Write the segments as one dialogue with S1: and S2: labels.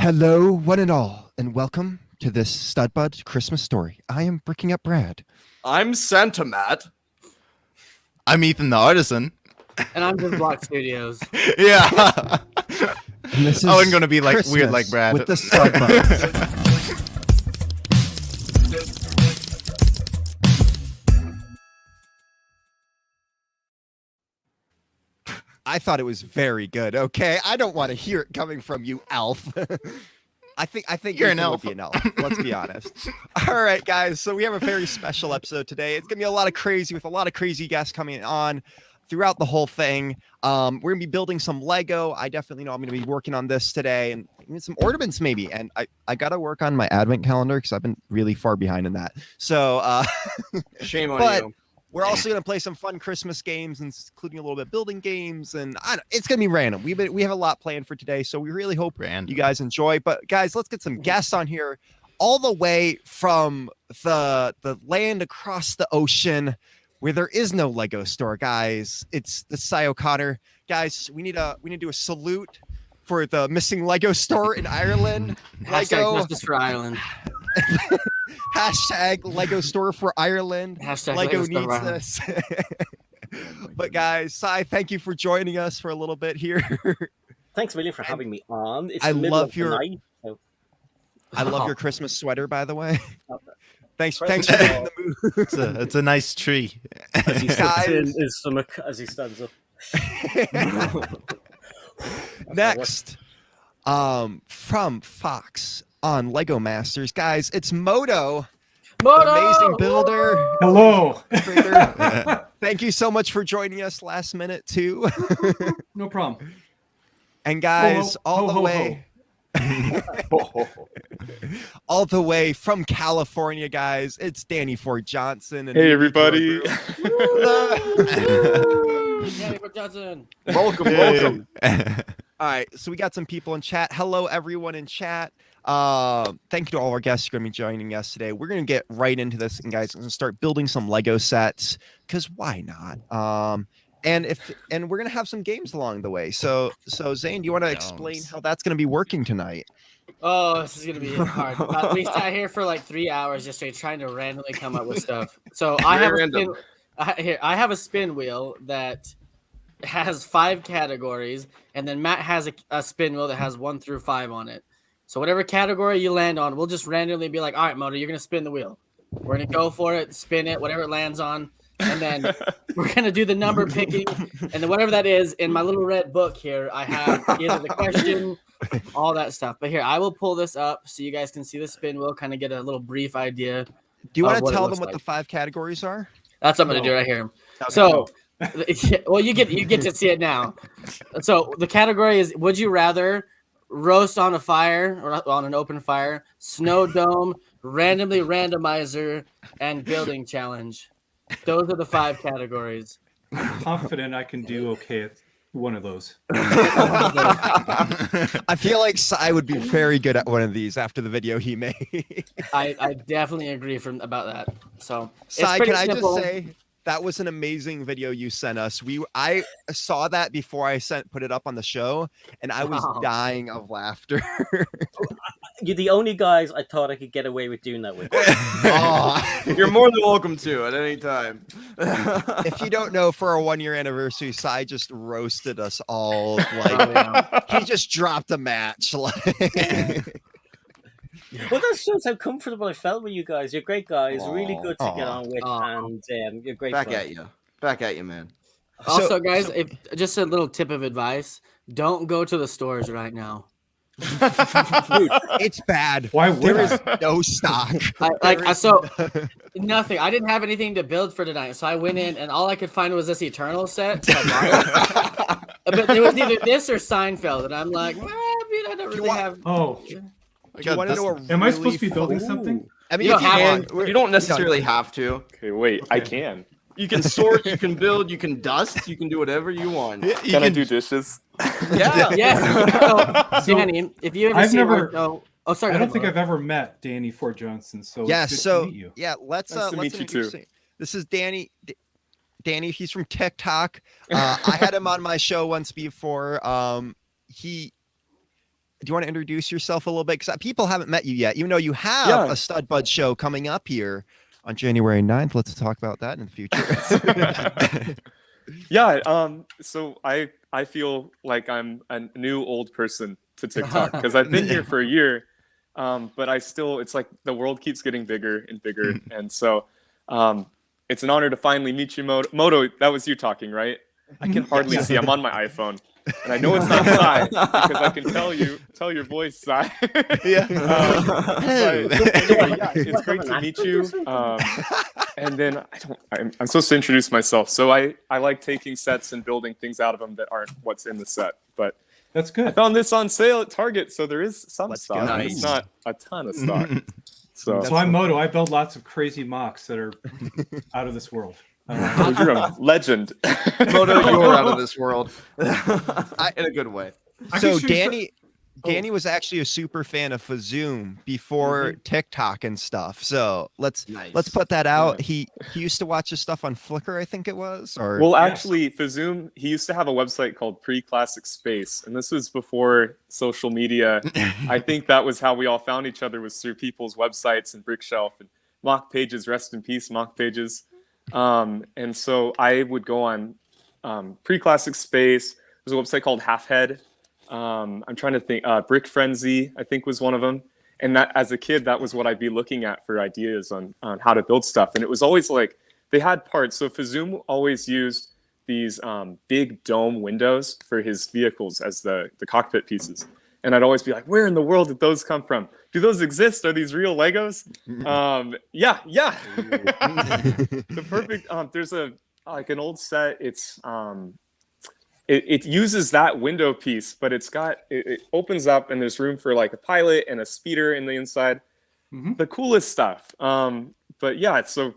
S1: Hello, one and all, and welcome to this Studbud Christmas story. I am Bricking Up Brad.
S2: I'm Santa Matt.
S3: I'm Ethan the Artisan.
S4: And I'm just Block.studios.
S3: Yeah.
S1: And this is
S3: I wasn't going to be like
S1: Christmas
S3: weird like Brad.
S1: with the Studbuds. I thought it was very good. Okay, I don't want to hear it coming from you, Elf. I think
S3: You're an
S1: Ethan would
S3: elf.
S1: be an elf. Let's be honest. All right, guys. So we have a very special episode today. It's gonna be a lot of crazy with a lot of crazy guests coming on throughout the whole thing. We're gonna be building some Lego. I definitely know I'm gonna be working on this today and some ornaments maybe. And I gotta work on my advent calendar because I've been really far behind in that. So
S2: Shame on
S1: But-
S2: you.
S1: we're also going to play some fun Christmas games, including a little bit of building games, and it's going to be random. We have a lot planned for today, so we really hope you guys enjoy. But guys, let's get some guests on here, all the way from the land across the ocean, where there is no Lego store, guys. It's the Cy O'Connor, guys. We need to do a salute for the missing Lego store in Ireland.
S4: Hashtag justice for Ireland.
S1: Hashtag Lego store for Ireland.
S4: Hashtag
S1: Lego
S4: Lego store
S1: needs
S4: for Ireland.
S1: this. But guys, Cy, thank you for joining us for a little bit here.
S5: Thanks a million for having me on. It's
S1: I
S5: the middle
S1: love
S5: of the
S1: your-
S5: night, so-
S1: I love your Christmas sweater, by the way. Thanks for
S5: Present
S1: being in
S5: all.
S1: the mood.
S3: It's a nice tree.
S5: As he
S1: Guys.
S5: sits in his stomach as he stands up.
S1: Next, from Fox on Lego Masters, guys, it's Moto,
S4: Moto!
S1: amazing builder.
S6: Hello.
S1: Creator. Thank you so much for joining us last minute too.
S6: No problem.
S1: And guys,
S6: Ho, ho,
S1: all
S6: ho,
S1: the
S6: ho,
S1: way.
S6: ho.
S1: All the way from California, guys. It's Danny Ford Johnson. And
S7: Hey, everybody.
S4: Danny Ford Johnson.
S2: Welcome.
S1: All right, so we got some people in chat. Hello, everyone in chat. Thank you to all our guests who are going to be joining us today. We're going to get right into this, and guys, we're going to start building some Lego sets because why not? And we're going to have some games along the way. So Zane, do you want to explain how that's going to be working tonight?
S4: Oh, this is going to be hard. We sat here for like 3 hours just trying to randomly come up with stuff. So I have
S2: Random.
S4: I have a spin wheel that has 5 categories, and then Matt has a spin wheel that has 1 through 5 on it. So whatever category you land on, we'll just randomly be like, all right, Moto, you're going to spin the wheel. We're going to go for it, spin it, whatever it lands on. And then we're going to do the number picking. And then whatever that is, in my little red book here, I have either the question, all that stuff. But here, I will pull this up so you guys can see the spin wheel, kind of get a little brief idea.
S1: Do you want
S4: what
S1: to
S4: it
S1: tell them
S4: looks
S1: what
S4: like.
S1: the 5 categories are?
S4: That's what I'm going to do right here. So, well, you get to see it now. So the category is: would you rather roast on a fire or on an open fire, snow dome, randomly randomizer, and building challenge? Those are the 5 categories.
S6: Confident I can do okay at one of those.
S1: I feel like Cy would be very good at one of these after the video he made.
S4: I definitely agree about that. So, it's
S1: Cy,
S4: pretty
S1: can I
S4: simple.
S1: just say that was an amazing video you sent us. I saw that before I put it up on the show, and I was
S4: Wow.
S1: dying of laughter.
S5: You're the only guys I thought I could get away with doing that with.
S1: Oh.
S2: You're more than welcome to at any time.
S1: If you don't know, for our 1-year anniversary, Cy just roasted us all.
S4: Oh,
S1: Like
S4: yeah.
S1: he just dropped a match. Like,
S5: Well, that shows how comfortable I felt with you guys. You're great guys, really good to get
S1: Aw.
S5: on with,
S4: Aw.
S5: and you're great
S2: Back
S5: fun.
S2: at you, man.
S4: Also, guys, if just a little tip of advice: don't go to the stores right now.
S1: dude, it's bad.
S6: Why would
S1: There
S6: I?
S1: is no stock.
S4: So nothing. I didn't have anything to build for tonight, so I went in and all I could find was this Eternal set. So I bought it. But it was either this or Seinfeld, and I'm like, well, I don't really have.
S6: Oh,
S1: Do you want to know a
S6: am I
S1: really
S6: supposed to be building
S1: fun-
S6: something?
S1: I mean,
S4: You
S1: if
S4: don't have
S1: want,
S4: to.
S1: we're-
S2: You don't necessarily have to.
S7: Okay, wait. I
S6: Okay.
S7: can.
S2: You can sort, you can build, you can dust, you can do whatever you want.
S7: Can I do dishes?
S2: Yeah.
S4: Yes. So, Danny, if you ever
S6: I've
S4: see
S6: never-
S4: oh, sorry.
S6: I
S4: go
S6: don't think
S4: ahead,
S6: I've ever met Danny Ford Johnson, so it's
S1: Yeah,
S6: good
S1: so
S6: to meet you.
S1: yeah, let's
S7: Nice to
S1: let's
S7: meet you
S1: introduce
S7: too.
S1: him. This is Danny. Danny, he's from TikTok. I had him on my show once before. you want to introduce yourself a little bit? Because people haven't met you yet, even though you have
S7: Yeah.
S1: a Stud Bud show coming up here on January 9th. Let's talk about that in the future.
S7: Yeah. So I feel like I'm a new old person to TikTok because I've been here for a year, but it's like the world keeps getting bigger and bigger, and so it's an honor to finally meet you, Moto. That was you talking, right? I can hardly see. I'm on my iPhone, and I know it's not Sai because I can tell your voice, Sai.
S3: Yeah.
S7: Anyway, it's great to meet you. And then I'm supposed to introduce myself. So I like taking sets and building things out of them that aren't what's in the set. But
S6: That's
S7: I
S6: good.
S7: found this on sale at Target, so there is some
S1: Let's
S7: stock.
S1: go.
S7: It's not a ton of stock. So
S6: So I'm Moto. I build lots of crazy mocks that are out of this world.
S7: you're a legend.
S2: Moto, you're out of this world. In a good way.
S6: I
S1: So
S6: can show you
S1: Danny was actually a super fan of Fazoom before TikTok and stuff. So let's put that out. He used to watch his stuff on Flickr, I think it was. Or
S7: Well, actually, Fazoom, he used to have a website called Pre-Classic Space, and this was before social media. I think that was how we all found each other, was through people's websites and Brickshelf and mock pages. Rest in peace, mock pages. And so I would go on Pre-Classic Space. There's a website called Halfhead. I'm trying to think. Brick Frenzy, I think, was one of them. And that, as a kid, that was what I'd be looking at for ideas on how to build stuff. And it was always like they had parts. So Fazoom always used these big dome windows for his vehicles as the cockpit pieces. And I'd always be like, where in the world did those come from? Do those exist? Are these real Legos? Yeah. The perfect. There's an old set. It's it uses that window piece, but it opens up and there's room for like a pilot and a speeder in the inside. The coolest stuff. But yeah, so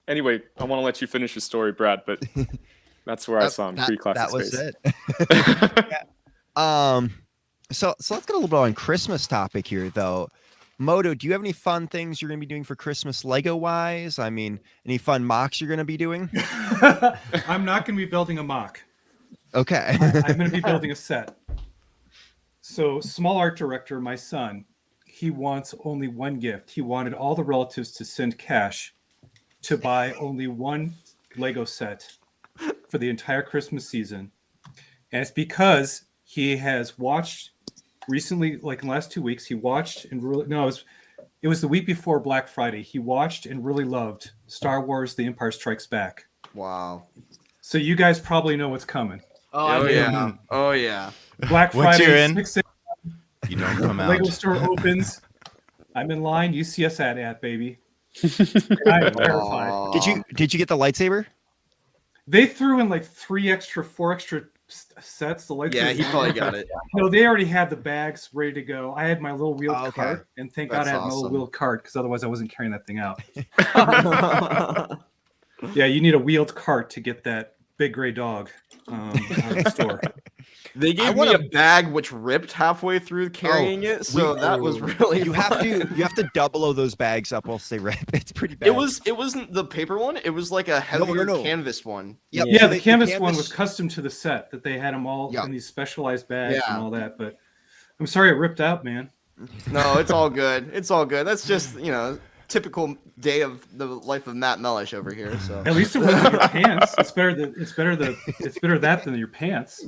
S7: anyway, I want to let you finish your story, Brad, but that's where I saw him. Pre-Classic
S1: that was
S7: Space.
S1: it. So let's get a little bit on Christmas topic here, though. Moto, do you have any fun things you're going to be doing for Christmas Lego wise? I mean, any fun mocks you're going to be doing?
S6: I'm not going to be building a mock.
S1: Okay.
S6: I'm going to be building a set. So, small art director, my son, he wants only one gift. He wanted all the relatives to send cash to buy only one Lego set for the entire Christmas season. And it's because he has watched recently, like in the last 2 weeks, he watched and really, it was the week before Black Friday. He watched and really loved Star Wars: The Empire Strikes Back.
S2: Wow.
S6: So you guys probably know what's coming.
S4: Oh,
S2: yeah. Oh yeah.
S6: Black
S3: Once you're
S6: Friday,
S3: in,
S6: 6
S3: you don't come out.
S6: Lego store opens. I'm in line. You see us at baby. I'm terrified.
S1: Did you get the lightsaber?
S6: They threw in like 4 extra sets. The lightsabers.
S2: Yeah, he probably got it.
S6: No, they already had the bags ready to go. I had my little wheeled
S1: Oh, okay.
S6: cart, and thank
S2: That's
S6: God I had my little
S2: awesome.
S6: wheeled cart because otherwise I wasn't carrying that thing out. Yeah, you need a wheeled cart to get that big gray dog out of the store.
S2: They gave me a bag which ripped halfway through carrying it, so that was really
S1: You have to double those bags up whilst they rip. It's pretty bad.
S2: It wasn't the paper one. It was like a heavier canvas one.
S1: Yep.
S6: Yeah,
S1: So
S6: the canvas one was custom to the set that they had them all in these specialized bags and all that. But I'm sorry it ripped out, man.
S2: No, it's all good. It's all good. That's just typical day of the life of Matt Mellish over here. So
S6: At least it wasn't your pants. It's better that than your pants.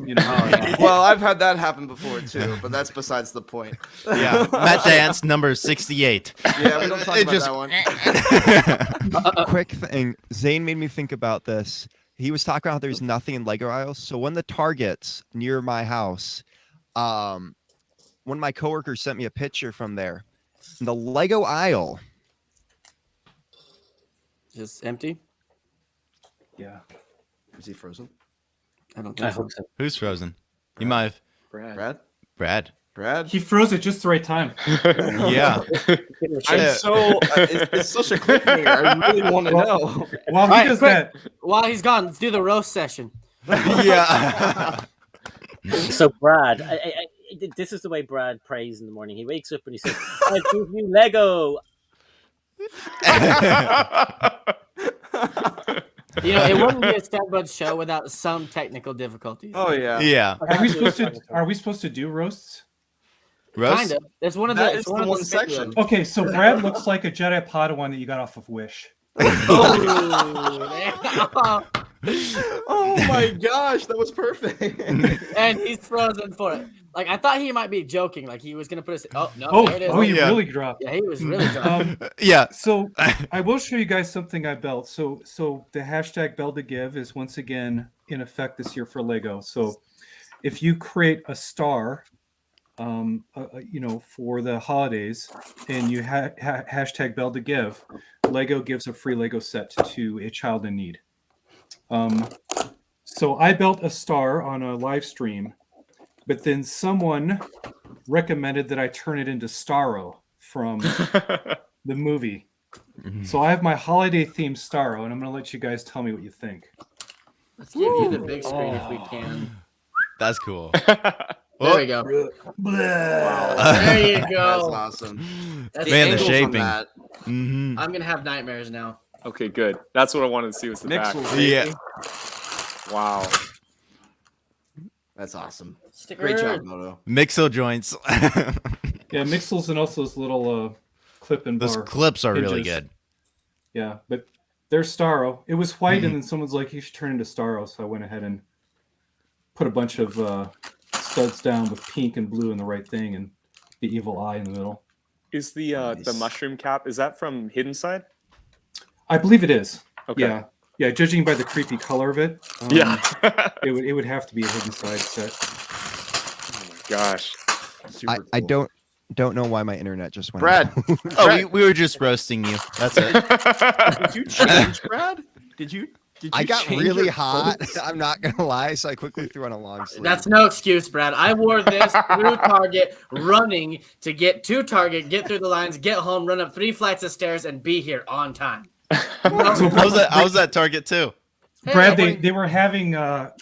S2: well, I've had that happen before too, but that's besides the point.
S3: Yeah, Matt Dance number 68.
S2: Yeah, we don't talk about that one.
S1: Quick thing, Zane made me think about this. He was talking about how there's nothing in Lego aisles. So one of the Targets near my house, one of my coworkers sent me a picture from there. In the Lego aisle,
S4: just empty.
S6: Yeah.
S2: Is he frozen?
S4: I don't think so.
S5: hope so.
S3: Who's frozen? You might have.
S2: Brad?
S3: Brad?
S6: He froze at just the right time.
S3: Yeah.
S2: I'm so it's such a cliffhanger. I really want to know.
S6: While he
S4: All right,
S6: does
S4: quick.
S6: that,
S4: While he's gone, let's do the roast session.
S3: Yeah.
S5: So Brad, this is the way Brad prays in the morning. He wakes up and he says, "I give you Lego."
S4: It wouldn't be a Stud Bud show without some technical difficulties.
S2: Oh yeah.
S3: Yeah.
S6: are we supposed to do roasts?
S3: Roast?
S4: Kind of. It's one of
S2: That
S4: the.
S2: is
S4: It's one
S2: the
S4: of
S2: one
S4: the spin
S2: section.
S4: wheels.
S6: Okay, so Brad looks like a Jedi Padawan that you got off of Wish.
S4: Oh,
S2: Oh my gosh, that was perfect.
S4: and he's frozen for it. Like I thought he might be joking. Like he was gonna put his. Oh no!
S6: Oh,
S4: there it is.
S6: oh, you
S3: Yeah.
S6: really dropped.
S4: Yeah, he was really drunk.
S3: Yeah.
S6: So I will show you guys something I built. So the hashtag Bell to Give is once again in effect this year for Lego. So if you create a star, for the holidays, and you hashtag Bell to Give, Lego gives a free Lego set to a child in need. So I built a star on a live stream, but then someone recommended that I turn it into Starro from the movie. So I have my holiday themed Starro, and I'm going to let you guys tell me what you think.
S4: Let's give you the big screen if we can.
S3: That's cool.
S4: There we go. There you
S2: That's
S4: go.
S2: awesome.
S4: That's
S3: Man, the
S2: angles on
S3: shaping.
S2: that.
S3: Mm-hmm.
S4: I'm gonna have nightmares now.
S7: Okay, good. That's what I wanted to see was the back.
S2: Mixels,
S3: Yeah.
S2: baby.
S7: Wow.
S2: That's awesome.
S4: Sticker.
S2: Great job, Moto.
S3: Mixo joints.
S6: Yeah, Mixels and also those little clip and
S3: Those
S6: bar.
S3: clips are really
S6: hinges.
S3: good.
S6: Yeah, but there's Starro. It was white, and then someone's like, you should turn into Starro. So I went ahead and put a bunch of studs down with pink and blue in the right thing, and the evil eye in the middle.
S7: Is the mushroom cap, is that from Hidden Side?
S6: I believe it is.
S7: Okay.
S6: Yeah. Yeah, judging by the creepy color of it,
S7: Yeah.
S6: it would have to be a Hidden Side set.
S7: Oh my gosh.
S2: Super
S1: I
S2: cool.
S1: don't know why my internet just went.
S2: Brad,
S1: out.
S3: Oh, we were just roasting you. That's it.
S2: did you change, Brad? Did you
S1: I got
S2: change
S1: really
S2: your
S1: hot.
S2: clothes?
S1: I'm not gonna lie, so I quickly threw on a long sleeve.
S4: That's no excuse, Brad. I wore this through Target, running to get to Target, get through the lines, get home, run up 3 flights of stairs, and be here on time.
S3: I was at Target too.
S4: Hey,
S6: Brad,
S4: I
S6: they were having a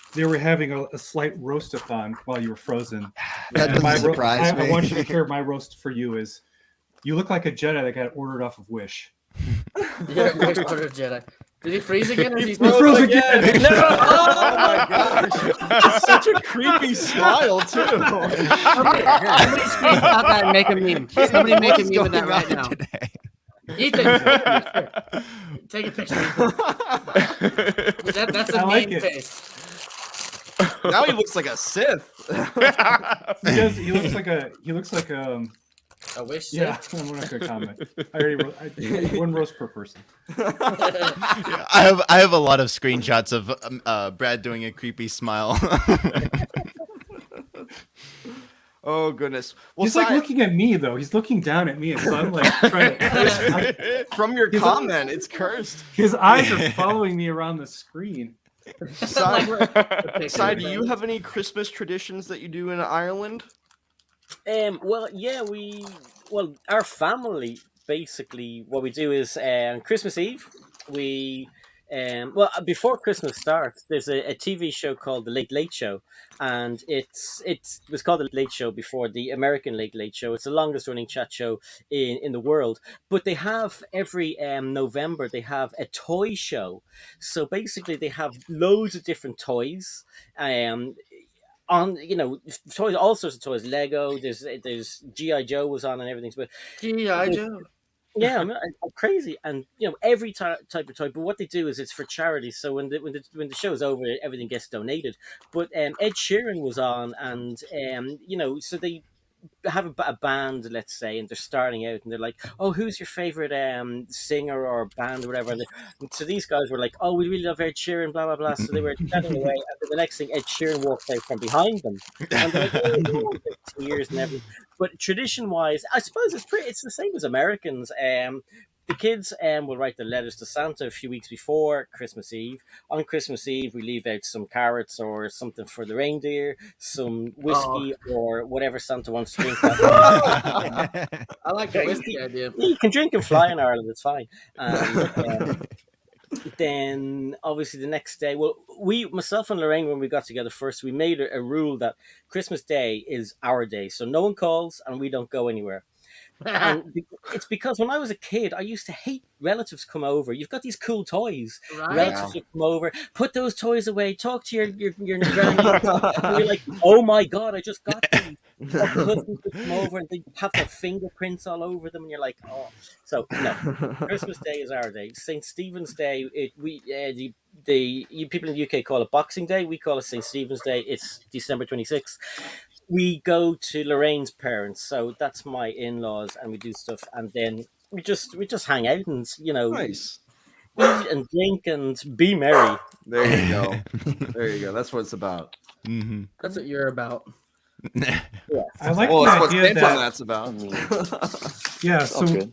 S6: slight roast-a-thon while you were frozen.
S1: That
S6: And
S1: doesn't surprise
S6: I
S1: me.
S6: want you to hear my roast for you is, you look like a Jedi that got ordered off of Wish.
S4: Yeah, Wish ordered Jedi. Did he freeze again? Or is he
S6: He froze again.
S4: No!
S2: Oh my gosh. It's such a creepy smile, too.
S4: Somebody screenshot that and make a meme. Somebody make a
S1: What's
S4: meme of that
S1: going
S4: right
S1: on
S4: now.
S1: today?
S4: Ethan, take a picture. Ethan. That's a
S6: I like
S4: meme
S6: it.
S4: face.
S2: Now he looks like a Sith.
S6: He looks like a
S4: A wish.
S6: yeah.
S4: set?
S6: I'm not gonna comment. I already one roast per person.
S3: I have a lot of screenshots of Brad doing a creepy smile.
S2: Oh goodness. Well,
S6: He's like looking at me though. He's looking down at me, and so I'm like trying to.
S2: from your
S6: He's
S2: comment, it's cursed.
S6: His eyes are following me around the screen.
S2: Sai, do you have any Christmas traditions that you do in Ireland?
S5: Well, yeah, our family basically what we do is on Christmas Eve we before Christmas starts there's a TV show called The Late Late Show, and it was called The Late Show before the American Late Late Show. It's the longest running chat show in the world, but they have every November they have a toy show. So basically they have loads of different toys on toys, all sorts of toys. Lego, there's GI Joe was on and everything, but
S4: G.I. Joe.
S5: yeah, I'm crazy, and every type of toy. But what they do is it's for charity. So when the show's over, everything gets donated. But Ed Sheeran was on, and so they have a band, let's say, and they're starting out, and they're like, "Oh, who's your favorite singer or band or whatever?" And so these guys were like, "Oh, we really love Ed Sheeran," blah blah blah. So they were chatting away, and then the next thing, Ed Sheeran walked out from behind them, and they're like, "Oh, tears and everything." But tradition-wise, I suppose it's the same as Americans. The kids will write the letters to Santa a few weeks before Christmas Eve. On Christmas Eve, we leave out some carrots or something for the reindeer, some whiskey or whatever Santa wants to drink.
S4: I like the whiskey idea.
S5: You can drink and fly in Ireland, it's fine. And then obviously the next day, myself and Lorraine, when we got together first, we made a rule that Christmas Day is our day. So no one calls and we don't go anywhere. And it's because when I was a kid, I used to hate relatives come over. You've got these cool toys.
S4: Right.
S5: Relatives would come over, put those toys away, talk to your granny. And you're like, oh my God, I just got these. Or cousins would come over and they have their fingerprints all over them. And you're like, oh. So, no. Christmas Day is our day. St. Stephen's Day, you people in the UK call it Boxing Day. We call it St. Stephen's Day. It's December 26th. We go to Lorraine's parents, so that's my in-laws, and we do stuff, and then we just hang out and
S2: Nice.
S5: eat and drink and be merry.
S2: There you go. There you go. That's what it's about.
S3: Mm-hmm.
S4: That's what you're about.
S6: I like
S2: Well,
S6: the
S2: that's what
S6: idea that
S2: that's about.
S6: yeah.
S7: It's all
S6: So
S7: good.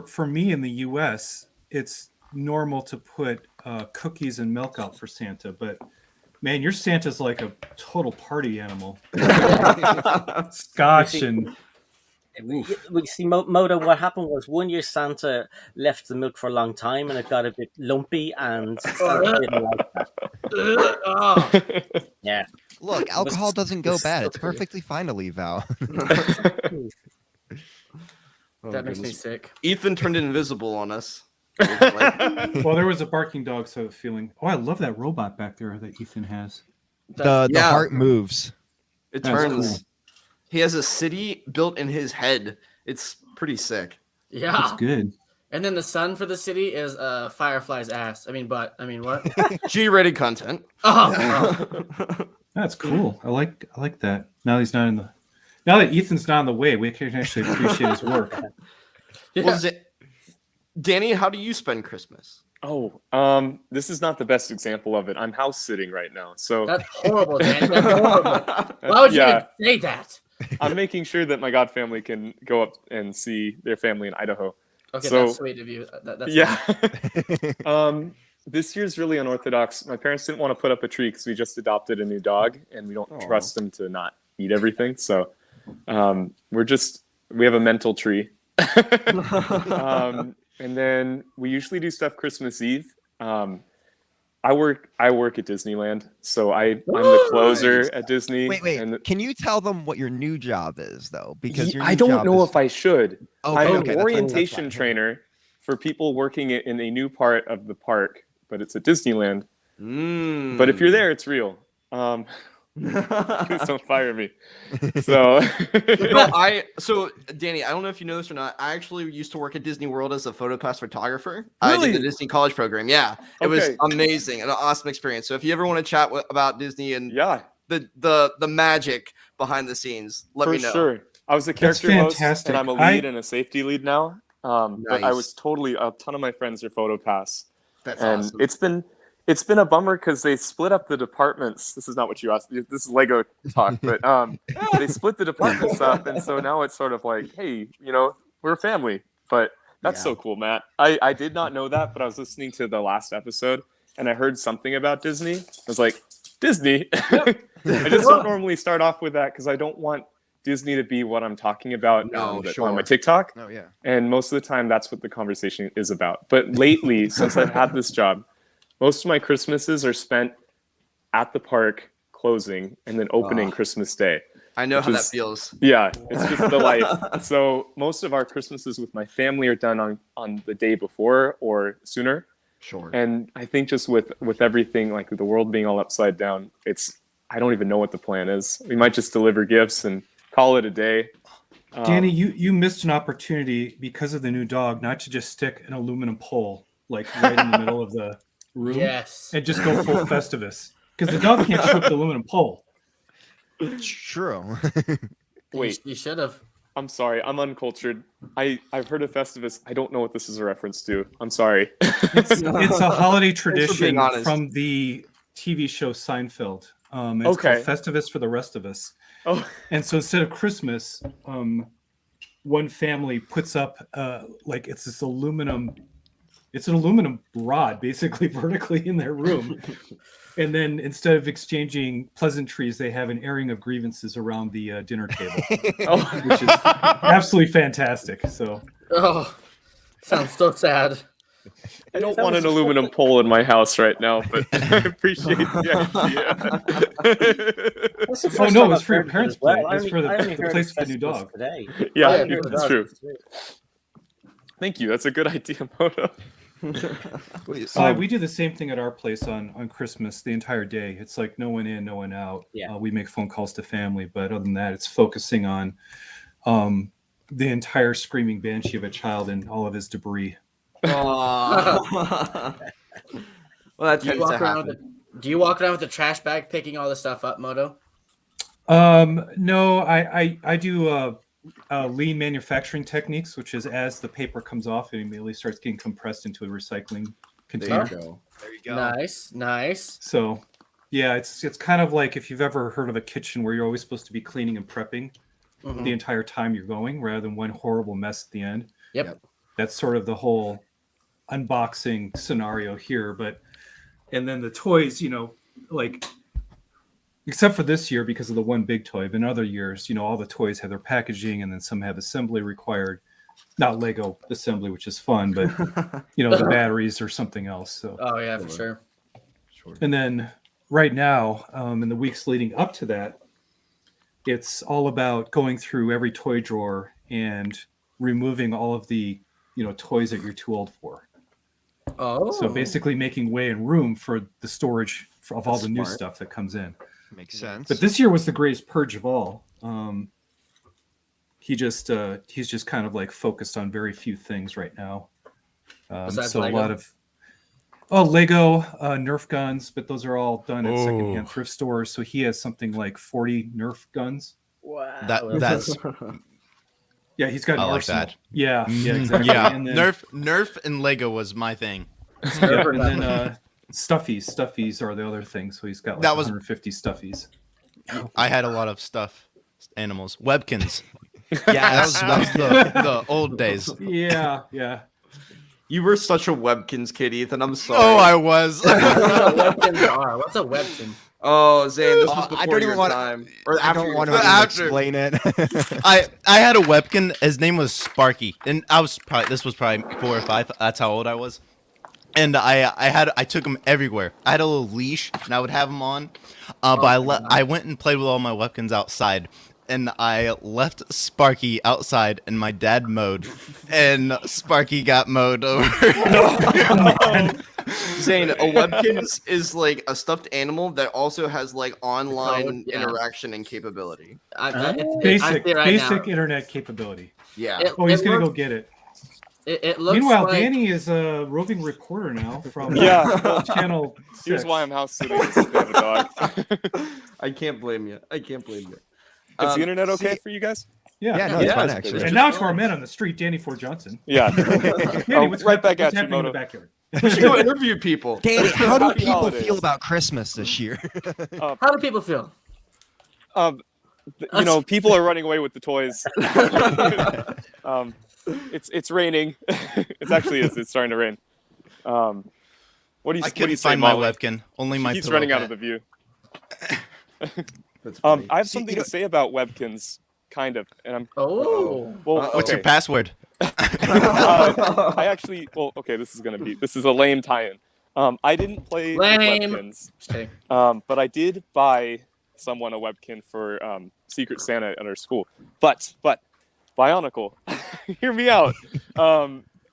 S6: for me in the U.S., it's normal to put cookies and milk out for Santa, but man, your Santa's like a total party animal. Scotch and
S5: We see Moto. What happened was one year Santa left the milk for a long time, and it got a bit lumpy, and Santa didn't like that.
S4: Oh,
S5: Yeah,
S1: Look, alcohol doesn't go bad. It's perfectly fine to leave out.
S2: Oh,
S4: that makes me
S2: goodness.
S4: sick.
S2: Ethan turned invisible on us.
S6: well, there was a barking dog, so I have a feeling. Oh, I love that robot back there that Ethan has.
S1: The
S2: Yeah.
S1: heart moves.
S2: It
S6: That's
S2: turns.
S6: cool.
S2: He has a city built in his head. It's pretty sick.
S4: Yeah.
S6: That's good.
S4: And then the sun for the city is Firefly's ass. I mean, butt. I mean, what?
S2: G-rated content.
S4: Oh,
S6: That's cool. I like that. Now that Ethan's not in the way, we can actually appreciate his work.
S4: yeah.
S2: Well, Danny, how do you spend Christmas?
S7: Oh, this is not the best example of it. I'm house sitting right now, so
S4: That's horrible, Dan. That's horrible. Why would you
S7: Yeah.
S4: even say that?
S7: I'm making sure that my god family can go up and see their family in Idaho.
S4: Okay,
S7: So-
S4: that's sweet of you. That's
S7: Yeah. This year's really unorthodox. My parents didn't want to put up a tree because we just adopted a new dog, and we don't
S2: Aw.
S7: trust them to not eat everything. So we have a mental tree. And then we usually do stuff Christmas Eve. I work at Disneyland, so I'm the closer
S2: Nice.
S7: at Disney.
S1: Wait.
S7: And
S1: Can you tell them what your new job is, though? Because your
S7: I
S1: new
S7: don't
S1: job
S7: know
S1: is...
S7: if I should.
S1: Okay,
S7: I'm
S1: okay,
S7: an
S1: that's
S7: orientation
S1: fine.
S7: trainer for people working in a new part of the park, but it's at Disneyland. But if you're there, it's real. Please don't fire me. So
S2: So Danny, I don't know if you know this or not. I actually used to work at Disney World as a photopass photographer. I
S7: Really?
S2: did the Disney College program. Yeah, it was
S7: Okay.
S2: amazing and an awesome experience. So if you ever want to chat about Disney and
S7: yeah,
S2: the magic behind the scenes, let
S7: for
S2: me know.
S7: sure. I was a
S6: That's
S7: character host,
S6: fantastic.
S7: and I'm a lead and a safety lead now. But I was totally a ton of my friends are photopass,
S2: That's
S7: and
S2: awesome.
S7: it's been a bummer because they split up the departments. This is not what you asked. This is Lego talk, but they split the departments up, and so now it's sort of like, hey, we're a family. But that's so cool, Matt. I did not know that, but I was listening to the last episode, and I heard something about Disney. I was like, Disney. I just don't normally start off with that because I don't want Disney to be what I'm talking about on my TikTok.
S1: Oh, yeah.
S7: And most of the time, that's what the conversation is about. But lately, since I've had this job, most of my Christmases are spent at the park closing and then opening Christmas Day.
S2: I know
S7: which
S2: how that
S7: is-
S2: feels.
S7: Yeah, it's just the life. So most of our Christmases with my family are done on the day before or sooner.
S2: Sure.
S7: And I think just with everything, like the world being all upside down, I don't even know what the plan is. We might just deliver gifts and call it a day.
S6: Danny, you missed an opportunity because of the new dog not to just stick an aluminum pole like right in the middle of the room
S4: Yes.
S6: and just go full Festivus because the dog can't trip the aluminum pole.
S1: True.
S7: Wait,
S4: You should have.
S7: I'm sorry, I'm uncultured. I've heard of Festivus. I don't know what this is a reference to. I'm sorry.
S6: It's a holiday tradition
S2: honest.
S6: from the TV show Seinfeld. It's
S7: Okay.
S6: called Festivus for the rest of us.
S7: Oh,
S6: And so instead of Christmas, one family puts up like it's an aluminum rod basically vertically in their room. And then instead of exchanging pleasantries, they have an airing of grievances around the dinner table, which is absolutely fantastic. So
S4: Oh, sounds so sad.
S7: I don't
S5: That
S7: want
S5: was
S7: an aluminum pole in my house right now, but I appreciate the
S5: That's the
S6: Oh
S5: first
S6: no,
S5: time
S6: it's
S5: I've
S6: for your
S5: heard of it
S6: parents'
S5: as well.
S6: play.
S5: I
S6: It's
S5: only,
S6: for
S5: I only
S6: the
S5: heard
S6: place
S5: of
S6: for the new
S5: festivals
S6: dog.
S5: today.
S7: idea. Yeah,
S4: Oh, yeah,
S5: It
S7: it's
S5: does.
S7: true. Thank you. That's a good idea, Moto.
S6: We do the same thing at our place on Christmas the entire day. It's like no one in, no one out.
S5: Yeah.
S6: We make phone calls to family, but other than that, it's focusing on the entire screaming banshee of a child and all of his debris.
S2: Aw. Well, that
S4: Do you
S2: tends to
S4: walk around
S2: happen.
S4: do you walk around with a trash bag picking all this stuff up, Moto?
S6: No, I do lean manufacturing techniques, which is as the paper comes off, it immediately starts getting compressed into a recycling
S2: There
S6: container.
S2: you go.
S1: There you go.
S4: Nice, nice.
S6: So, yeah, it's kind of like if you've ever heard of a kitchen where you're always supposed to be cleaning and prepping
S4: Mhm.
S6: the entire time you're going, rather than one horrible mess at the end.
S4: Yep.
S6: That's sort of the whole unboxing scenario here. And then the toys, like, except for this year because of the one big toy, but in other years, all the toys have their packaging, and then some have assembly required. Not Lego assembly, which is fun, but the batteries or something else. So,
S4: Oh yeah, for sure.
S6: and then right now, in the weeks leading up to that, it's all about going through every toy drawer and removing all of the toys that you're too old for.
S4: Oh.
S6: So basically making way and room for the storage of all
S2: That's
S6: the new
S2: smart.
S6: stuff that comes in.
S1: Makes sense.
S6: But this year was the greatest purge of all. He's just kind of like focused on very few things right now.
S4: Besides
S6: So
S4: Lego?
S6: a lot of Lego, Nerf guns, but those are all done at secondhand thrift stores. So he has something like 40 Nerf guns.
S5: Wow.
S3: That's
S6: Yeah, he's got an
S3: I like
S6: arsenal.
S3: that.
S6: Yeah, exactly.
S3: yeah.
S6: And then,
S3: Nerf and Lego was my thing.
S6: yeah, and then stuffies. Stuffies are the other thing. So he's got like
S3: That was-
S6: 150 stuffies.
S3: I had a lot of stuff, animals, Webkins.
S1: Yeah,
S3: That was the old days.
S6: Yeah, yeah.
S2: You were such a Webkins kid, Ethan. I'm sorry.
S3: Oh, I was.
S4: I don't know what Webkins are. What's a Webkin?
S2: Oh, Zane, this was before
S1: I don't
S2: your
S1: even want
S2: time. Or
S1: I
S2: after
S1: don't
S2: your
S1: want
S2: time.
S1: to
S3: After-
S1: explain it.
S3: I had a Webkin. His name was Sparky, and this was probably 4 or 5. That's how old I was. And I took him everywhere. I had a little leash, and I would have him on. But I went and played with all my Webkins outside, and I left Sparky outside, and my dad mowed, and Sparky got mowed over.
S2: Zane, a Webkins is like a stuffed animal that also has like online
S4: yeah.
S2: interaction and capability.
S4: I
S6: Basic
S4: see it right now.
S6: internet capability.
S2: Yeah.
S4: It-
S6: Oh, he's gonna go
S4: looks-
S6: get it.
S4: It looks
S6: Meanwhile,
S4: like
S6: Danny is a roving reporter now from
S7: Yeah.
S6: channel 6.
S7: Here's why I'm house sitting. Is to have a dog.
S2: I can't blame you. I can't blame you.
S7: Is the internet okay for you guys?
S6: Yeah.
S1: Yeah, no, it's
S2: Yeah,
S1: fun
S2: it's
S1: actually.
S6: And now to our man on the street, Danny Ford Johnson.
S7: Yeah.
S6: Danny, what's
S7: right back
S6: what's
S7: at you,
S6: happening in the
S7: Moto.
S6: backyard?
S2: We should go interview people.
S1: Danny, how do
S7: Happy
S1: people
S7: holidays.
S1: feel about Christmas this year?
S4: How do people feel?
S7: People are running away with the toys. It's raining. It's starting to rain. What do you
S3: I
S7: what do
S3: couldn't
S7: you say,
S3: find my
S7: Molly?
S3: Webkin. Only my
S7: He's
S3: pillow
S7: running out
S3: pet.
S7: of the view.
S2: That's funny.
S7: I have
S1: See,
S7: something
S1: you
S7: to say about Webkins, kind of, and I'm
S4: Oh.
S7: well.
S3: What's your
S7: okay.
S3: password?
S7: I actually, this is a lame tie-in. I didn't play with
S4: Lame.
S7: Webkins,
S4: Just kidding.
S7: but I did buy someone a Webkin for Secret Santa at our school. But Bionicle, hear me out.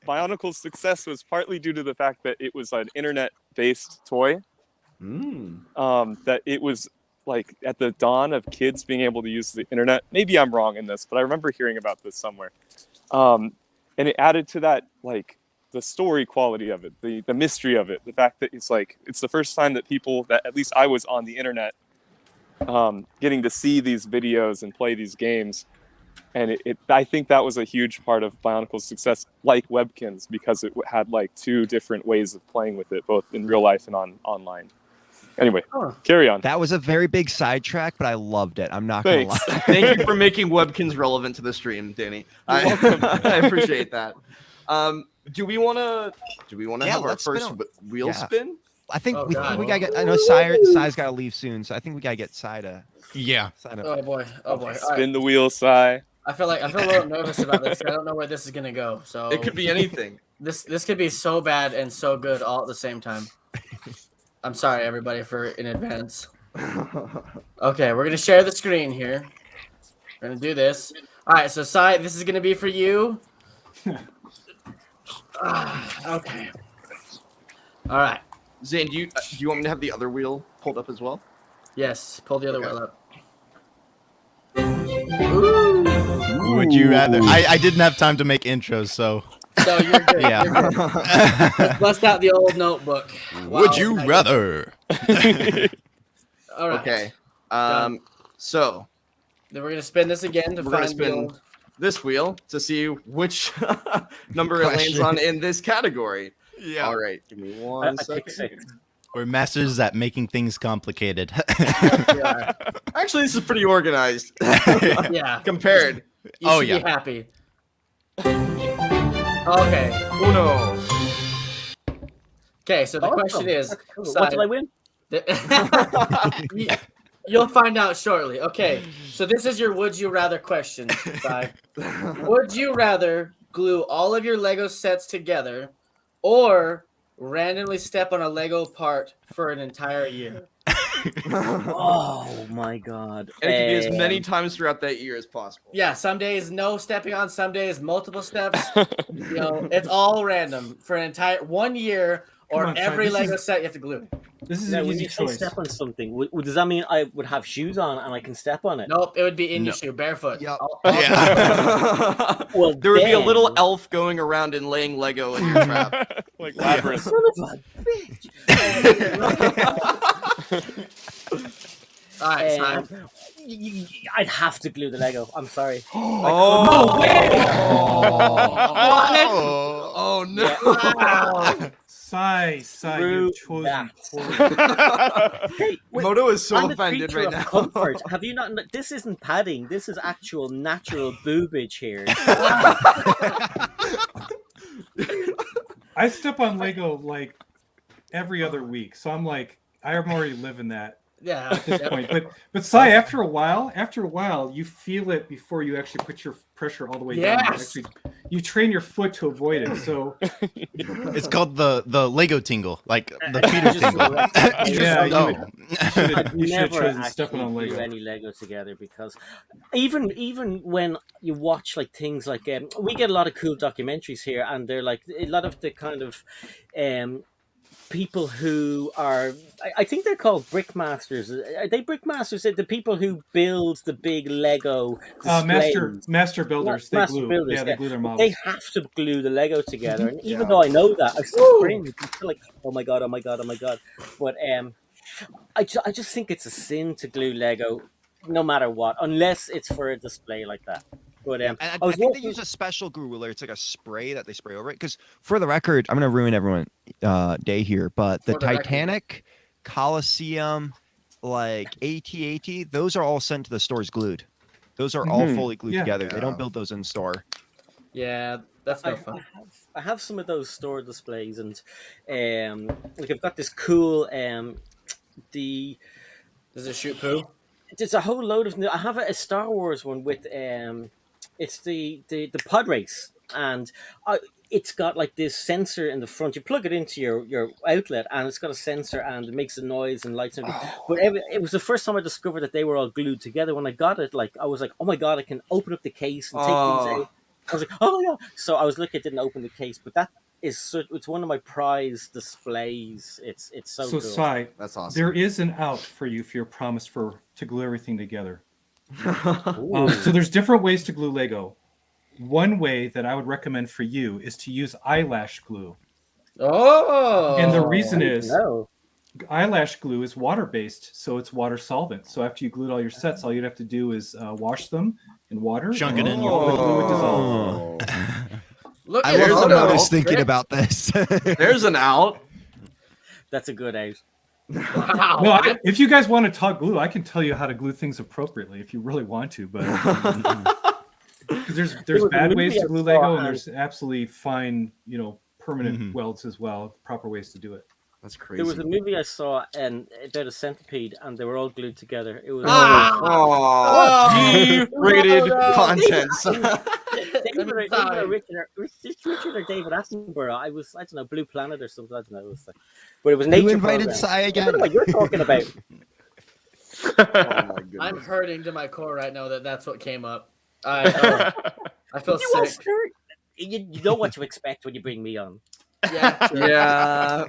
S7: Bionicle's success was partly due to the fact that it was an internet-based toy. That it was like at the dawn of kids being able to use the internet. Maybe I'm wrong in this, but I remember hearing about this somewhere. And it added to that, like, the story quality of it, the mystery of it, the fact that it's the first time that at least I was on the internet, getting to see these videos and play these games. And I think that was a huge part of Bionicle's success, like Webkins, because it had like 2 different ways of playing with it, both in real life and online. Anyway, carry on.
S1: That was a very big sidetrack, but I loved it. I'm not gonna
S7: Thanks.
S1: lie.
S2: Thank you for making Webkins relevant to the stream, Danny. I appreciate that. Do we want to
S1: Yeah,
S2: have our
S1: let's spin
S2: first
S1: them.
S2: wheel
S1: Yeah.
S2: spin?
S1: I think
S4: Oh,
S1: we
S4: God.
S1: gotta get. I know Sai's got to leave soon, so I think we gotta get Sai to
S3: Yeah.
S1: sign up.
S4: Oh boy. Oh boy. All right.
S7: Spin the wheel, Sai.
S4: I feel a little nervous about this. I don't know where this is gonna go. So
S2: It could be anything.
S4: This could be so bad and so good all at the same time. I'm sorry, everybody, for in advance. Okay, we're gonna share the screen here. We're gonna do this. All right, so Sai, this is gonna be for you. Okay. All right.
S2: Zane, do you want me to have the other wheel pulled up as well?
S4: Yes, pull the other wheel up.
S3: Would you rather? I didn't have time to make intros, so
S4: So you're good.
S3: Yeah.
S4: You're good. Let's bust out the old notebook.
S3: would
S4: Wow.
S3: you rather?
S4: All right.
S2: Okay.
S4: Done.
S2: So
S4: Then we're gonna spin this again to
S2: we're gonna
S4: find the
S2: spin
S4: old...
S2: this wheel to see which number it lands on in this category.
S3: Yeah.
S2: All right, give me
S5: I
S2: one
S5: pick
S2: second.
S5: 6.
S3: We're masters at making things complicated.
S4: Yeah.
S2: Actually, this is pretty organized
S4: Yeah.
S2: compared.
S4: You
S3: Oh,
S4: should
S3: yeah.
S4: be happy. Okay.
S2: Uno.
S4: Okay. So the question is,
S5: What did I win?
S4: You'll find out shortly. Okay. So this is your would you rather question, Sai. Would you rather glue all of your Lego sets together or randomly step on a Lego part for an entire year?
S5: Oh my god!
S2: And it can be as many times throughout that year as possible.
S4: Yeah, some days no stepping on, some days multiple steps. You know, it's all random for an entire 1 year, or
S6: Come on, Sai,
S4: every
S6: this
S4: Lego
S6: is-
S4: set you have to glue.
S6: This is
S5: Now,
S6: an
S5: when
S6: easy
S5: you say
S6: choice.
S5: step on something, does that mean I would have shoes on and I can step on it?
S4: Nope, it would be in
S3: No.
S4: your shoe, barefoot.
S1: Yep.
S3: Yeah.
S5: Well,
S2: There would be a
S5: then-
S2: little elf going around and laying Lego in your trap.
S7: Like Labyrinth.
S5: Son of a
S4: All right, Sai.
S5: I'd have to glue the Lego. I'm sorry.
S2: Oh,
S1: Oh,
S2: no!
S6: Sigh,
S5: Screw
S6: you've chosen
S5: that.
S6: poorly.
S5: Hey, wait,
S2: Moto is so
S5: I'm the
S2: offended
S5: creature
S2: right
S5: of
S2: now.
S5: comfort. Have you not? This isn't padding. This is actual natural boobage here.
S6: I step on Lego like every other week, so I'm like, I'm already living that
S4: Yeah.
S6: at this point. But Sai, after a while, you feel it before you actually put your pressure all the way down.
S4: Yes.
S6: You train your foot to avoid it. So
S3: It's called the Lego tingle, like the Peter
S5: Just-
S3: tingle. You
S6: Yeah,
S3: just know.
S6: you should have
S5: Never
S6: chosen
S5: actually
S6: stepping on
S5: glue
S6: Lego.
S5: any Lego together because even when you watch like things like we get a lot of cool documentaries here, and they're like a lot of the kind of people who are I think they're called brickmasters. Are they brickmasters? The people who build the big Lego displays.
S6: Master builders, they
S5: Master
S6: glue.
S5: builders,
S6: Yeah, they glue their models.
S5: They have to glue the Lego together, and even though I know that, I still cringe. I'm still like, oh my god, oh my god, oh my god. But I just think it's a sin to glue Lego, no matter what, unless it's for a display like that. But
S1: And
S5: I
S1: I
S5: was
S1: think they
S5: walking-
S1: use a special glue where it's like a spray that they spray over it. Because for the record, I'm gonna ruin everyone's day here, but the
S4: For the record.
S1: Titanic, Coliseum, like AT-AT, those are all sent to the stores glued. Those are all
S7: Mhm.
S1: fully glued
S6: Yeah.
S1: together. They don't build those in store.
S4: Yeah, that's no fun.
S5: I have some of those store displays, and like I've got this cool the
S4: Does it shoot poo?
S5: there's a whole load of I have a Star Wars one with it's the pod race, and it's got like this sensor in the front. You plug it into your outlet, and it's got a sensor, and it makes a noise and lights and everything. But it was the first time I discovered that they were all glued together. When I got it, like I was like, oh my god, I can open up the case and take things out. I was like, oh yeah. So I was lucky I didn't open the case, but that is it's one of my prized displays. It's so
S6: So
S5: cool.
S6: Sai,
S2: That's awesome.
S6: there is an out for you if you're promised to glue everything together.
S5: Ooh.
S6: So there's different ways to glue Lego. One way that I would recommend for you is to use eyelash glue.
S4: Oh.
S6: And the reason is
S5: No.
S6: eyelash glue is water-based, so it's water solvent. So after you glued all your sets, all you'd have to do is wash them in water.
S3: Chunk
S6: and
S3: it in
S6: all the
S3: your-
S6: glue would dissolve.
S4: Look
S1: I
S4: at
S2: There's
S1: love
S2: an
S1: what I was
S2: out.
S1: thinking about this.
S2: There's an out.
S5: That's a good out.
S4: Wow.
S6: No, if you guys want to talk glue, I can tell you how to glue things appropriately if you really want to. But because there's
S5: was a
S6: bad
S5: movie
S6: ways to
S5: I
S6: glue
S5: saw,
S6: Lego, and
S5: and-
S6: there's absolutely fine, permanent
S3: Mhm.
S6: welds as well. Proper ways to do it.
S2: That's crazy.
S5: There was a movie I saw and about a centipede, and they were all glued together. It was
S2: Oh, G-rated content.
S5: Richard or David Attenborough. I don't know, Blue Planet or something. I don't know. It was but it was
S1: Who
S5: nature.
S1: invited
S5: program.
S1: Sai
S5: I
S1: again?
S5: don't know what you're talking about.
S2: Oh my goodness.
S4: I'm hurting to my core right now that that's what came up. I feel
S5: You are
S4: sick.
S5: sure? You know what to expect when you bring me on.
S4: Yeah.
S2: Yeah.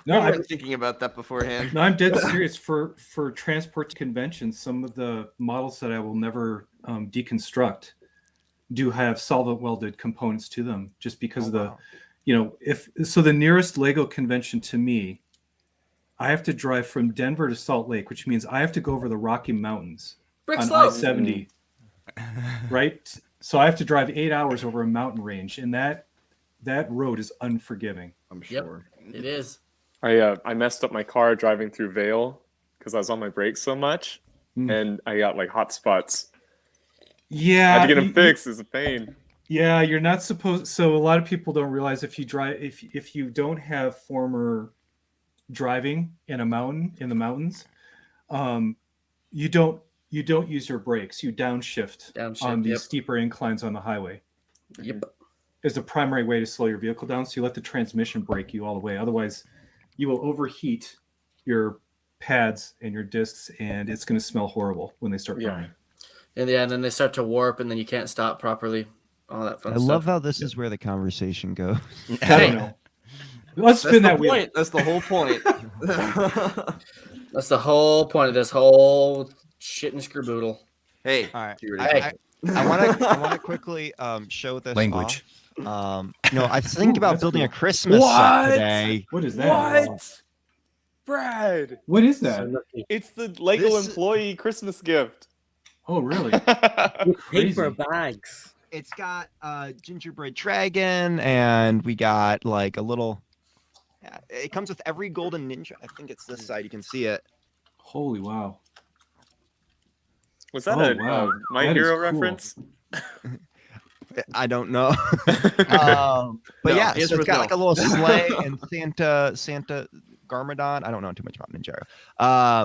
S6: No,
S2: I was thinking about that beforehand.
S6: No, I'm dead serious. For transport to conventions, some of the models that I will never deconstruct do have solvent welded components to them, just because of the, the nearest Lego convention to me, I have to drive from Denver to Salt Lake, which means I have to go over the Rocky Mountains
S4: Brick
S6: on
S4: slope.
S6: I-70, right? So I have to drive 8 hours over a mountain range, and that road is unforgiving.
S2: I'm
S4: Yep.
S2: sure.
S4: It is.
S7: I messed up my car driving through Vale because I was on my brakes so much, and I got like hot spots.
S6: Yeah,
S7: I had to get them fixed. It's a pain.
S6: Yeah, you're not supposed. So a lot of people don't realize if you don't have former driving in the mountains, you don't use your brakes. You downshift on these steeper inclines on the highway.
S4: Yep.
S6: Is the primary way to slow your vehicle down. So you let the transmission brake you all the way. Otherwise, you will overheat your pads and your discs, and it's going to smell horrible when they start burning.
S4: And then they start to warp, and then you can't stop properly. All that fun
S1: I
S4: stuff.
S1: love how this is where the conversation goes.
S6: I don't know. Let's spin that wheel.
S2: That's the whole point.
S4: That's the whole point of this whole shit and screwboodle.
S2: Hey,
S1: All right.
S2: G-rated.
S1: I want to quickly show this
S3: Language.
S1: off. I think about
S6: that's
S1: building
S6: cool.
S1: a Christmas
S7: What?
S1: set today.
S6: What is that?
S7: What? Brad,
S6: What is that?
S7: it's the Lego
S1: This-
S7: employee Christmas gift.
S6: Oh, really?
S5: Paper
S6: Crazy.
S5: bags.
S1: It's got a gingerbread dragon, and we got like a little. It comes with every golden ninja. I think it's this side. You can see it.
S6: Holy wow.
S7: Was that
S6: Oh,
S7: a
S6: wow.
S7: My
S6: That is
S7: Hero
S6: cool.
S7: reference?
S1: I don't know. But
S2: No,
S1: yeah,
S2: answer
S1: so it's
S2: was
S1: got
S2: no.
S1: like a little sleigh and Santa Garmadon. I don't know too much about Ninjago.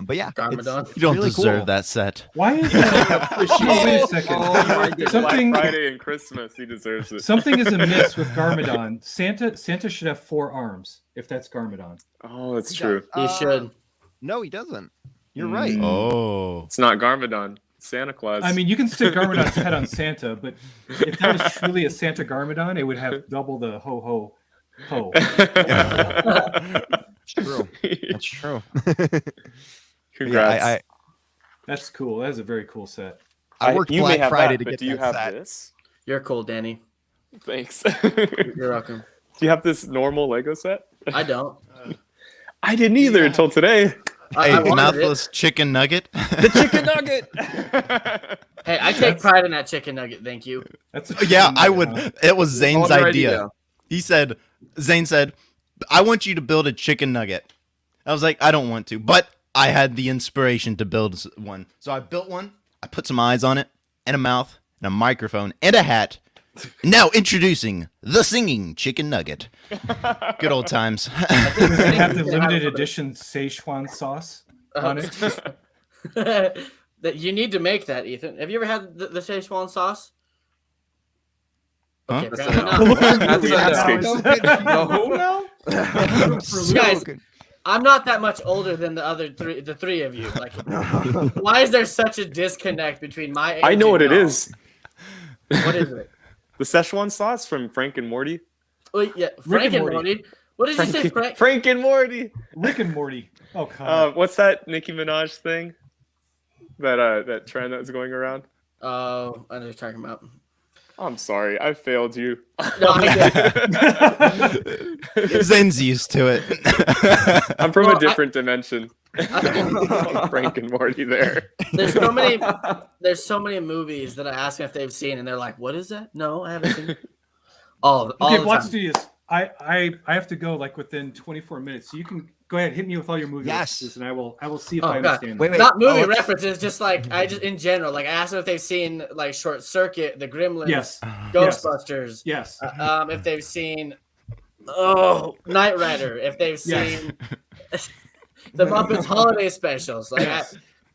S1: But yeah,
S4: Garmadon.
S1: it's
S3: You don't
S1: really
S3: deserve
S1: cool.
S3: that set.
S6: Why is that? Oh, wait a second.
S7: It's
S6: Something
S7: Black Friday and Christmas. He deserves it.
S6: something is amiss with Garmadon. Santa should have 4 arms if that's Garmadon.
S7: Oh, that's
S1: He
S7: true.
S1: does.
S4: You should.
S1: No, he doesn't. You're right.
S3: Oh.
S7: It's not Garmadon. It's Santa Claus.
S6: I mean, you can stick Garmadon's head on Santa, but if that was truly a Santa Garmadon, it would have double the ho ho ho.
S1: It's true. That's true.
S7: Congrats.
S1: Yeah,
S6: That's cool. That is a very cool set.
S1: I worked
S7: you
S1: Black
S7: may have
S1: Friday
S7: that,
S1: to
S7: but
S1: get
S7: do you
S1: that
S7: have
S1: set.
S7: this?
S4: You're cool, Danny.
S7: Thanks.
S4: You're welcome.
S7: Do you have this normal Lego set?
S4: I don't.
S7: I didn't either until today.
S4: I
S3: Hey,
S4: wanted
S3: mouthless chicken nugget.
S7: The chicken nugget.
S4: Hey, I take pride in that chicken nugget. Thank you.
S6: That's a
S3: Yeah,
S6: chicken
S3: I
S6: nugget,
S3: would.
S6: huh?
S3: It was Zane's
S2: All your
S3: idea. Zane said, I want you to build a chicken nugget. I was like, I don't want to, but I had the inspiration to build one. So I built one. I put some eyes on it, and a mouth, and a microphone, and a hat. Now introducing the singing chicken nugget. Good old times.
S6: Does it have the limited edition Szechuan sauce on it?
S4: That you need to make that, Ethan. Have you ever had the Szechuan sauce?
S3: Huh?
S4: Okay,
S2: That's
S4: apparently
S2: no.
S4: not.
S2: That's
S6: No.
S4: Guys, I'm not that much older than the three of you. Like, why is there such a disconnect between my age
S7: I know
S4: and
S7: what it
S4: y'all?
S7: is.
S4: What is it?
S7: The Szechuan sauce from Frank and Morty.
S4: Oh, yeah,
S6: Rick
S4: Frank
S6: and
S4: and
S6: Morty.
S4: Morty. What did you say, Frank?
S7: Frank and Morty.
S6: Rick and Morty. Oh, God.
S7: What's that Nicki Minaj thing? That trend that's going around.
S4: Oh, I know what you're talking about.
S7: I'm sorry, I failed you.
S4: No, I get it.
S3: Zane's used to it.
S7: I'm from
S4: Well,
S7: a different dimension. Frank and Morty there.
S4: There's so many movies that I ask them if they've seen, and they're like, "What is that?" No, I haven't seen. All
S6: Okay,
S4: the
S6: Block
S4: time.
S6: Studios. I have to go like within 24 minutes, so you can go ahead, hit me with all your movie
S1: Yes.
S6: references, and I will see if
S4: Oh,
S6: I
S4: God.
S6: understand.
S1: Wait,
S4: Not movie
S1: let's-
S4: references, just like I just in general. Like I asked them if they've seen like Short Circuit, The Gremlins,
S6: Yes.
S4: Ghostbusters.
S6: Yes.
S4: If they've seen Knight Rider, if they've
S6: Yes.
S4: seen The Muppets holiday specials. Like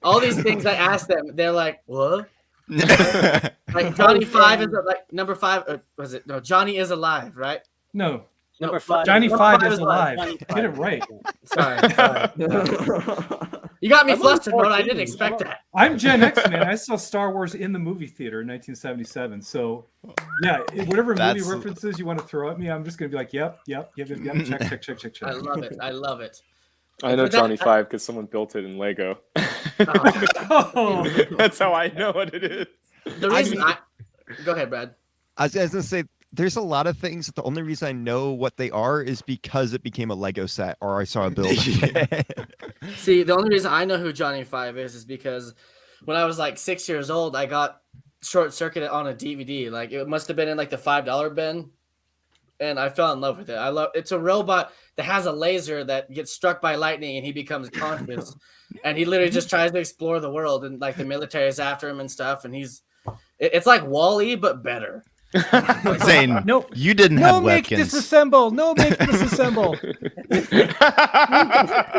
S4: all these things I asked them, they're like, what? Like Johnny 5 is like number 5. Was it? No, Johnny is alive, right?
S6: No,
S5: Number 5.
S6: Johnny
S4: Number
S6: 5
S4: 5
S6: is
S4: is
S6: alive.
S5: Johnny
S6: Get it
S5: 5.
S6: right.
S4: Sorry. You got me
S5: I'm only
S4: flustered, Mona. I
S5: 14.
S4: didn't expect that.
S6: I'm Gen X, man. I saw Star Wars in the movie theater in 1977. So, yeah, whatever movie
S3: That's-
S6: references you want to throw at me, I'm just gonna be like, yep. Check.
S4: I love it. I love it.
S7: I know
S4: But that-
S7: Johnny 5 because someone built it in Lego.
S4: Oh,
S6: Oh,
S7: That's how I know what it is.
S4: the reason go ahead, Brad.
S1: I was gonna say there's a lot of things that the only reason I know what they are is because it became a Lego set or I saw a build.
S4: See, the only reason I know who Johnny 5 is because when I was like 6 years old, I got short circuited on a DVD. Like it must have been in like the $5 bin, and I fell in love with it. It's a robot that has a laser that gets struck by lightning and he becomes conscious, and he literally just tries to explore the world, and like the military is after him and stuff, and it's like Wall-E but better.
S3: Zane,
S6: no,
S3: you didn't
S6: no,
S3: have
S6: make
S3: webkins.
S6: disassemble. No, make disassemble.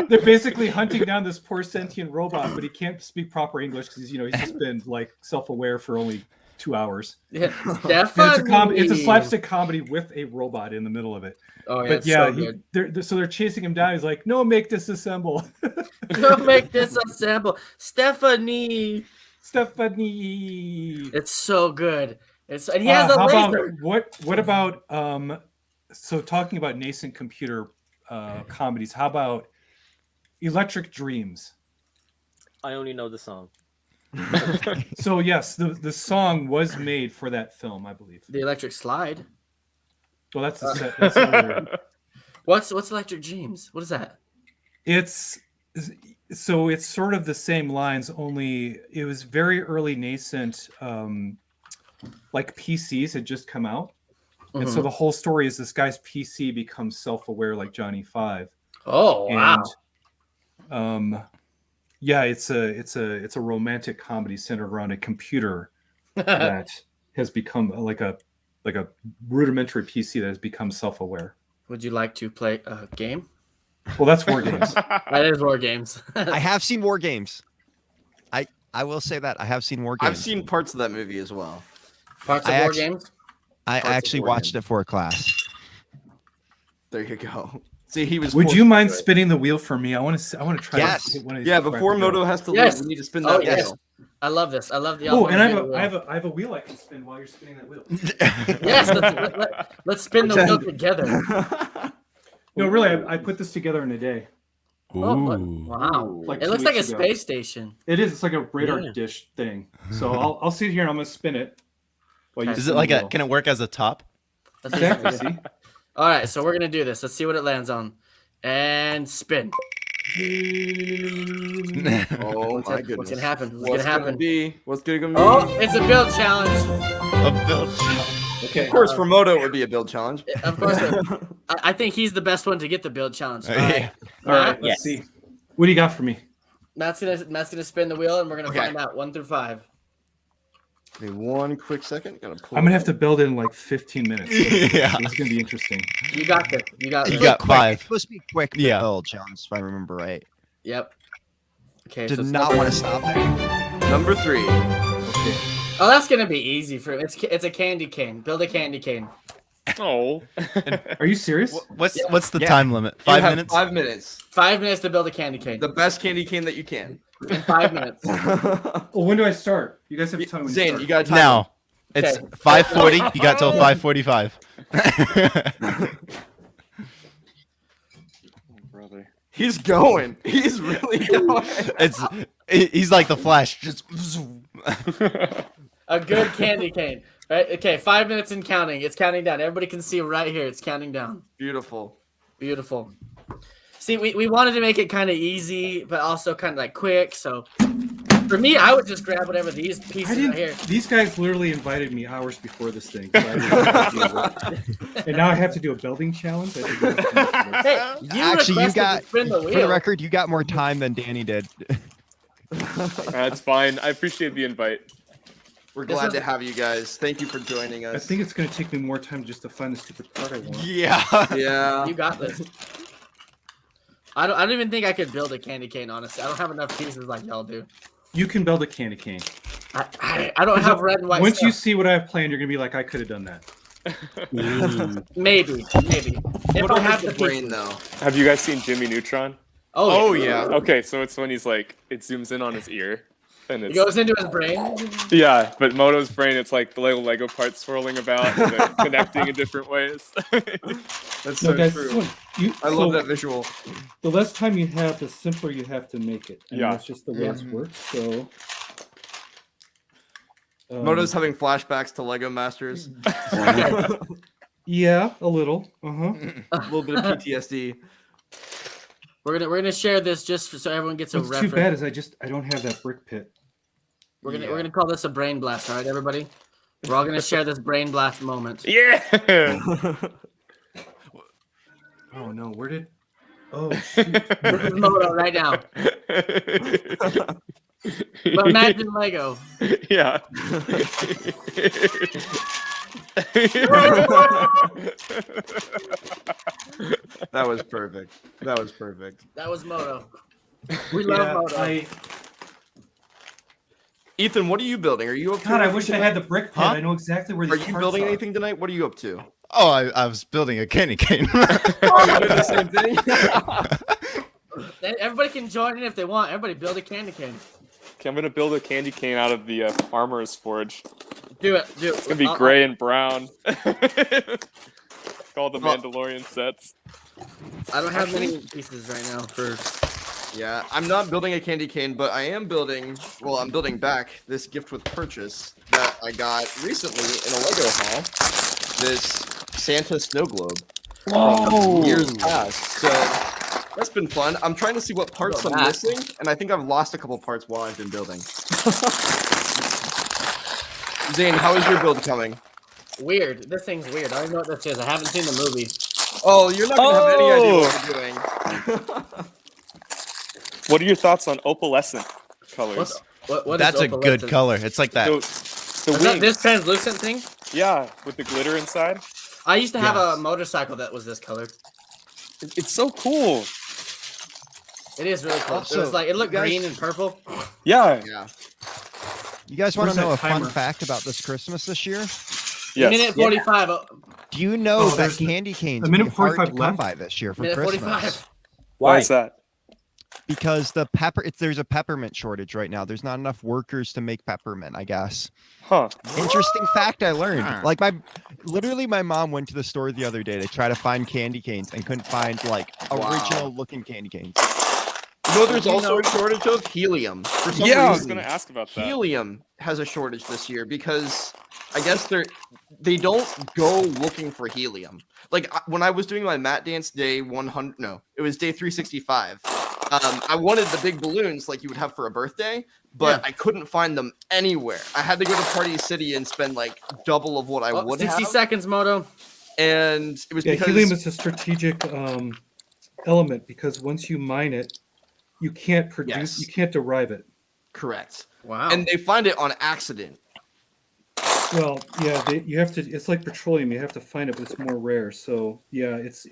S6: They're basically hunting down this poor sentient robot, but he can't speak proper English because he's just been like self-aware for only 2 hours.
S4: Yeah,
S6: And it's a slapstick comedy with a robot in the middle of it.
S4: Oh yeah,
S6: But
S4: it's
S6: yeah,
S4: so good.
S6: they're chasing him down. He's like, "No, make disassemble."
S4: Don't make this a sample, Stephanie.
S6: Stephanie.
S4: It's so good. And he has a
S6: how
S4: laser.
S6: About, what about so talking about nascent computer comedies, how about Electric Dreams?
S5: I only know the song.
S6: So yes, the song was made for that film, I believe.
S4: The Electric Slide.
S6: Well, that's the set. That's earlier.
S4: What's Electric Dreams? What is that?
S6: It's sort of the same lines, only it was very early nascent. Like PCs had just come out, and so the whole story is this guy's PC becomes self-aware like Johnny 5.
S4: Oh wow!
S6: And, yeah, it's a romantic comedy centered around a computer that has become like a rudimentary PC that has become self-aware.
S4: Would you like to play a game?
S6: Well, that's War Games.
S4: That is War Games.
S1: I have seen War Games. I will say that I have seen War Games.
S2: I've seen parts of that movie as well.
S4: Parts of
S1: I
S4: War
S1: actu-
S4: Games.
S1: I
S2: Parts of
S1: actually
S2: War
S1: watched
S2: Games.
S1: it for a class.
S2: There you go. See, he was.
S6: Would
S2: forced
S6: you
S2: to
S6: mind
S2: do it.
S6: spinning the wheel for me? I want to try.
S1: Yes.
S6: To hit one of these
S2: Yeah,
S6: before I
S2: before
S6: forget.
S2: Moto has to
S4: Yes.
S2: leave, we need to spin
S4: Oh
S2: that
S4: yes,
S2: wheel.
S4: I love this. I love the.
S6: Oh, and I
S4: wheel.
S6: have a wheel I can spin while you're spinning that wheel.
S4: Yes, let's spin the wheel together.
S6: No, really, I put this together in a day.
S4: Oh, wow!
S6: Like
S4: It
S6: 2
S4: looks like a
S6: weeks ago.
S4: space station.
S6: It is. It's like a radar
S5: Yeah.
S6: dish thing. So I'll sit here and I'm gonna spin it. While you
S4: Okay.
S3: Is
S6: spin
S3: it like
S6: the
S3: a?
S6: wheel.
S3: Can it work as a top?
S4: Let's see.
S6: Exactly. See.
S4: All right, so we're gonna do this. Let's see what it lands on, and spin.
S2: Oh
S4: What's
S2: my
S4: it-
S2: goodness.
S4: what's gonna happen? What's
S2: What's
S4: gonna happen?
S2: be? What's gonna be?
S4: Oh, it's a build challenge.
S3: A build.
S6: Okay.
S2: Of course, for Moto, it would be a build challenge.
S4: Of course, I think he's the best one to get the build challenge. All
S3: Yeah.
S4: right,
S6: All right. Let's
S5: Yes.
S6: see. What do you got for me?
S4: Matt's gonna spin the wheel, and we're gonna
S2: Okay.
S4: find out 1 through 5.
S2: Give me 1 quick second. Gotta pull
S6: I'm gonna
S2: it
S6: have to build it in like 15 minutes.
S3: Yeah.
S6: It's gonna be interesting.
S4: You got this. You got
S3: You
S4: this.
S3: got
S1: Quick.
S3: 5.
S1: It's supposed to be quick.
S3: Yeah.
S1: Build challenge, if I remember right.
S4: Yep. Okay.
S1: Did
S4: so
S1: not want to stop there.
S2: Number 3.
S6: Okay.
S4: Oh, that's gonna be easy for him. It's a candy cane. Build a candy cane.
S7: Oh.
S6: Are you serious?
S3: What's the
S1: Yeah.
S3: time limit?
S2: You
S3: 5
S2: have
S3: minutes?
S2: 5 minutes.
S4: 5 minutes to build a candy cane.
S2: The best candy cane that you can.
S4: In 5 minutes.
S6: Well, when do I start? You guys have to tell me when
S2: Zane,
S6: start.
S2: you got time.
S3: Now. It's
S4: Okay.
S3: 5:40. You got till 5:45.
S7: Brother.
S2: He's going. He's really going.
S3: He's like the Flash. Just
S4: A good candy cane. Right? Okay, 5 minutes and counting. It's counting down. Everybody can see right here. It's counting down.
S2: Beautiful.
S4: Beautiful. See, we wanted to make it kind of easy, but also kind of like quick. So for me, I would just grab whatever these
S6: I
S4: pieces
S6: didn't.
S4: right here.
S6: These guys literally invited me hours before this thing. So I didn't know what to deal with. And now I have to do a building challenge. I didn't know what to do for this.
S4: Hey, you
S1: Actually, you
S4: requested
S1: got
S4: to spin the
S1: for
S4: wheel.
S1: the record, you got more time than Danny did.
S7: That's fine. I appreciate the invite.
S2: We're
S4: This
S2: glad
S4: was-
S2: to have you guys. Thank you for joining
S6: I
S2: us.
S6: think it's going to take me more time just to find the stupid part I want.
S3: yeah.
S2: Yeah.
S4: You got this. I don't even think I could build a candy cane. Honestly, I don't have enough pieces like y'all do.
S6: You can build a candy cane.
S4: I don't have red and white.
S6: Once you
S4: stuff.
S6: see what I have planned, you're gonna be like, I could have done that.
S4: Maybe. If
S2: What
S4: I
S2: about
S4: have
S2: the
S4: the
S2: brain
S4: pieces.
S2: though?
S7: Have you guys seen Jimmy Neutron?
S3: Oh yeah.
S7: Okay, so it's when he's like, it zooms in on his ear, and
S4: It
S7: it's
S4: goes into his brain.
S7: yeah. But Moto's brain, it's like the little Lego parts swirling about, and they're connecting in different ways.
S2: That's
S6: No,
S2: so
S6: guys,
S2: true.
S6: you,
S2: I love that visual.
S6: The less time you have, the simpler you have to make it. And
S7: Yeah.
S6: that's just the way it works. So.
S2: Moto's having flashbacks to Lego Masters.
S6: Yeah, a little.
S2: A little bit of PTSD.
S4: We're gonna share this just so everyone gets a
S6: What's too
S4: reference.
S6: bad is I don't have that brick pit.
S4: We're gonna call this a brain blast, all right, everybody? We're all gonna share this brain blast moment.
S7: Yeah.
S6: Oh no, where did? Oh shoot!
S4: This is Moto right now. But imagine Lego.
S7: Yeah.
S2: That was perfect. That was perfect.
S4: That was Moto. We love Moto.
S2: Ethan, what are you building? Are you up to?
S6: God, I
S2: anything
S6: wish I
S2: tonight?
S6: had the brick pit.
S3: Huh?
S6: I know exactly where
S2: Are
S6: these
S2: you
S6: parts
S2: building
S6: are.
S2: anything tonight? What are you up to?
S3: Oh, I was building a candy cane.
S2: Oh, you're doing the same thing.
S4: Everybody can join in if they want. Everybody build a candy cane.
S7: Okay, I'm gonna build a candy cane out of the Armorer's Forge.
S4: Do it.
S7: It's gonna be gray and brown. All the Mandalorian sets.
S4: I don't have many pieces right now for.
S2: Yeah, I'm not building a candy cane, but I am building. Well, I'm building back this gift with purchase that I got recently in a Lego haul. This Santa snow globe. Whoa! Years past. So that's been fun. I'm trying to see what parts I'm missing, and I think I've lost a couple parts while I've been building. Zane, how is your build coming?
S4: Weird. This thing's weird. I don't even know what this is. I haven't seen the movie.
S2: Oh, you're not gonna have any idea what you're doing.
S7: What are your thoughts on opalescent colors?
S4: What
S3: That's
S4: is
S3: a good
S4: opalescent?
S3: color. It's like that.
S7: The
S4: Is that
S7: wings.
S4: this translucent thing?
S7: Yeah, with the glitter inside.
S4: I used to have
S3: Yes.
S4: a motorcycle that was this color.
S7: It's so cool.
S4: It is really cool.
S1: Also,
S4: It was like it looked
S1: you guys-
S4: green and purple.
S7: Yeah.
S2: Yeah.
S1: You guys want
S6: Where's
S1: to know a
S6: that timer?
S1: fun fact about this Christmas this year?
S7: Yes.
S4: Minute 45.
S1: Do you know
S6: Oh,
S1: that
S6: there's
S1: candy canes
S6: a
S1: will
S6: minute
S1: be hard to
S6: 45
S1: come
S6: left?
S1: by this year for
S4: Minute
S1: Christmas?
S4: 45.
S7: Why is that?
S1: Because there's a peppermint shortage right now. There's not enough workers to make peppermint, I guess.
S7: Huh.
S1: Interesting fact I learned.
S3: Huh.
S1: Like literally my mom went to the store the other day to try to find candy canes and couldn't find like original looking candy canes.
S2: You know, there's also a shortage of helium. For some
S7: Yeah, I was
S2: reason,
S7: gonna ask about that.
S2: helium has a shortage this year because I guess they don't go looking for helium. Like when I was doing my mat dance day 100, no, it was day 365. I wanted the big balloons like you would have for a birthday, but I couldn't find them anywhere. I had to go to Party City and spend like double of what I would
S4: 60
S2: have.
S4: seconds, Moto.
S2: And it was
S6: Yeah,
S2: because
S6: helium is a strategic element because once you mine it, you can't produce,
S2: Yes.
S6: you can't derive it.
S2: correct.
S4: Wow.
S2: And they find it on accident.
S6: Well, yeah, you have to. It's like petroleum. You have to find it, but it's more rare. So yeah, it's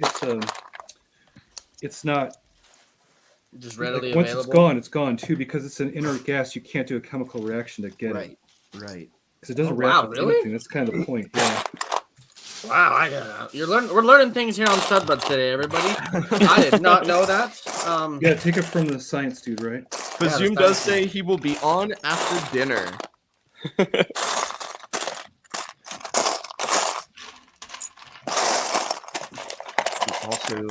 S6: not.
S4: just readily
S6: Like, once
S4: available.
S6: it's gone too, because it's an inert gas. You can't do a chemical reaction to get it
S2: Right.
S6: because it doesn't
S4: Oh,
S6: react
S4: wow,
S6: with
S4: really?
S6: anything. That's kind of the point. Yeah.
S4: Wow, we're learning things here on Sudbuds today, everybody. I did not know that.
S6: Yeah, take it from the science dude, right?
S2: Bazoom does say he will be on after dinner. Also,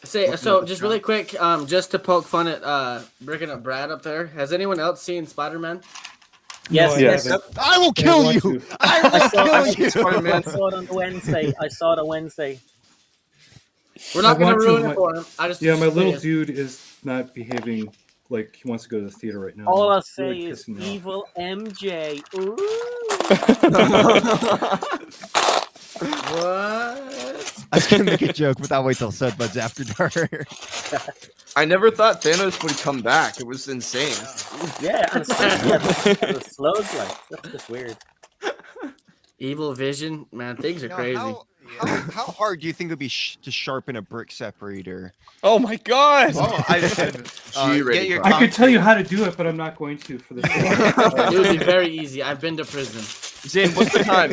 S4: So just really quick, just to poke fun at breaking up Brad up there. Has anyone else seen Spider-Man?
S5: Yes,
S6: No, I
S7: yes.
S6: haven't.
S1: I will
S6: I
S1: kill
S6: want
S1: you.
S6: to.
S1: I
S5: I
S1: will
S5: saw,
S1: kill
S5: I,
S1: you.
S2: Spider-Man.
S5: I saw it on the Wednesday. I saw it on Wednesday.
S4: We're not
S6: I
S4: going to
S6: want to,
S4: ruin
S6: my-
S4: it for him. I just
S6: Yeah, my little
S4: curious.
S6: dude is not behaving like he wants to go to the theater right now.
S5: All I'll
S6: It's
S5: say
S6: really
S5: is
S6: pissing me off.
S5: evil MJ. Ooh.
S4: What?
S1: I was gonna make a joke, but I'll wait till Sudbuds after dark.
S2: I never thought Thanos would come back. It was insane.
S5: Yeah, and especially the slugs, like that's just weird.
S4: Evil Vision, man, things are crazy.
S1: How hard do you think it would be to sharpen a brick separator?
S7: Oh my god!
S3: Oh,
S2: G-rated
S3: get your
S2: crime.
S6: I could tell you how to do it, but I'm not going to for the show.
S4: It would be very easy. I've been to prison.
S2: Zane, what's the time?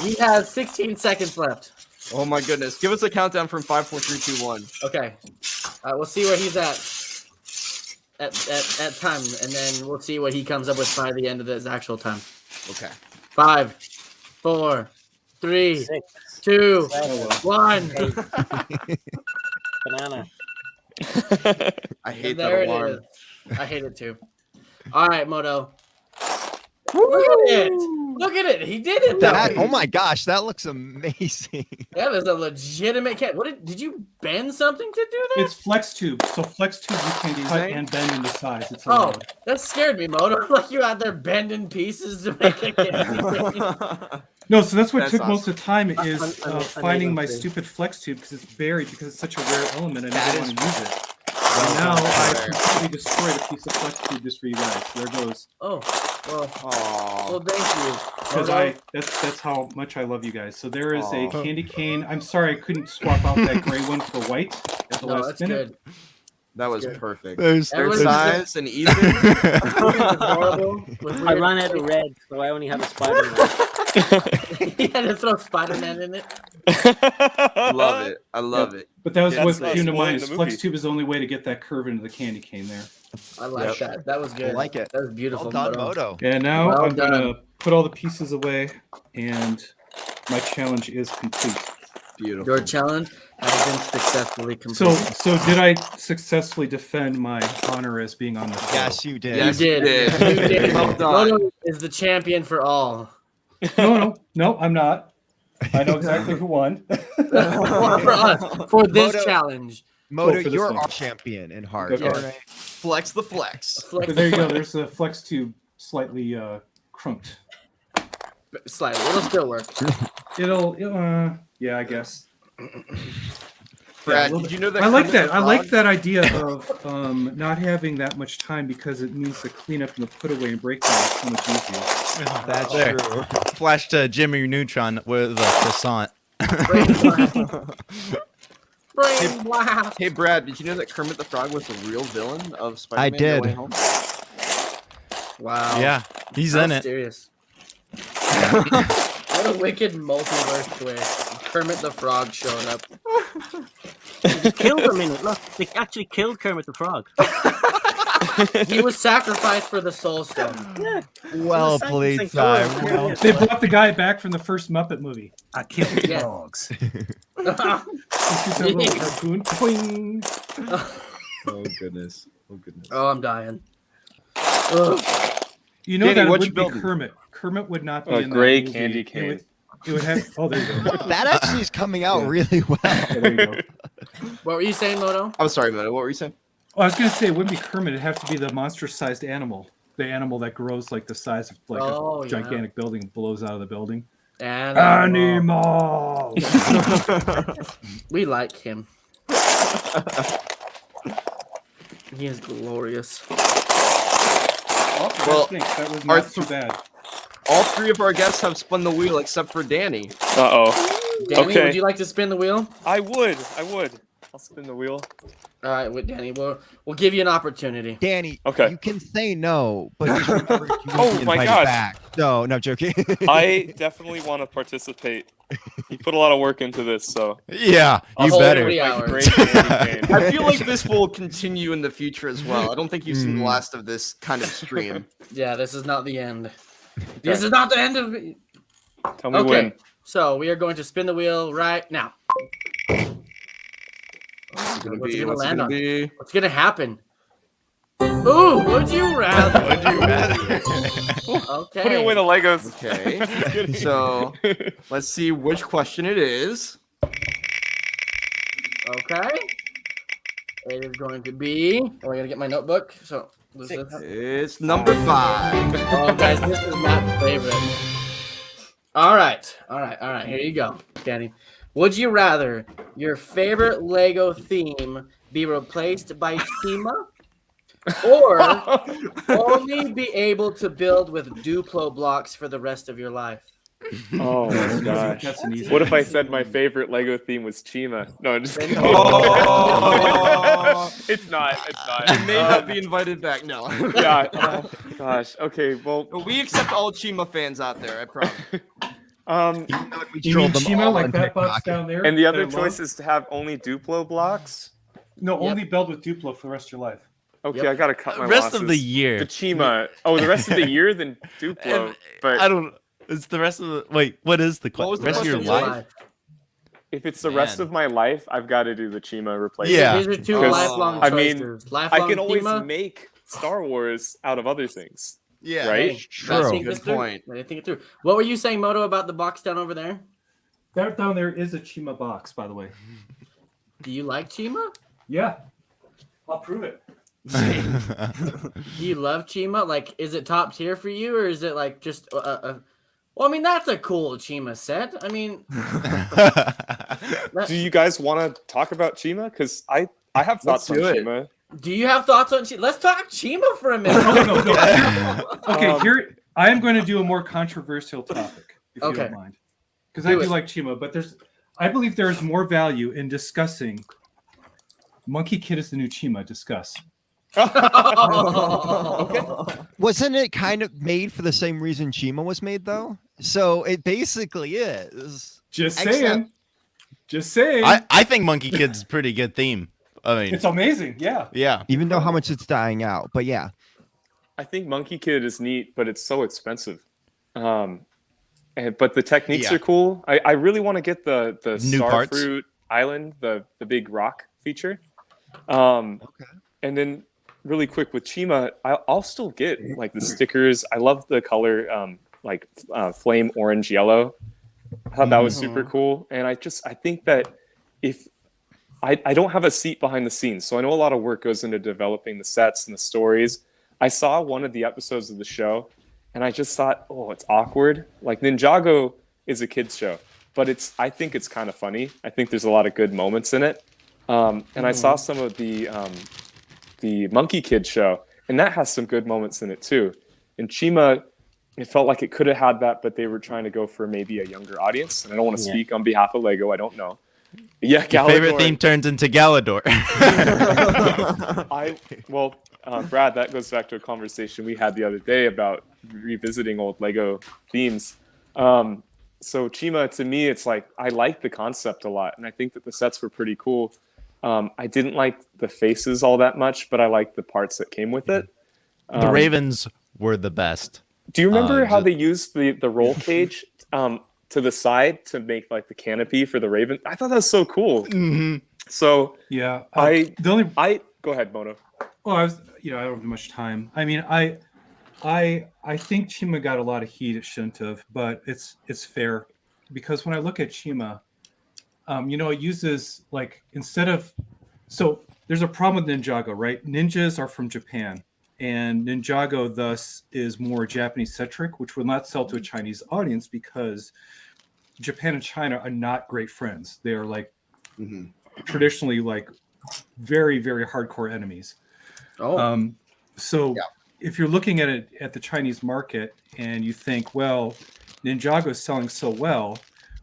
S4: He has 16 seconds left.
S2: Oh my goodness. Give us a countdown from 5, 4, 3, 2, 1.
S4: Okay. We'll see where he's at time, and then we'll see what he comes up with by the end of his actual time.
S2: Okay.
S4: 5, 4, 3, 2, 1.
S5: Banana.
S2: I hate
S4: There
S2: that
S4: it
S2: alarm.
S4: is. I hate it too. All right, Moto. Look at it. Look at it. He did it.
S1: That,
S4: though.
S1: oh my gosh, that looks amazing.
S4: That is a legitimate cat. What did you bend something to do that?
S6: It's flex tube. So flex tube you can cut and bend into size. It's
S4: Oh,
S6: allowed.
S4: that scared me, Moto. Like you out there bending pieces to make a candy.
S6: No, so that's what
S2: That's
S6: took
S2: awesome.
S6: most of the time is finding my
S5: too.
S6: stupid flex tube because it's buried because it's such a rare element and I
S1: That
S6: never want to use it.
S1: Well
S6: And now
S1: done,
S6: I've
S1: sir.
S6: completely destroyed a piece of flex tube just for you guys. There it goes.
S4: Oh, well,
S2: Aw.
S4: well, thank you.
S6: Because
S4: Moto.
S6: that's how much I love you guys. So there is a
S2: Aw.
S6: candy cane. I'm sorry I couldn't swap out that gray one for white at the
S4: No,
S6: last
S4: that's
S6: minute.
S4: good.
S2: That was
S4: Good.
S2: perfect.
S1: There's,
S2: Their
S4: Everyone's
S2: size and even.
S4: Horrible. With
S5: I
S4: weird-
S5: ran out of red, so I only have a Spider-Man.
S4: He had to throw Spider-Man in it.
S2: Love it. I love it.
S6: But that was
S2: Yeah,
S6: what
S2: that's
S6: came to
S7: nice.
S6: mind.
S7: In
S6: Is
S7: the
S6: flex
S7: movie.
S6: tube is the only way to get that curve into the candy cane there.
S4: I like that. That was good.
S1: I like it.
S4: That was beautiful.
S1: Well done,
S4: Moto.
S1: Moto.
S6: And now
S4: Well
S6: I'm
S4: done.
S6: gonna put all the pieces away, and my challenge is complete.
S2: Beautiful.
S4: Your challenge has been successfully
S6: So,
S4: completed.
S6: so did I successfully defend my honor as being on the show?
S1: Yes, you did.
S2: Yes,
S4: You did.
S2: you
S4: You
S2: did.
S4: did.
S2: Well done.
S4: Moto is the champion for all.
S6: No, I'm not. I know exactly who won.
S4: for us, for this
S1: Moto-
S4: challenge.
S1: Moto,
S6: for this
S1: you're
S6: one.
S1: our champion in heart.
S6: Okay.
S1: All right.
S2: Flex the flex.
S4: Flex
S6: But there you go. There's a flex tube slightly crunked.
S4: slightly. It'll still work.
S6: Yeah, I guess.
S2: Brad,
S6: Yeah,
S2: did you know that?
S6: I like
S2: Kermit
S6: that.
S2: the
S6: I like
S2: Frog-
S6: that idea of not having that much time because it means the cleanup and the put away and breakdown is so much easier.
S1: That's
S3: There.
S1: true.
S3: Flash to Jimmy Neutron with a croissant.
S4: Brain blast. Brain blast.
S2: Hey, Brad, did you know that Kermit the Frog was the real villain of Spider-Man?
S1: did.
S2: No Way Home?
S4: Wow.
S3: Yeah, he's
S4: How
S3: in it.
S4: serious. What a wicked multiverse twist. Kermit the Frog showed up.
S5: They killed him in it. Look, they actually killed Kermit the Frog.
S4: He was sacrificed for the Soul Stone.
S5: Yeah.
S1: Well
S5: It was
S1: played,
S5: like
S1: Ty.
S5: something
S1: Well
S5: serious.
S6: They brought the guy back from the first Muppet movie.
S5: I killed
S4: Yeah.
S5: frogs.
S6: He shoots that little harpoon. Boing.
S2: Oh goodness. Oh goodness.
S4: Oh, I'm dying. Ugh.
S6: You know
S2: Danny,
S6: that it
S2: what
S6: would
S2: you
S6: be
S2: building?
S6: Kermit. Kermit would not be
S7: A
S6: in that
S7: gray
S6: movie.
S7: candy
S6: It
S7: cane.
S6: would have. Oh, there you go.
S1: That actually is coming out
S6: Yeah.
S1: really well.
S6: Yeah, there you go.
S4: What were you saying, Moto?
S2: I'm sorry, Moto. What were you saying?
S6: Oh, I was gonna say it wouldn't be Kermit. It'd have to be the monster-sized animal. The animal that grows like the size of like
S4: Oh,
S6: a
S4: yeah.
S6: gigantic building and blows out of the building.
S4: And
S6: Animal.
S4: we like him. He is glorious.
S2: Well,
S6: that was
S2: our
S6: not too bad.
S2: All three of our guests have spun the wheel except for Danny.
S7: Uh-oh.
S4: Danny,
S7: Okay.
S4: would you like to spin the wheel?
S7: I would. I'll spin the wheel.
S4: All right, with Danny, we'll give you an opportunity.
S1: Danny,
S7: Okay.
S1: you can say no, but just remember you
S7: Oh
S1: won't be
S7: my
S1: invited
S7: gosh.
S1: back. No, I'm joking.
S7: I definitely want to participate. You put a lot of work into this, so
S3: Yeah,
S4: A
S3: you
S4: whole
S3: better.
S4: 3
S7: like
S4: hours.
S7: great candy cane.
S2: I feel like this will continue in the future as well. I don't think you've seen the last of this kind of stream.
S4: Yeah, this is not the end. This is not the end of it.
S7: Tell me
S4: Okay,
S7: when.
S4: so we are going to spin the wheel right now.
S2: What's it gonna
S4: What's it
S2: be?
S4: gonna
S2: What's it
S4: land
S2: gonna
S4: on?
S2: be?
S4: What's gonna happen? Ooh, would you rather?
S3: Would you rather?
S4: Okay.
S7: Put away the Legos.
S2: Okay. So let's see which question it is.
S4: Okay. It is going to be. Oh, I gotta get my notebook. So. This is,
S2: It's number 5.
S4: oh, guys, this is Matt's favorite. All right. Here you go, Danny. Would you rather your favorite Lego theme be replaced by Shima, or only be able to build with Duplo blocks for the rest of your life?
S7: Oh
S6: That's
S7: my
S6: easy.
S7: gosh.
S6: That's an easy
S7: What if I
S6: one.
S7: said my favorite Lego theme was Chima? No, I'm just kidding.
S2: Oh.
S7: It's not. It's not.
S2: It may not be invited back. No.
S7: Yeah. Oh gosh. Okay. Well.
S2: We accept all Chima fans out there. I promise.
S1: Even though we
S6: You
S1: trolled
S6: mean
S1: them
S6: Chima
S1: all
S6: like
S1: on
S6: that box
S1: TikTok.
S6: down there?
S7: And the
S6: that
S7: other
S6: I
S7: choice
S6: love?
S7: is to have only Duplo blocks.
S6: No,
S4: Yep.
S6: only build with Duplo for the rest of your life.
S7: Okay,
S4: Yep.
S7: I gotta cut my
S3: Rest
S7: losses.
S3: of the year.
S7: The Chima. Oh, the rest of the year, then Duplo.
S3: And
S7: But
S3: I don't. It's the rest of the. Wait, what is the
S2: What was
S3: question?
S2: the
S3: Rest of your
S2: question?
S3: life?
S7: if it's the rest
S3: Man.
S7: of my life, I've got to do the Chima replacement.
S3: Yeah.
S4: These are two
S2: Because,
S4: lifelong
S7: I mean,
S4: choices.
S7: I
S4: Lifelong
S7: can always
S4: Chima.
S7: make Star Wars out of other things.
S3: Yeah.
S7: Right?
S4: Hey,
S1: True.
S4: gotta think
S2: Good
S4: this through.
S2: point.
S4: Gotta think it through. What were you saying, Moto, about the box down over there?
S6: That down there is a Chima box, by the way.
S4: Do you like Chima?
S6: Yeah, I'll prove it.
S4: Do you love Chima? Like, is it top tier for you, or is it like just Well, I mean, that's a cool Chima set. I mean,
S7: Do you guys want to talk about Chima? Because I have thoughts on
S2: do it.
S7: Chima.
S4: do you have thoughts on Chima? Let's talk Chima for a minute.
S6: Okay, here I am going to do a more controversial topic, if you
S4: Okay.
S6: don't mind, because I
S4: Do
S6: do
S4: it.
S6: like Chima, but I believe there is more value in discussing Monkey Kid is the new Chima. Discuss.
S1: Wasn't it kind of made for the same reason Chima was made, though? So it basically is.
S6: Just
S1: Except-
S6: saying. Just saying.
S3: I think Monkey Kid's a pretty good theme. I mean,
S6: It's amazing. Yeah.
S3: yeah.
S1: Even though how much it's dying out, but yeah.
S7: I think Monkey Kid is neat, but it's so expensive. But the techniques
S3: Yeah.
S7: are cool. I really want to get the
S3: New parts?
S7: Starfruit Island, the big rock feature.
S1: Okay.
S7: And then really quick with Chima, I'll still get like the stickers. I love the color, flame orange yellow. I thought that was super cool. And I think that if I don't have a seat behind the scenes, so I know a lot of work goes into developing the sets and the stories. I saw one of the episodes of the show, and I just thought, oh, it's awkward. Like Ninjago is a kids show, but I think it's kind of funny. I think there's a lot of good moments in it. And I saw some of the Monkey Kid show, and that has some good moments in it too. And Chima, it felt like it could have had that, but they were trying to go for maybe a younger audience. And I don't want to speak on behalf of Lego. I don't know. Yeah,
S3: Your favorite
S7: Galador.
S3: theme turns into Galador.
S7: Brad, that goes back to a conversation we had the other day about revisiting old Lego themes. So Chima, to me, it's like I like the concept a lot, and I think that the sets were pretty cool. I didn't like the faces all that much, but I liked the parts that came with it.
S3: The Ravens were the best.
S7: Do you remember how
S3: just-
S7: they used the roll cage to the side to make like the canopy for the Raven? I thought that was so cool.
S3: Mm-hmm.
S7: So
S6: Yeah.
S7: I
S6: the only
S7: go ahead, Mono.
S6: Well, I don't have much time. I mean, I think Chima got a lot of heat it shouldn't have, but it's fair because when I look at Chima, it uses like so there's a problem with Ninjago, right? Ninjas are from Japan, and Ninjago thus is more Japanese centric, which will not sell to a Chinese audience because Japan and China are not great friends. They are like traditionally like very, very hardcore enemies. So if you're looking at it at the Chinese market and you think, well, Ninjago is selling so well,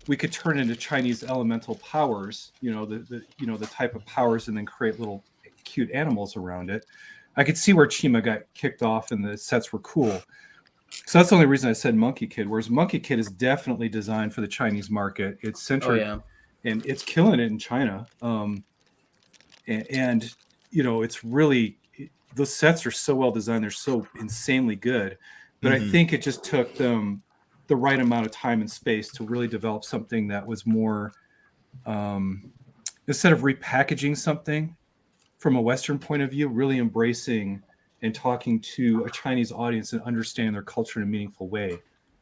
S6: we could turn into Chinese elemental powers, the type of powers, and then create little cute animals around it. I could see where Chima got kicked off and the sets were cool. So that's the only reason I said Monkey Kid, whereas Monkey Kid is definitely designed for the Chinese market. It's centric and it's killing it in China. And it's really, the sets are so well designed. They're so insanely good. But I think it just took them the right amount of time and space to really develop something that was more, instead of repackaging something from a Western point of view, really embracing and talking to a Chinese audience and understand their culture in a meaningful way.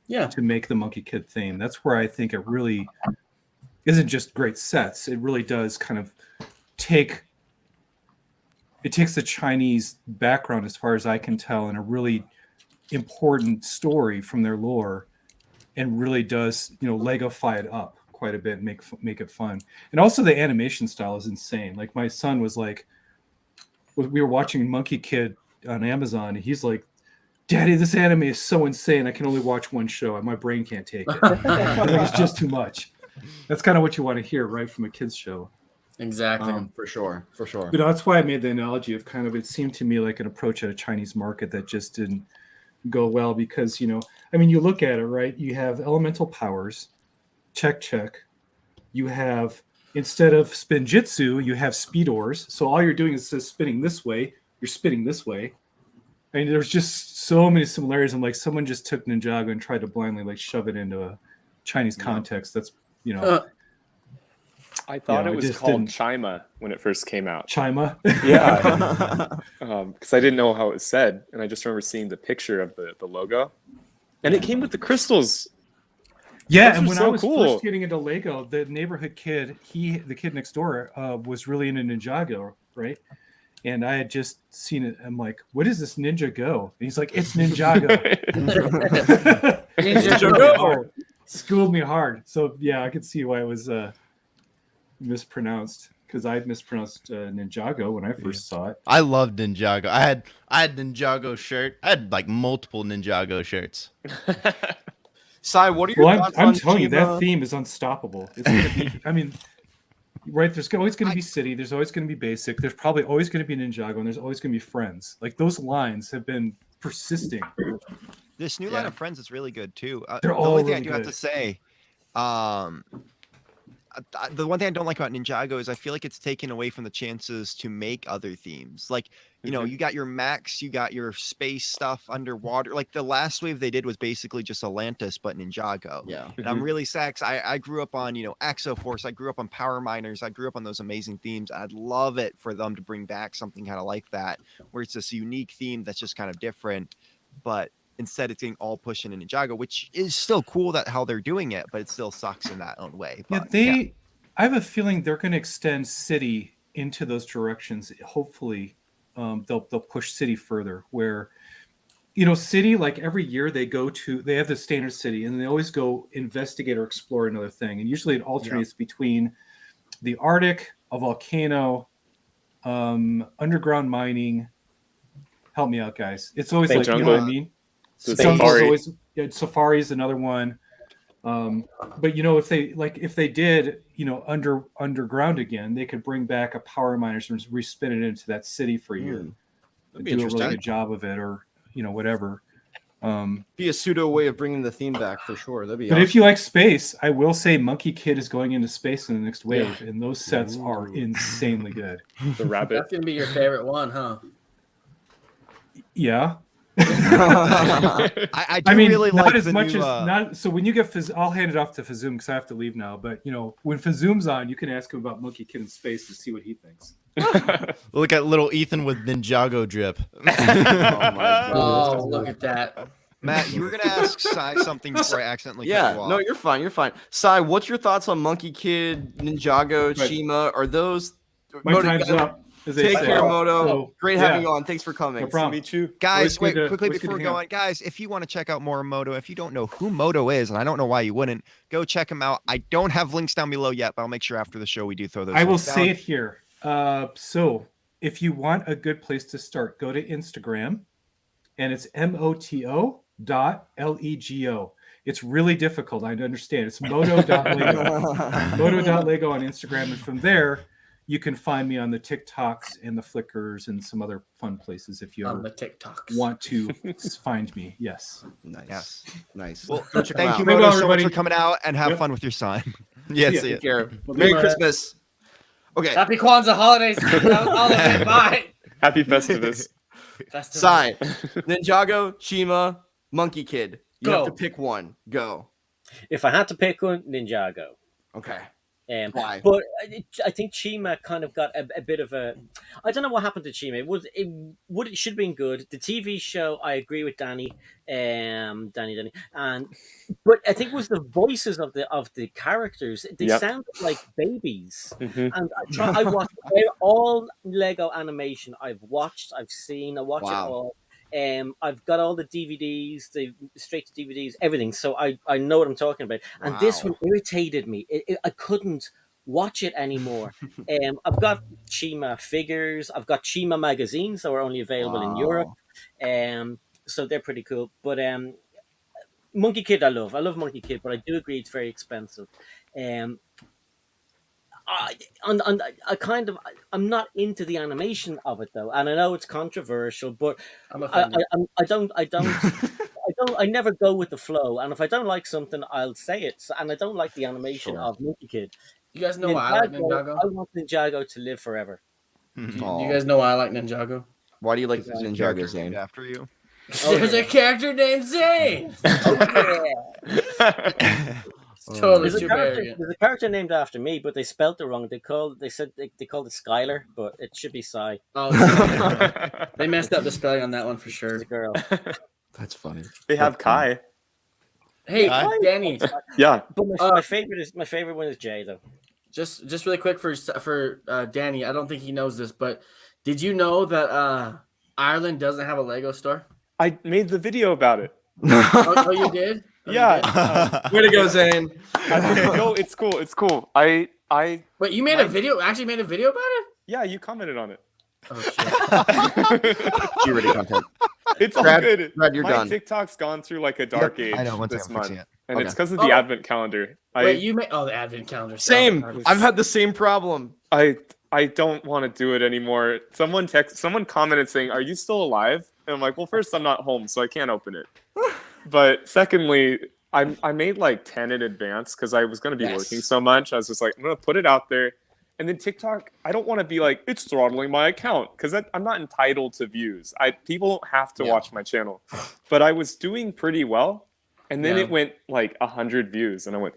S4: Yeah.
S6: To make the Monkey Kid theme. That's where I think it really isn't just great sets. It really does kind of takes the Chinese background, as far as I can tell, and a really important story from their lore, and really does, Legofy it up quite a bit and make it fun. And also the animation style is insane. Like my son was like, we were watching Monkey Kid on Amazon, and he's like, Daddy, this anime is so insane. I can only watch one show. My brain can't take it. It's just too much. That's kind of what you want to hear, right, from a kids show.
S4: Exactly.
S2: For sure.
S6: But that's why I made the analogy of kind of, it seemed to me like an approach at a Chinese market that just didn't go well because, you look at it, right? You have elemental powers, check. You have, instead of spinjitzu, you have speedors. So all you're doing is spinning this way, you're spinning this way. I mean, there's just so many similarities. And like someone just took Ninjago and tried to blindly like shove it into a Chinese context. That's,
S7: I thought
S6: Yeah,
S7: it
S6: I
S7: was
S6: just
S7: called
S6: didn't-
S7: Chima when it first came out.
S6: Chima.
S7: Yeah, because I didn't know how it was said, and I just remember seeing the picture of the logo, and it came with the crystals.
S6: Yeah,
S7: Those
S6: and
S7: are
S6: when
S7: so
S6: I was
S7: cool.
S6: first getting into Lego, the neighborhood kid, the kid next door, was really into Ninjago, right? And I had just seen it. I'm like, "What is this Ninja Go?" And he's like, "It's Ninjago."
S4: Ninjago.
S6: Schooled me hard. So yeah, I could see why it was mispronounced because I mispronounced Ninjago when I first saw it.
S3: I love Ninjago. I had Ninjago shirt. I had like multiple Ninjago shirts.
S2: Sai, what are your
S6: Well,
S2: thoughts
S6: I'm
S2: on
S6: telling you, that
S2: Chima?
S6: theme is unstoppable. It's gonna be, right? There's always going to be city. There's always going to be basic. There's probably always going to be Ninjago, and there's always going to be friends. Like those lines have been persisting.
S1: This new line of friends is really good too.
S6: They're
S1: The
S6: all
S1: only thing I
S6: really
S1: do have
S6: good.
S1: to say, the one thing I don't like about Ninjago is I feel like it's taken away from the chances to make other themes. Like, you got your Max, you got your space stuff underwater. Like the last wave they did was basically just Atlantis, but Ninjago.
S2: Yeah.
S1: And I'm really sad 'cause I grew up on, Exo Force. I grew up on Power Miners. I grew up on those amazing themes. I'd love it for them to bring back something kind of like that, where it's this unique theme that's just kind of different. But instead, it's getting all pushed into Ninjago, which is still cool that how they're doing it, but it still sucks in that own way. But,
S6: I have a feeling they're going to extend city into those directions. Hopefully, they'll push city further. Where, city, like every year they have the standard city, and they always go investigate or explore another thing, and usually it alternates between the Arctic, a volcano, underground mining. Help me out, guys. It's always
S7: Space
S6: like, you know
S7: jungle.
S6: what I mean?
S7: The
S6: Jungle's
S7: safari.
S6: always, Safari is another one. But if they did, underground again, they could bring back a power miners and respin it into that city for a year.
S2: That'd be
S6: Do a really
S2: interesting.
S6: good job of it, or whatever.
S2: Be a pseudo way of bringing the theme back for sure. That'd be.
S6: But
S2: awesome.
S6: if you like space, I will say Monkey Kid is going into space in the next wave, and those sets are insanely good.
S7: The rabbit.
S4: That's gonna be your favorite one, huh?
S6: Yeah.
S1: I do really
S6: not
S1: like
S6: as
S1: the
S6: much
S1: new,
S6: as not. So when you get I'll hand it off to Fazoom because I have to leave now. But when Fazoom's on, you can ask him about Monkey Kid in space to see what he thinks.
S3: Look at little Ethan with Ninjago drip.
S2: Oh my god.
S4: Oh, look at that.
S1: Matt, you were gonna ask Sai something before I accidentally cut
S2: Yeah,
S1: you off.
S2: no, you're fine. You're fine. Sai, what's your thoughts on Monkey Kid, Ninjago,
S6: Right.
S2: Chima? Are those
S6: My
S2: Moto,
S6: time's
S2: guys,
S6: up. As they
S2: Take
S6: say.
S2: care, Moto.
S6: So,
S2: Great having you on. Thanks for coming.
S6: No problem.
S7: Meet you.
S1: Guys,
S6: Always
S1: wait,
S6: good to-
S1: quickly
S6: always good
S1: before
S6: to
S1: we go
S6: hang
S1: on, guys, if you want to check out more Moto, if you don't know who Moto is, and I don't know why you wouldn't, go check him out. I don't have links down below yet, but I'll make sure after the show we do throw those.
S6: I will
S1: links
S6: say
S1: down.
S6: it here. So if you want a good place to start, go to Instagram, and it's moto.lego. It's really difficult. I understand. It's moto.lego. moto.lego on Instagram, and from there you can find me on the TikToks and the Flickrs and some other fun places if you
S4: On
S6: ever
S4: the TikToks.
S6: want to find me. Yes.
S2: Nice.
S1: Yes.
S2: Nice.
S1: Well,
S2: Go check
S1: thank
S2: them
S1: you,
S2: out.
S6: Maybe
S1: Moto, so much
S6: everybody-
S1: for coming out and have
S6: Yep.
S1: fun with your son.
S3: Yeah,
S6: Yeah.
S3: see
S2: Take
S3: it.
S2: care.
S4: We'll
S2: Merry
S4: be
S2: Christmas. Okay.
S4: Happy Kwanzaa holidays. All of it. Bye.
S7: Happy Festivus.
S4: Festival.
S2: Sai, Ninjago, Chima, Monkey Kid. You have
S4: Go.
S2: to pick one. Go.
S5: If I had to pick one, Ninjago.
S2: Okay.
S5: But
S2: Why?
S5: I think Chima kind of got a bit of a. I don't know what happened to Chima. It should have been good. The TV show, I agree with Danny, and but I think it was the voices of the characters. They
S7: Yep.
S5: sounded like babies.
S7: Mhm.
S5: And I watched all Lego animation. I've watched, I've seen, I watch
S2: Wow.
S5: it all. I've got all the DVDs, the straight to DVDs, everything. So I know what I'm talking about. And this
S2: Wow.
S5: one irritated me. I couldn't watch it anymore. I've got Chima figures. I've got Chima magazines that were only available in Europe. so they're pretty cool. But Monkey Kid, I love Monkey Kid, but I do agree it's very expensive. I'm not into the animation of it though, and I know it's controversial, but
S4: I'm offended.
S5: I never go with the flow, and if I don't like something, I'll say it. And I don't like the animation of Monkey Kid.
S4: You guys know why I like Ninjago?
S5: I want Ninjago to live forever.
S4: Do you guys know why I like Ninjago?
S2: Why do you like
S1: Is there a
S2: Ninjago
S1: character
S2: Zane?
S1: named after you?
S4: There's a character named Zane. It's totally
S5: There's
S4: super arrogant.
S5: a character named after me, but they spelt it wrong. They called it Skylar, but it should be Psy.
S4: Oh, they messed up the spelling on that one for sure.
S5: It's a girl.
S2: That's funny.
S7: They have Kai.
S4: Hey,
S3: Hi.
S4: Danny,
S7: Yeah.
S5: But my favorite one is Jay though.
S4: just really quick for Danny. I don't think he knows this, but did you know that Ireland doesn't have a Lego store?
S7: I made the video about it.
S4: Oh, you did? Oh, you
S7: Yeah.
S4: did?
S2: Way to go, Zane.
S7: No, it's cool. It's cool. I
S4: Wait, you made a video? Actually made a video about it?
S7: yeah, you commented on it.
S4: Oh shit!
S2: You ready content.
S7: It's all
S2: Brad,
S7: good.
S2: Brad, you're
S7: My
S2: done.
S7: TikTok's gone through like a dark age
S1: I know. One
S7: this
S1: second, I'm
S7: month,
S1: fixing it.
S7: and it's
S2: Okay.
S7: because of the
S4: Oh.
S7: advent calendar.
S4: Wait, you made the advent calendar.
S2: Same.
S4: Oh,
S2: I've had the same problem.
S7: I don't want to do it anymore. Someone commented saying, "Are you still alive?" And I'm like, "Well, first, I'm not home, so I can't open it. But secondly, I made like 10 in advance because I was going to be working so much. I was just like, I'm going to put it out there. And then TikTok, I don't want to be like, it's throttling my account because I'm not entitled to views. People have to watch my channel. But I was doing pretty well. And then it went like 100 views. And I went,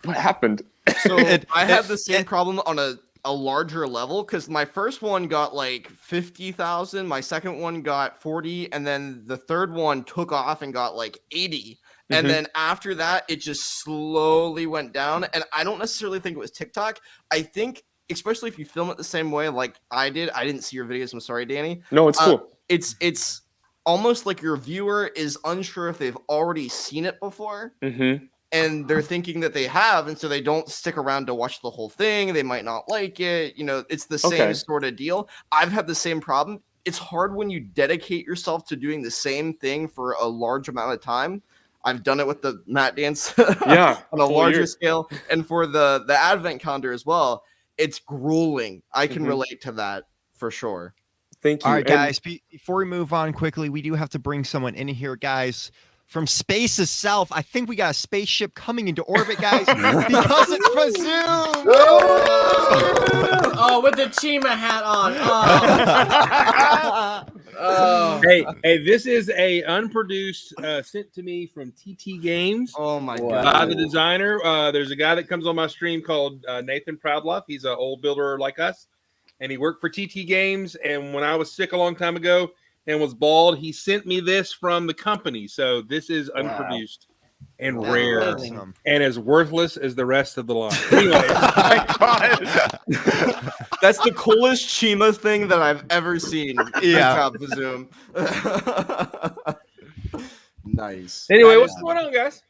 S7: what happened?
S2: So I had the same problem on a larger level because my first one got like 50,000, my second one got 40, and then the third one took off and got like 80. And then after that, it just slowly went down. And I don't necessarily think it was TikTok. I think, especially if you film it the same way like I did, I didn't see your videos. I'm sorry, Danny.
S7: No, it's cool.
S2: It's almost like your viewer is unsure if they've already seen it before. And they're thinking that they have, and so they don't stick around to watch the whole thing. They might not like it. You know, it's the same sort of deal. I've had the same problem. It's hard when you dedicate yourself to doing the same thing for a large amount of time. I've done it with the Matt Dance on a larger scale, and for the Advent calendar as well. It's grueling. I can relate to that for sure.
S7: Thank you.
S1: All right, guys, before we move on quickly, we do have to bring someone in here, guys. From space itself, I think we got a spaceship coming into orbit, guys, because it's for Zoom.
S4: Oh, with the Chima hat on. Oh.
S8: Hey, this is a unproduced sent to me from TT Games.
S2: Oh my
S8: By
S2: god.
S8: the designer. There's a guy that comes on my stream called Nathan Proudlove. He's an old builder like us, and he worked for TT Games. And when I was sick a long time ago and was bald, he sent me this from the company. So this is unproduced and rare
S1: Awesome.
S8: and as worthless as the rest of the line. Anyway,
S2: My god. That's the coolest Chima thing that I've ever seen.
S1: Yeah.
S2: Good job, Zoom. Nice.
S8: anyway, what's going on, guys?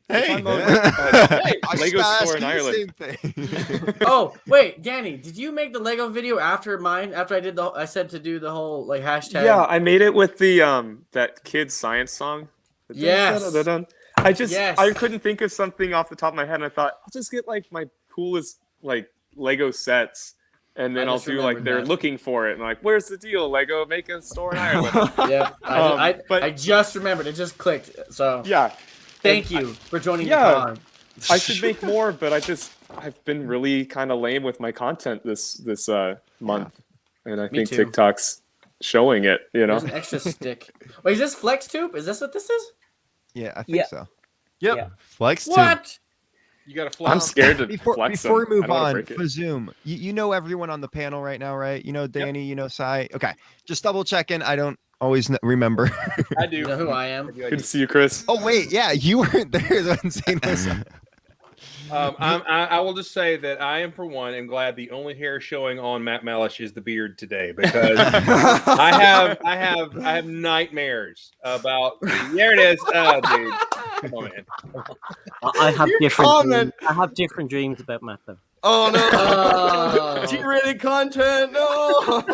S3: Hey.
S7: Lego store in Ireland.
S1: Same thing.
S4: Oh, wait, Danny, did you make the Lego video after mine? After I said to do the whole like hashtag.
S7: Yeah, I made it with the that kid science song.
S4: Yes.
S7: I couldn't think of something off the top of my head, and I thought I'll just get like my coolest like Lego sets, and then
S4: I
S7: I'll
S4: just
S7: do like
S4: remembered
S7: they're
S4: that.
S7: looking for it, and like, where's the deal, Lego? Make a store in Ireland.
S4: Yeah,
S7: But-
S4: I just remembered. It just clicked. So
S7: Yeah,
S4: thank you for joining
S7: Yeah.
S4: the con.
S7: I should make more, but I've been really kind of lame with my content this month, and I think
S4: too.
S7: TikTok's showing it. You know,
S4: There's an extra stick. Wait, is this Flex Tube? Is this what this is?
S1: Yeah, I think
S5: Yeah.
S1: so.
S2: Yep.
S5: Yeah.
S3: Flex too.
S4: What?
S8: You got to fly.
S7: I'm scared to
S1: Before
S7: flex
S1: we
S7: them. I
S1: move
S7: don't wanna
S1: on,
S7: break it.
S1: for Zoom, you know everyone on the panel right now, right? You know Danny, you know Sai. Okay, just double checking. I don't always remember.
S8: I do.
S4: You know who I am?
S7: Good to see you, Chris.
S1: Oh wait, yeah, you weren't there when saying this.
S8: I will just say that I am, for one, am glad the only hair showing on Matt Malish is the beard today, because I have nightmares about. There it is, oh, dude. Come on, man.
S5: I have different.
S2: comment.
S5: I have different dreams about Matt though.
S2: Oh no!
S4: Oh.
S2: G-rated content. No.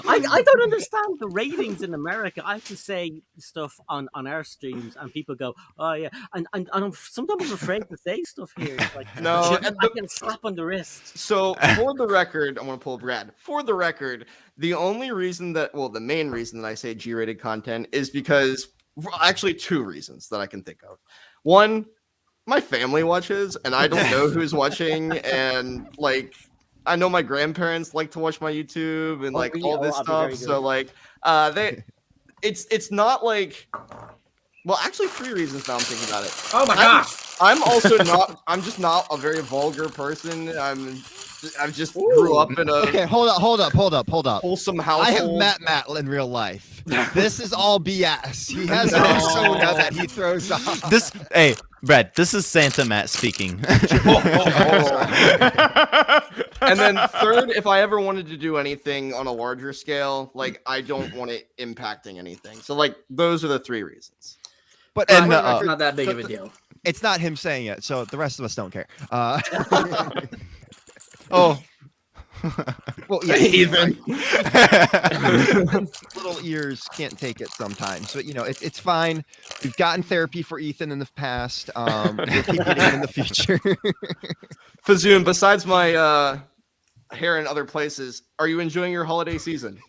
S5: I don't understand the ratings in America. I have to say stuff on our streams, and people go, "Oh yeah," and I'm sometimes afraid to say stuff here. It's like,
S2: No,
S5: I get a slap on the wrist.
S2: So for the record, I'm gonna pull Brad. For the record, the only reason the main reason that I say G-rated content is because actually two reasons that I can think of. One, my family watches, and I don't know who's watching, and like I know my grandparents like to watch my YouTube and like all this stuff. So like it's not like well, actually three reasons now I'm thinking about it.
S4: Oh my gosh!
S2: I'm just not a very vulgar person. I've just grew up in a
S1: Okay, hold up.
S2: wholesome household.
S1: I have met Matt in real life. This is all BS. He has a persona that he throws off.
S3: Hey, Brad, this is Santa Matt speaking.
S2: And then third, if I ever wanted to do anything on a larger scale, like I don't want it impacting anything. So like those are the three reasons.
S1: But
S4: It's
S1: and,
S4: not that big of a deal.
S1: it's not him saying it, so the rest of us don't care.
S3: Oh,
S1: Well, yeah,
S8: Even.
S1: little ears can't take it sometimes, but you know it's fine. We've gotten therapy for Ethan in the past. We'll keep getting it in the future.
S2: Fazoon, besides my hair in other places, are you enjoying your holiday season?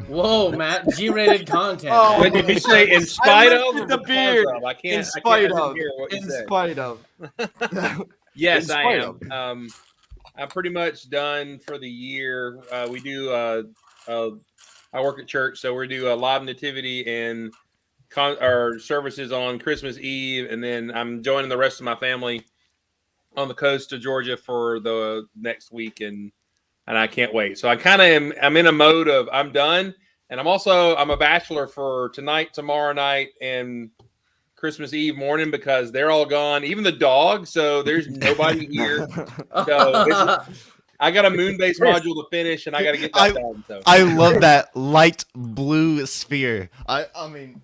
S4: Whoa, Matt, G-rated content.
S2: Oh,
S8: What did you say? In spite of
S2: lifted
S8: or
S2: the
S8: because
S2: beard.
S8: of? I can't.
S2: In
S8: I
S2: spite
S8: can't
S2: of.
S8: hear what you
S2: In
S8: said.
S2: spite of.
S8: Yes,
S2: in
S8: I
S2: spite
S8: am. I'm pretty much done for the year. We do. I work at church, so we do a live nativity and our services on Christmas Eve, and then I'm joining the rest of my family on the coast of Georgia for the next week, and I can't wait. So I kind of I'm in a mode of I'm done, and I'm a bachelor for tonight, tomorrow night, and Christmas Eve morning because they're all gone, even the dog. So there's nobody here. So I got a Moonbase module to finish, and I got to get that done. So
S3: I love that light blue sphere. I mean,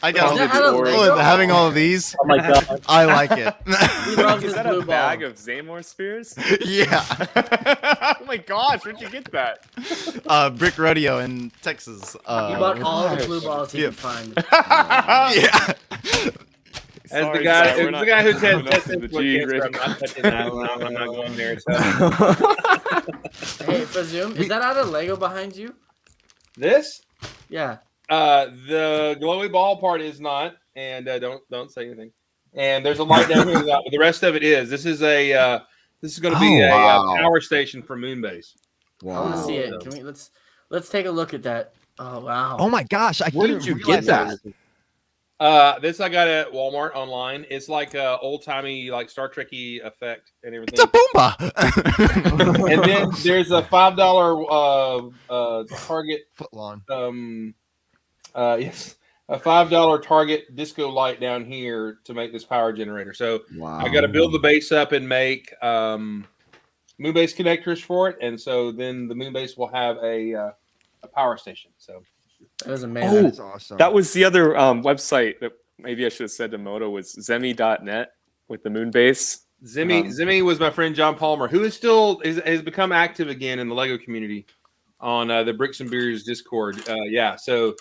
S3: I got
S4: Is that out of Lego?
S3: having all of these.
S5: Oh my god!
S3: I like it.
S4: He loves
S7: Is
S4: his
S7: that
S4: blue
S7: a bag
S4: ball.
S7: of Zamor spears?
S3: Yeah.
S7: Oh my gosh, where'd you get that?
S3: Brick Rodeo in Texas.
S4: He bought all the blue balls he
S3: Yeah.
S4: could find.
S3: Yeah.
S8: as
S7: Sorry,
S8: the guy,
S7: Zach, we're
S8: the
S7: not
S8: guy who
S7: coming
S8: said
S7: up to the G-rated
S8: I'm not touching that. I'm not going there. So.
S4: Hey, Fazoom, is that out of Lego behind you?
S8: This,
S4: Yeah.
S8: the glowy ball part is not, and don't say anything. And there's a light down here, but the rest of it is. This is going to be a power station for Moonbase.
S4: I want to see it. Can we let's take a look at that. Oh wow.
S1: Oh my gosh!
S2: Where did you get that?
S8: This I got at Walmart online. It's like a old timey, like Star Trek-y effect and everything.
S3: It's a Boomba.
S8: And then there's a $5 Target.
S1: Footlong.
S8: Yes, a $5 Target disco light down here to make this power generator. So I got to build the base up and make Moonbase connectors for it, and so then the Moonbase will have a power station. So
S4: That was amazing.
S1: That's awesome.
S7: That was the other website that maybe I should have said to Moto was zemi.net with the Moonbase.
S8: Zimmy was my friend John Palmer, who is still has become active again in the Lego community on the Bricks and Beers Discord. So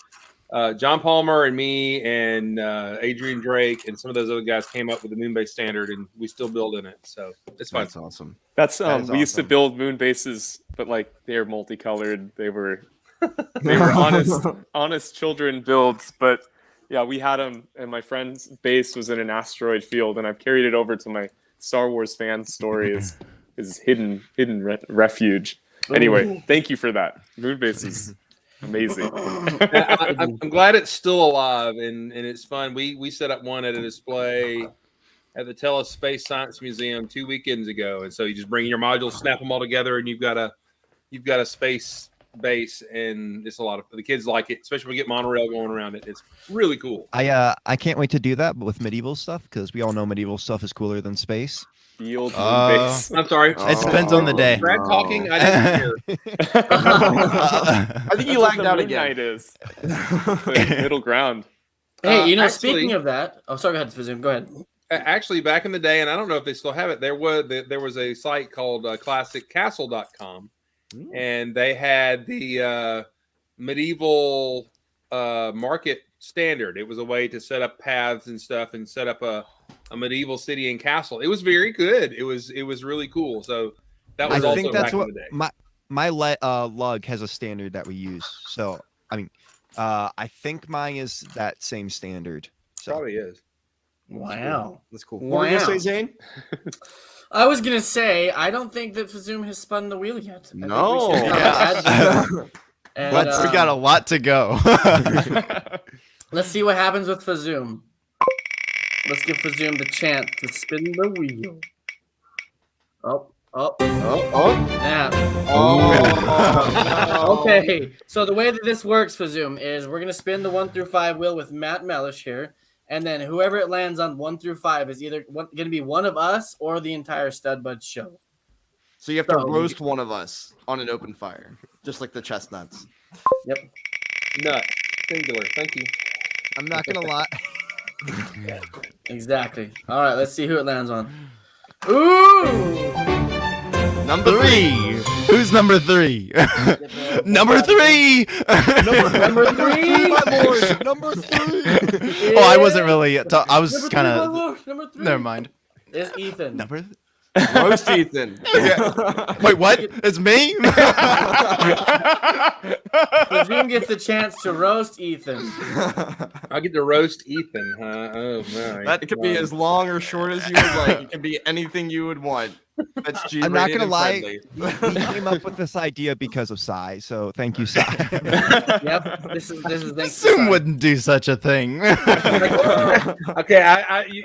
S8: John Palmer and me and Adrian Drake and some of those other guys came up with the Moonbase standard, and we still build in it. So it's fun.
S2: That's awesome.
S7: That's
S1: That is
S7: we used to
S1: awesome.
S7: build moon bases, but like they're multicolored. They were honest children builds, but yeah, we had them, and my friend's base was in an asteroid field, and I've carried it over to my Star Wars fan story as hidden refuge. Anyway, thank you for that. Moonbase is amazing.
S8: I'm glad it's still alive and it's fun. We set up one at a display at the Tellus Space Science Museum 2 weekends ago, and so you just bring your modules, snap them all together, and you've got a space base, and it's a lot of the kids like it, especially when we get monorail going around it. It's really cool.
S1: I can't wait to do that, but with medieval stuff, because we all know medieval stuff is cooler than space.
S7: The old Moonbase.
S8: I'm sorry.
S3: It depends on the day.
S8: Brad talking. I didn't hear.
S2: I think you
S7: That's
S2: lagged
S7: what
S2: out
S7: the
S2: again.
S7: Moon Knight is. The middle ground.
S4: Hey, you know,
S8: Actually-
S4: speaking of that, oh, sorry, go ahead, Fazoom. Go ahead.
S8: Actually, back in the day, and I don't know if they still have it, there was a site called ClassicCastle.com, and they had the medieval market standard. It was a way to set up paths and stuff, and set up a medieval city and castle. It was very good. It was really cool. So that was
S1: I
S8: also
S1: think that's
S8: back
S1: what
S8: in the day.
S1: my lug has a standard that we use. So I mean, I think mine is that same standard. So
S8: Probably is.
S4: Wow.
S2: That's cool. What were you gonna say,
S4: Wow.
S2: Zane?
S4: I was gonna say I don't think that Fazoom has spun the wheel yet. I think we
S2: No.
S4: should
S3: Yeah.
S4: add Fazoom. And,
S3: We got a lot to go.
S4: let's see what happens with Fazoom. Let's give Fazoom the chance to spin the wheel. Oh. Yeah.
S2: Oh.
S4: Okay. So the way that this works, Fazoom, is we're gonna spin the 1 through 5 wheel with Matt Mellish here, and then whoever it lands on 1 through 5 is either gonna be one of us or the entire Stud Bud show.
S2: So you have to
S4: So-
S2: roast one of us on an open fire, just like the chestnuts.
S4: Yep.
S8: Nut. Singular. Thank you.
S1: I'm not gonna lie.
S4: Exactly. All right. Let's see who it lands on. Ooh.
S2: Number
S3: 3. Who's number 3? Number 3.
S4: Number 3.
S1: My lord, number 3.
S3: Oh, I wasn't really. I was kind of.
S4: Number 3.
S3: Never mind.
S4: Is Ethan.
S3: Number.
S2: roast Ethan.
S3: Wait, what? It's me?
S4: Fazoom gets the chance to roast Ethan.
S8: I get to roast Ethan, huh? Oh my.
S2: That could be as long or short as you would like. It can be anything you would want. That's G.
S1: I'm not gonna lie.
S2: friendly.
S1: He came up with this idea because of Sai. So thank you, Sai.
S4: Yep. This is thanks to
S3: Zoom
S4: Sai.
S3: wouldn't do such a thing.
S8: Okay,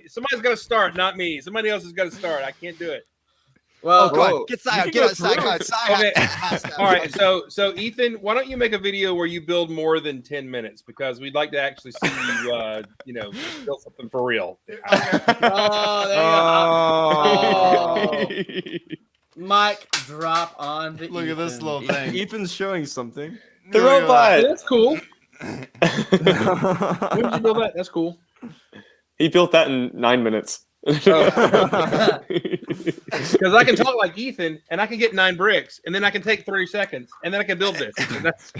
S8: somebody's got to start, not me. Somebody else has got to start. I can't do it.
S4: Well,
S1: Oh, go
S2: Whoa.
S1: on. Get
S2: You
S1: Sai.
S2: can
S1: Get
S2: go
S1: it, Sai.
S2: through.
S1: Go on. Sai.
S8: Okay.
S1: has to-
S8: All right, so Ethan, why don't you make a video where you build more than 10 minutes, because we'd like to actually see you, build something for real.
S4: Oh, there you go. Oh. Mic drop on the
S3: Look at this
S4: Ethan.
S3: little thing.
S2: Ethan's showing something.
S7: The robot.
S8: That's cool. When did you build that? That's cool.
S7: He built that in 9 minutes.
S8: Because I can talk like Ethan, and I can get 9 bricks, and then I can take 30 seconds, and then I can build this. And that's,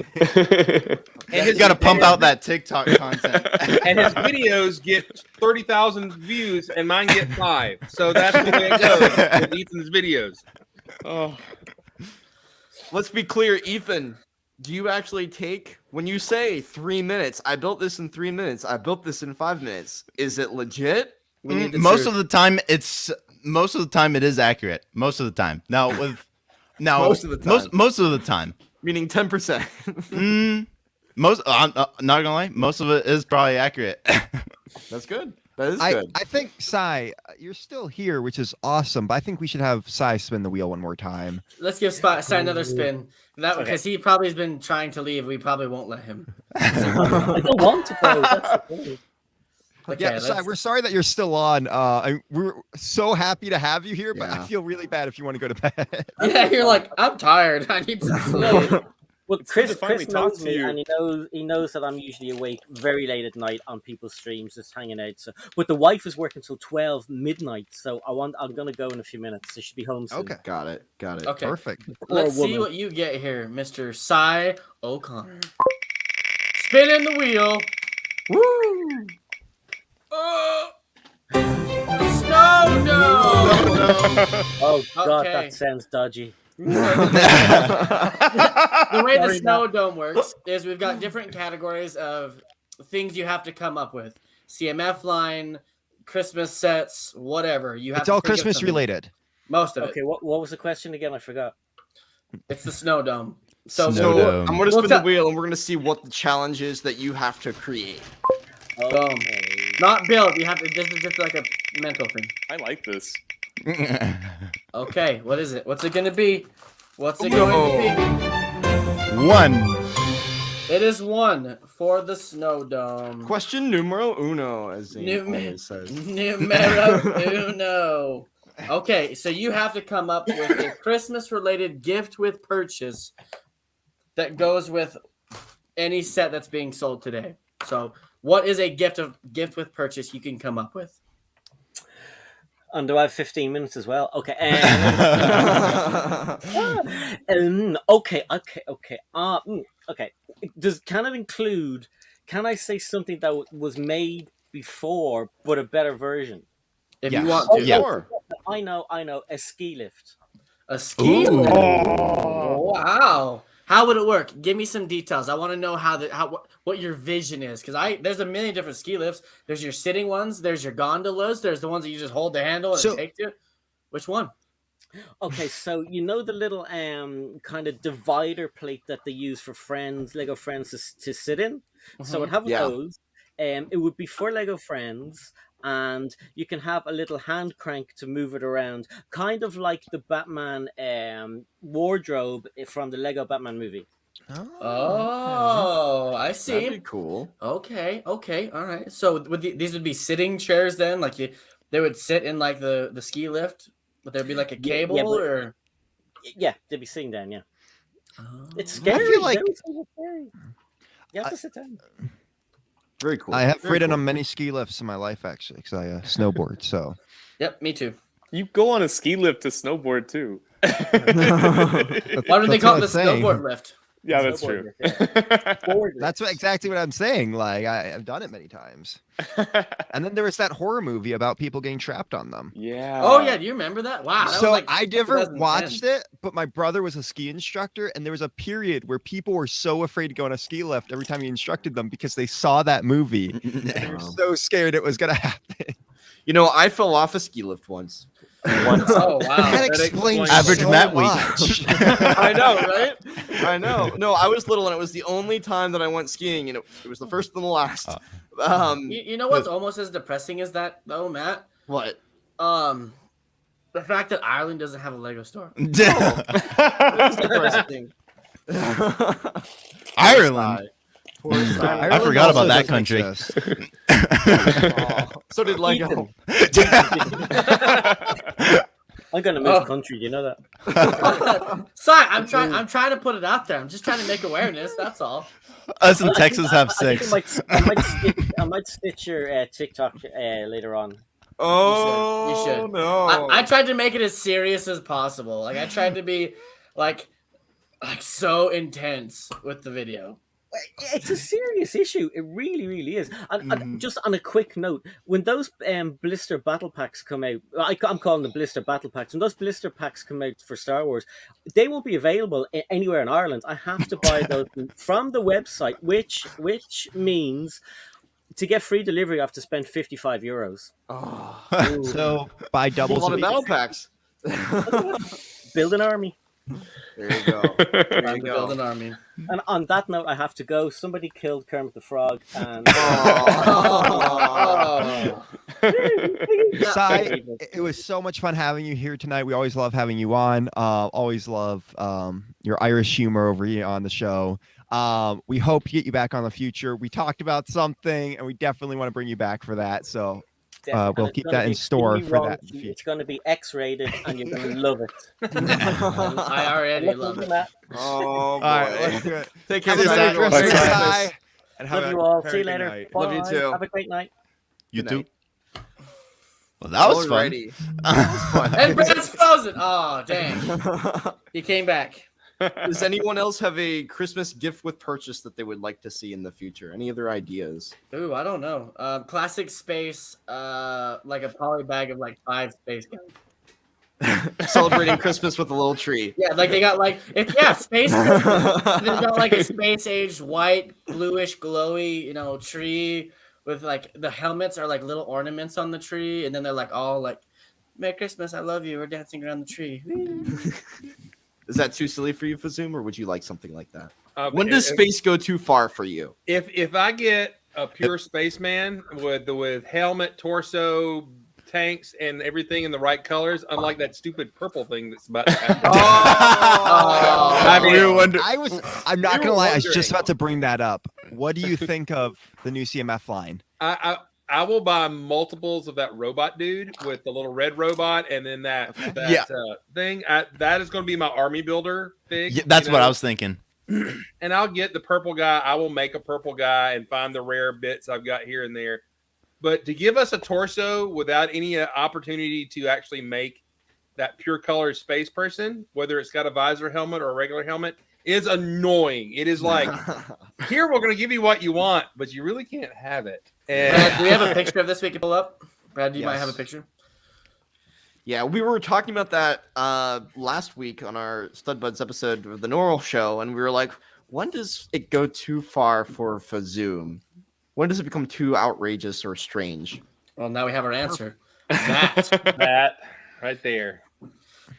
S8: and
S3: You got to pump out that TikTok content.
S8: and his videos get 30,000 views, and mine get 5. So that's the way it goes with Ethan's videos.
S7: Oh.
S2: Let's be clear, Ethan. Do you actually take when you say 3 minutes? I built this in 3 minutes. I built this in 5 minutes. Is it legit?
S4: We need the
S3: Most
S4: truth.
S3: of the time, it is accurate. Most of the time. Now
S2: Most of the time.
S3: most of the time.
S2: Meaning 10%.
S3: I'm not gonna lie. Most of it is probably accurate.
S2: That's good. That is
S1: I
S2: good.
S1: think Sai, you're still here, which is awesome. But I think we should have Sai spin the wheel one more time.
S4: Let's give Sai another spin. That because he probably has been trying to leave. We probably won't let him.
S5: I don't want to go. That's the point.
S4: Okay,
S1: Yeah, Sai,
S4: let's-
S1: we're sorry that you're still on. We're so happy to have you here, but I
S2: Yeah.
S1: feel really bad if you want to go to bed.
S4: yeah, you're like, I'm tired. I need some sleep.
S5: Well,
S7: It's good
S5: Chris
S7: to finally talk
S5: knows
S7: to
S5: me,
S7: you.
S5: and he knows that I'm usually awake very late at night on people's streams, just hanging out. So, but the wife is working till 12 midnight, so I'm gonna go in a few minutes. I should be home soon.
S1: Okay.
S2: Got it.
S4: Okay,
S1: Perfect.
S4: let's see
S5: woman.
S4: what you get here, Mr. Sai O'Connor. Spinning the wheel.
S2: Woo!
S4: Snow dome.
S5: Oh God,
S4: Okay.
S5: that sounds dodgy.
S4: The way the snow dome works is we've got different categories of things you have to come up with. CMF line, Christmas sets, whatever. You have
S1: It's
S4: to
S1: all
S4: think of
S1: Christmas
S4: something.
S1: related.
S4: Most of it.
S5: Okay, what was the question again? I forgot.
S4: It's the snow dome. So
S3: Snow
S2: So
S3: dome.
S2: I'm gonna
S4: We'll
S2: spin the
S4: ta-
S2: wheel, and we're gonna see what the challenge is that you have to create.
S5: Okay.
S4: not build. You have to. This is just like a mental thing.
S7: I like this.
S4: Okay, what is it? What's it gonna be? What's it going to
S3: 1.
S4: be? It is 1 for the snow dome.
S2: Question numero uno, as Zane
S4: Num-
S2: always says.
S4: Numero uno. Okay, so you have to come up with a Christmas-related gift with purchase that goes with any set that's being sold today. So What is a gift with purchase you can come up with?
S5: And do I have 15 minutes as well? Okay. Okay. Okay. Can it include? Can I say something that was made before, but a better version?
S4: If
S1: Yes.
S4: you want to.
S2: Sure.
S5: I know. A ski lift.
S4: A ski lift.
S1: Oh.
S4: Wow. How would it work? Give me some details. I want to know what your vision is, because there's a million different ski lifts. There's your sitting ones. There's your gondolas. There's the ones that you just hold the handle and it takes you. Which one?
S5: Okay, so you know the little kind of divider plate that they use for Lego Friends to sit in. So it have those. It would be for Lego Friends, and you can have a little hand crank to move it around, kind of like the Batman wardrobe from the Lego Batman movie.
S4: Oh, I see.
S2: That'd be cool.
S4: Okay, all right. So these would be sitting chairs then? Like they would sit in like the ski lift? Would there be like a cable or?
S5: Yeah, they'd be sitting down. Yeah,
S4: Oh.
S5: it's scary.
S1: I feel like
S5: scary. You have to sit down.
S2: Very cool.
S1: I have
S2: Very
S1: ridden
S2: cool.
S1: on many ski lifts in my life, actually, because I snowboard. So
S4: Yep, me too.
S7: You go on a ski lift to snowboard too.
S4: Why do they call it the snowboard lift?
S7: Yeah, that's true.
S1: that's exactly what I'm saying. Like I've done it many times. And then there was that horror movie about people getting trapped on them.
S7: Yeah.
S4: Oh yeah, do you remember that? Wow. That
S1: So
S4: was like
S1: I never
S4: 2010.
S1: watched it, but my brother was a ski instructor, and there was a period where people were so afraid to go on a ski lift every time he instructed them because they saw that movie. And they were so scared it was gonna happen.
S2: You know, I fell off a ski lift once.
S4: Oh wow.
S1: That explains
S3: Average
S1: so
S3: Matt week.
S1: much.
S2: I know, right? I know. No, I was little, and it was the only time that I went skiing, and it was the first and the last.
S4: You know what's almost as depressing as that though, Matt?
S2: What?
S4: The fact that Ireland doesn't have a Lego store.
S2: That's depressing.
S3: Ireland. I forgot about that
S1: also
S3: country.
S1: doesn't
S2: So did Lego.
S5: I'm gonna move country. You know that.
S4: Sorry, I'm trying to put it out there. I'm just trying to make awareness. That's all.
S3: Us in Texas have
S5: I think
S3: six.
S5: I might stitch your TikTok later on.
S2: Oh,
S4: You should.
S2: no.
S4: I tried to make it as serious as possible. Like I tried to be like so intense with the video.
S5: It's a serious issue. It really, really is. And just on a quick note, when those blister battle packs come out, I'm calling them blister battle packs. When those blister packs come out for Star Wars, they won't be available anywhere in Ireland. I have to buy those from the website, which means to get free delivery, I have to spend €55.
S2: Oh,
S1: So buy
S2: a
S1: doubles.
S2: lot of battle packs.
S5: Build an army.
S2: There you go. There
S4: Time
S2: you
S4: to build
S2: go.
S4: an army.
S5: And on that note, I have to go. Somebody killed Kermit the Frog, and
S2: Oh.
S1: Sai, it was so much fun having you here tonight. We always love having you on. Always love your Irish humor over here on the show. We hope to get you back on the future. We talked about something, and we definitely want to bring you back for that. So we'll keep that in store for that.
S5: It's going to be X-rated, and you're going to love it.
S4: I already love it.
S2: Oh, boy.
S1: All right, let's do it.
S2: Take care,
S1: Have a
S2: Matt.
S1: Merry
S7: Bye,
S1: Christmas,
S7: Sai.
S1: Sai, and have
S5: Love
S1: a
S5: you all.
S1: very
S5: See you
S1: good
S5: later.
S1: night.
S5: Bye.
S2: Love you too.
S5: Have a great night.
S3: You
S2: Good
S3: too.
S2: night.
S3: Well, that was fun.
S2: Alrighty.
S4: And Brad's frozen. Oh dang, he came back.
S2: Does anyone else have a Christmas gift with purchase that they would like to see in the future? Any other ideas?
S4: Ooh, I don't know. Classic space, like a poly bag of like 5 space guns.
S2: Celebrating Christmas with a little tree.
S4: Yeah, like they got like space. Christmas. They got like a space aged white, bluish, glowy, tree with like the helmets are like little ornaments on the tree, and then they're like all like, "Merry Christmas, I love you." We're dancing around the tree.
S2: Is that too silly for you, Fazoom, or would you like something like that?
S8: Okay,
S2: When does space go too far for you?
S8: If I get a pure spaceman with helmet, torso, tanks, and everything in the right colors, unlike that stupid purple thing that's about to happen.
S1: I'm not
S8: We
S1: gonna
S8: were
S1: lie. I was
S8: wondering.
S1: just about to bring that up. What do you think of the new CMF line?
S8: I will buy multiples of that robot dude with the little red robot, and then that
S3: Yeah.
S8: thing. That is going to be my army builder thing.
S3: Yeah, that's what I was thinking.
S8: and I'll get the purple guy. I will make a purple guy and find the rare bits I've got here and there. But to give us a torso without any opportunity to actually make that pure color space person, whether it's got a visor helmet or a regular helmet, is annoying. It is like, here we're going to give you what you want, but you really can't have it. And
S4: Brad, do we have a picture of this we can pull up? Brad, you might have a
S2: Yes.
S4: picture.
S2: Yeah, we were talking about that last week on our Stud Buds episode of the normal show, and we were like, when does it go too far for Fazoom? When does it become too outrageous or strange?
S4: Well, now we have our answer. That
S8: that right there.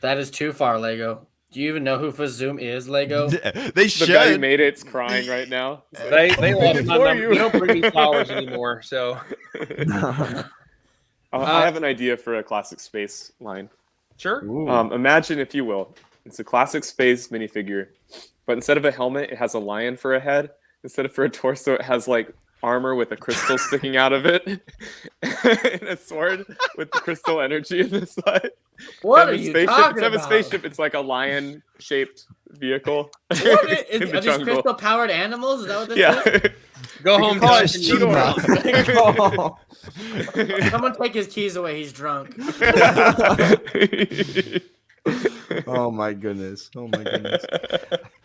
S4: that is too far, Lego. Do you even know who Fazoom is, Lego?
S3: They
S7: The guy who
S3: should.
S7: made it's crying right now.
S8: They lost my
S7: for
S8: number.
S7: you.
S8: They don't bring me flowers anymore. So
S7: I have an idea for a classic space line.
S8: sure.
S7: Imagine, if you will, it's a classic space minifigure, but instead of a helmet, it has a lion for a head. Instead of for a torso, it has like armor with a crystal sticking out of it, and a sword with the crystal energy in the side.
S4: What
S7: And
S4: are
S7: a
S4: you
S7: spaceship,
S4: talking
S7: instead of a
S4: about?
S7: spaceship, it's like a lion-shaped vehicle
S4: What
S7: in
S4: is,
S7: the
S4: are these
S7: jungle.
S4: crystal-powered animals? Is that what this
S7: Yeah.
S4: is?
S8: Go home,
S1: call
S8: Josh,
S1: it
S8: and you
S1: Cheetah.
S4: Someone take his keys away. He's drunk.
S2: Oh my goodness. Oh my goodness.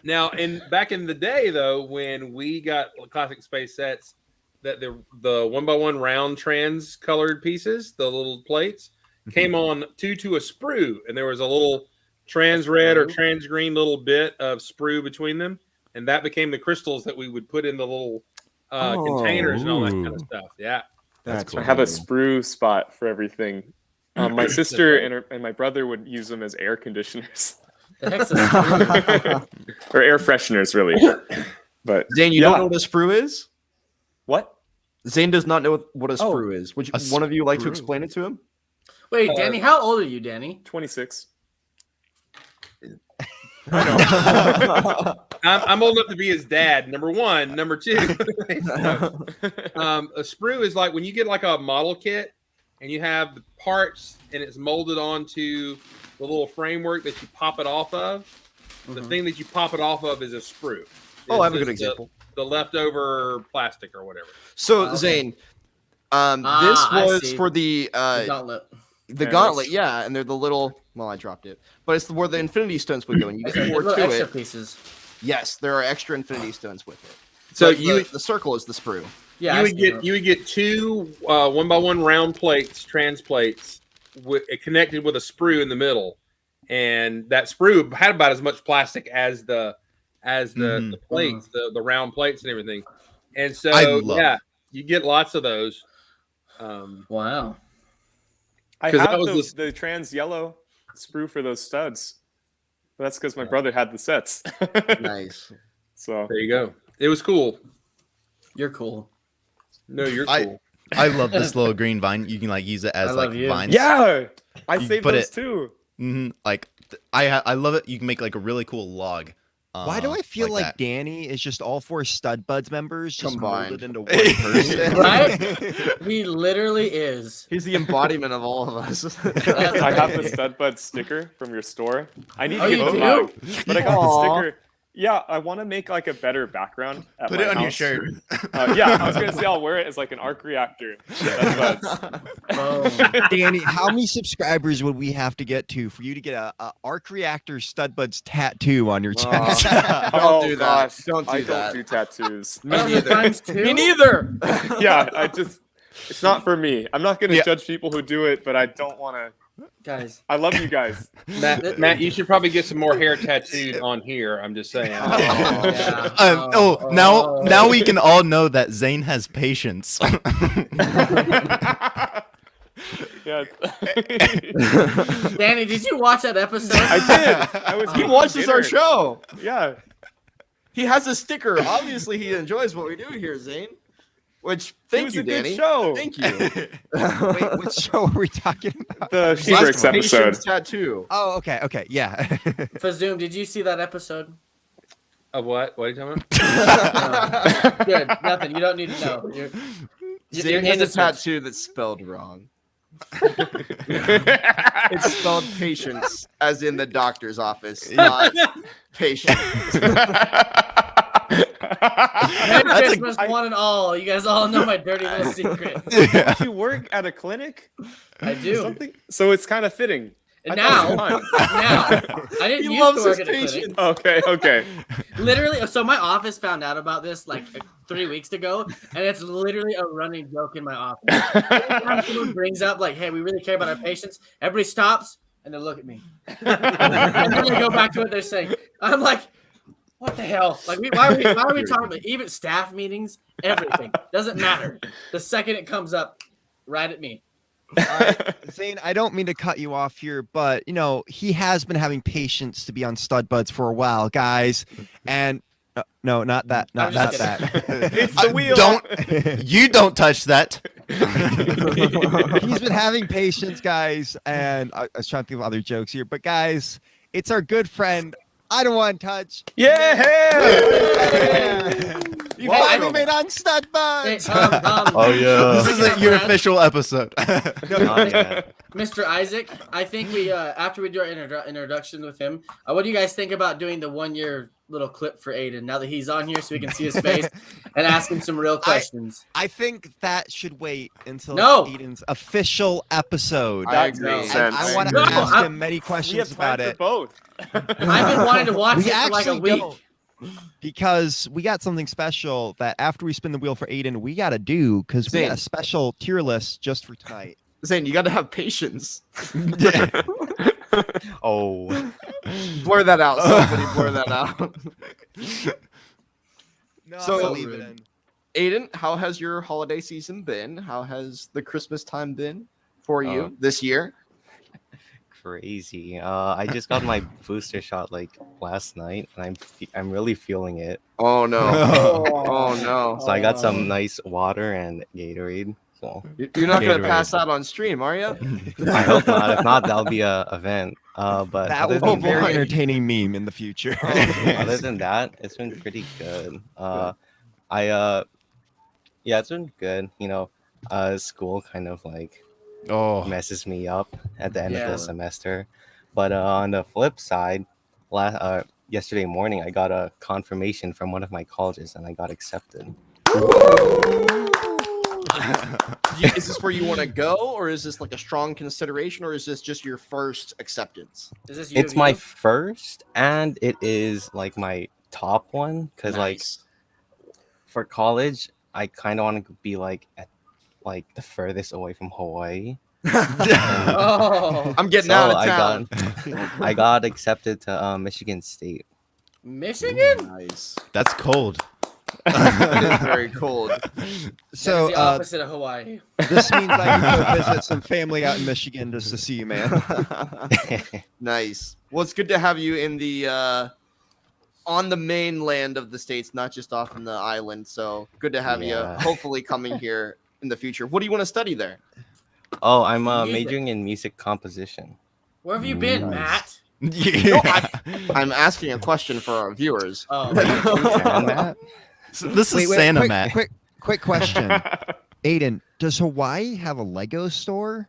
S8: Now, back in the day, though, when we got classic space sets, that the 1x1 round trans colored pieces, the little plates, came on to a sprue, and there was a little trans red or trans green little bit of sprue between them, and that became the crystals that we would put in the little containers and all that kind of stuff. Yeah.
S2: That's
S7: I have a sprue spot for everything. My sister and my brother would use them as air conditioners
S4: The heck's a sprue?
S7: or air fresheners, really. But
S2: Zane, you
S7: yeah.
S2: don't know what a sprue is?
S7: What?
S2: Zane does not know what a sprue is. Would you,
S3: a
S2: one of you like to
S3: sprue.
S2: explain it to him?
S4: Wait, Danny, how old are you, Danny?
S7: 26.
S8: I'm old enough to be his dad, number one. Number two, a sprue is like when you get like a model kit and you have the parts and it's molded onto the little framework that you pop it off of. The thing that you pop it off of is a sprue.
S2: Oh, I have a
S8: It's
S2: good
S8: just
S2: example.
S8: The leftover plastic or whatever.
S2: So,
S4: Okay.
S2: Zane, this
S4: I
S2: was
S4: see.
S2: for the
S4: Gauntlet.
S2: gauntlet, yeah, and they're the little. Well, I dropped it, but it's where the Infinity Stones would go, and you get
S4: They're
S2: more
S4: little
S2: to
S4: extra
S2: it.
S4: pieces.
S2: Yes, there are extra Infinity Stones with it.
S8: So
S2: But the circle is the sprue.
S4: Yeah,
S8: you
S4: I
S8: would
S4: see
S8: get
S4: that.
S8: you would get two 1x1 round plates, trans plates, connected with a sprue in the middle, and that sprue had about as much plastic as the plates, the round plates and everything. And
S3: I
S8: so
S3: love
S8: yeah,
S3: it.
S8: you get lots of those.
S4: Wow.
S7: I
S8: 'Cause that
S7: have
S8: was
S7: the trans yellow sprue for those studs. But that's because my brother had the sets.
S2: Nice.
S7: So
S8: There you go. It was cool.
S4: You're cool.
S8: No, you're
S3: I-
S8: cool.
S3: I love this little green vine. You can like use it as
S4: I
S3: like
S4: love you.
S3: vines.
S7: yeah, I
S3: You
S7: saved
S3: put
S7: those
S3: it-
S7: too.
S3: Like I love it. You can make like a really cool log.
S1: Why do I feel like
S3: that.
S1: Danny is just all four Stud Buds members just
S2: Combined.
S1: molded into one person?
S4: Right? He literally is.
S2: He's the embodiment of all of us.
S7: I have the Stud Bud sticker from your store. I need
S4: Oh,
S7: to
S4: you
S7: get the
S4: do?
S7: mug, but I got
S2: Aw.
S7: the sticker. Yeah, I want to make like a better background. At
S3: Put
S7: my
S3: it on your
S7: house.
S3: shirt.
S7: Yeah, I was gonna say I'll wear it as like an arc reactor. Stud Buds.
S4: Boom.
S1: Danny, how many subscribers would we have to get to for you to get a arc reactor Stud Buds tattoo on your chest?
S2: Don't do that.
S7: gosh,
S2: Don't do
S7: I
S2: that.
S7: don't do tattoos.
S2: Me
S4: Oh,
S2: neither.
S4: times two?
S2: Me neither.
S7: Yeah, it's not for me. I'm not gonna
S3: Yeah.
S7: judge people who do it, but I don't want to.
S4: Guys.
S7: I love you guys.
S8: Matt, you should probably get some more hair tattooed on here. I'm just saying.
S4: Yeah.
S3: Now we can all know that Zane has patience.
S7: Yeah,
S4: Danny, did you watch that episode?
S7: I did. I was.
S2: He
S7: eating
S2: watches our
S7: dinner.
S2: show.
S7: Yeah.
S2: He has a sticker. Obviously, he enjoys what we do here, Zane. Which,
S7: It
S2: thank
S7: was
S2: you,
S7: a good
S2: Danny.
S7: show.
S2: Thank you.
S1: Wait, what show are we talking about?
S7: The She-Bricks episode.
S2: Patience tattoo.
S1: Oh, okay, yeah.
S4: Fazoom, did you see that episode?
S8: Of what? What are you talking about?
S4: No. Good. Nothing. You don't need to know. You're
S2: Zane has a
S4: innocent.
S2: tattoo that's spelled wrong. It's spelled patience, as in the doctor's office, not patient.
S4: Merry
S3: That's a-
S4: Christmas, one and all. You guys all know my dirty little secret.
S3: Yeah.
S7: Don't you work at a clinic?
S4: I do.
S7: Something? So it's kind of fitting.
S4: And
S7: I thought
S4: now,
S7: it was fun.
S4: I didn't
S2: He
S4: used
S2: loves
S4: to work
S2: his
S4: at a clinic.
S2: patients.
S7: Okay.
S4: Literally, so my office found out about this like 3 weeks ago, and it's literally a running joke in my office. Anytime someone brings up like, "Hey, we really care about our patients," everybody stops and they look at me, and then they go back to what they're saying. I'm like, "What the hell? Like, why are we talking about even staff meetings? Everything doesn't matter. The second it comes up, right at me."
S1: Zane, I don't mean to cut you off here, but you know he has been having patience to be on Stud Buds for a while, guys. And no, not that, not
S4: I'm
S1: not
S4: just
S1: that.
S7: It's the wheel.
S3: You don't touch that.
S1: He's been having patience, guys, and I was trying to think of other jokes here, but guys, it's our good friend. I don't want to touch.
S7: Yeah.
S1: You
S4: Well,
S1: finally
S4: I-
S1: made on Stud
S4: Hey,
S1: Buds.
S3: Oh yeah. This isn't your
S4: Brad,
S3: official episode.
S9: Not yet.
S4: Mr. Isaac, I think we after we do our introduction with him, what do you guys think about doing the 1 year little clip for Aiden now that he's on here so we can see his face and ask him some real questions?
S1: I think that should wait until
S4: No.
S1: Eden's official episode.
S2: I agree.
S7: makes
S1: And
S7: sense.
S1: I want to
S4: No,
S1: ask
S4: I-
S1: him many
S7: We have
S1: questions
S7: time
S1: about
S7: for
S1: it
S7: both.
S4: I've been wanting to watch
S1: We
S4: it for like a
S1: actually
S4: week.
S1: don't. Because we got something special that after we spin the wheel for Aiden, we got to do because we got a
S2: Zane.
S1: special tier list just for tonight.
S2: Zane, you got to have patience.
S9: Oh,
S2: Blur that out. Somebody blur that out.
S1: No,
S2: So-
S1: I'm gonna leave it in.
S2: Aiden, how has your holiday season been? How has the Christmas time been for you this year?
S9: crazy. I just got my booster shot like last night, and I'm really feeling it.
S2: Oh no. Oh no.
S9: So I got some nice water and Gatorade. So
S2: You're not going to
S3: Gatorade.
S2: pass out on stream, are you?
S9: I hope not. If not, that'll be a event. But
S1: That
S9: other
S1: will be a
S9: than
S1: very
S2: boy.
S1: entertaining meme in the future.
S9: other than that, it's been pretty good. Yeah, it's been good. You know, school kind of like
S3: Oh.
S9: messes me up at the end of
S4: Yeah.
S9: the semester. But on the flip side, yesterday morning I got a confirmation from one of my colleges and I got accepted.
S2: Is this where you want to go, or is this like a strong consideration, or is this just your first acceptance?
S4: Is this you?
S9: It's my first, and it is like my top one because
S2: Nice.
S9: for college I kind of want to be like at like the furthest away from Hawaii.
S4: Oh,
S2: I'm getting
S9: So
S2: out of
S9: I
S2: town.
S9: I got accepted to Michigan State.
S4: Michigan.
S2: Nice.
S3: That's cold.
S2: It is very cold.
S1: So
S4: the opposite of Hawaii.
S1: this means I can go visit some family out in Michigan just to see you, man.
S2: Nice. Well, it's good to have you in the on the mainland of the states, not just off in the island. So good to have
S9: Yeah.
S2: you. Hopefully, coming here in the future. What do you want to study there?
S9: Oh, I'm
S4: Music.
S9: majoring in music composition.
S4: Where have you been,
S3: Nice.
S4: Matt?
S3: Yeah.
S2: I'm asking a question for our viewers.
S4: Oh,
S9: And that,
S3: So this is Santa Matt.
S1: Quick question. Aiden, does Hawaii have a Lego store?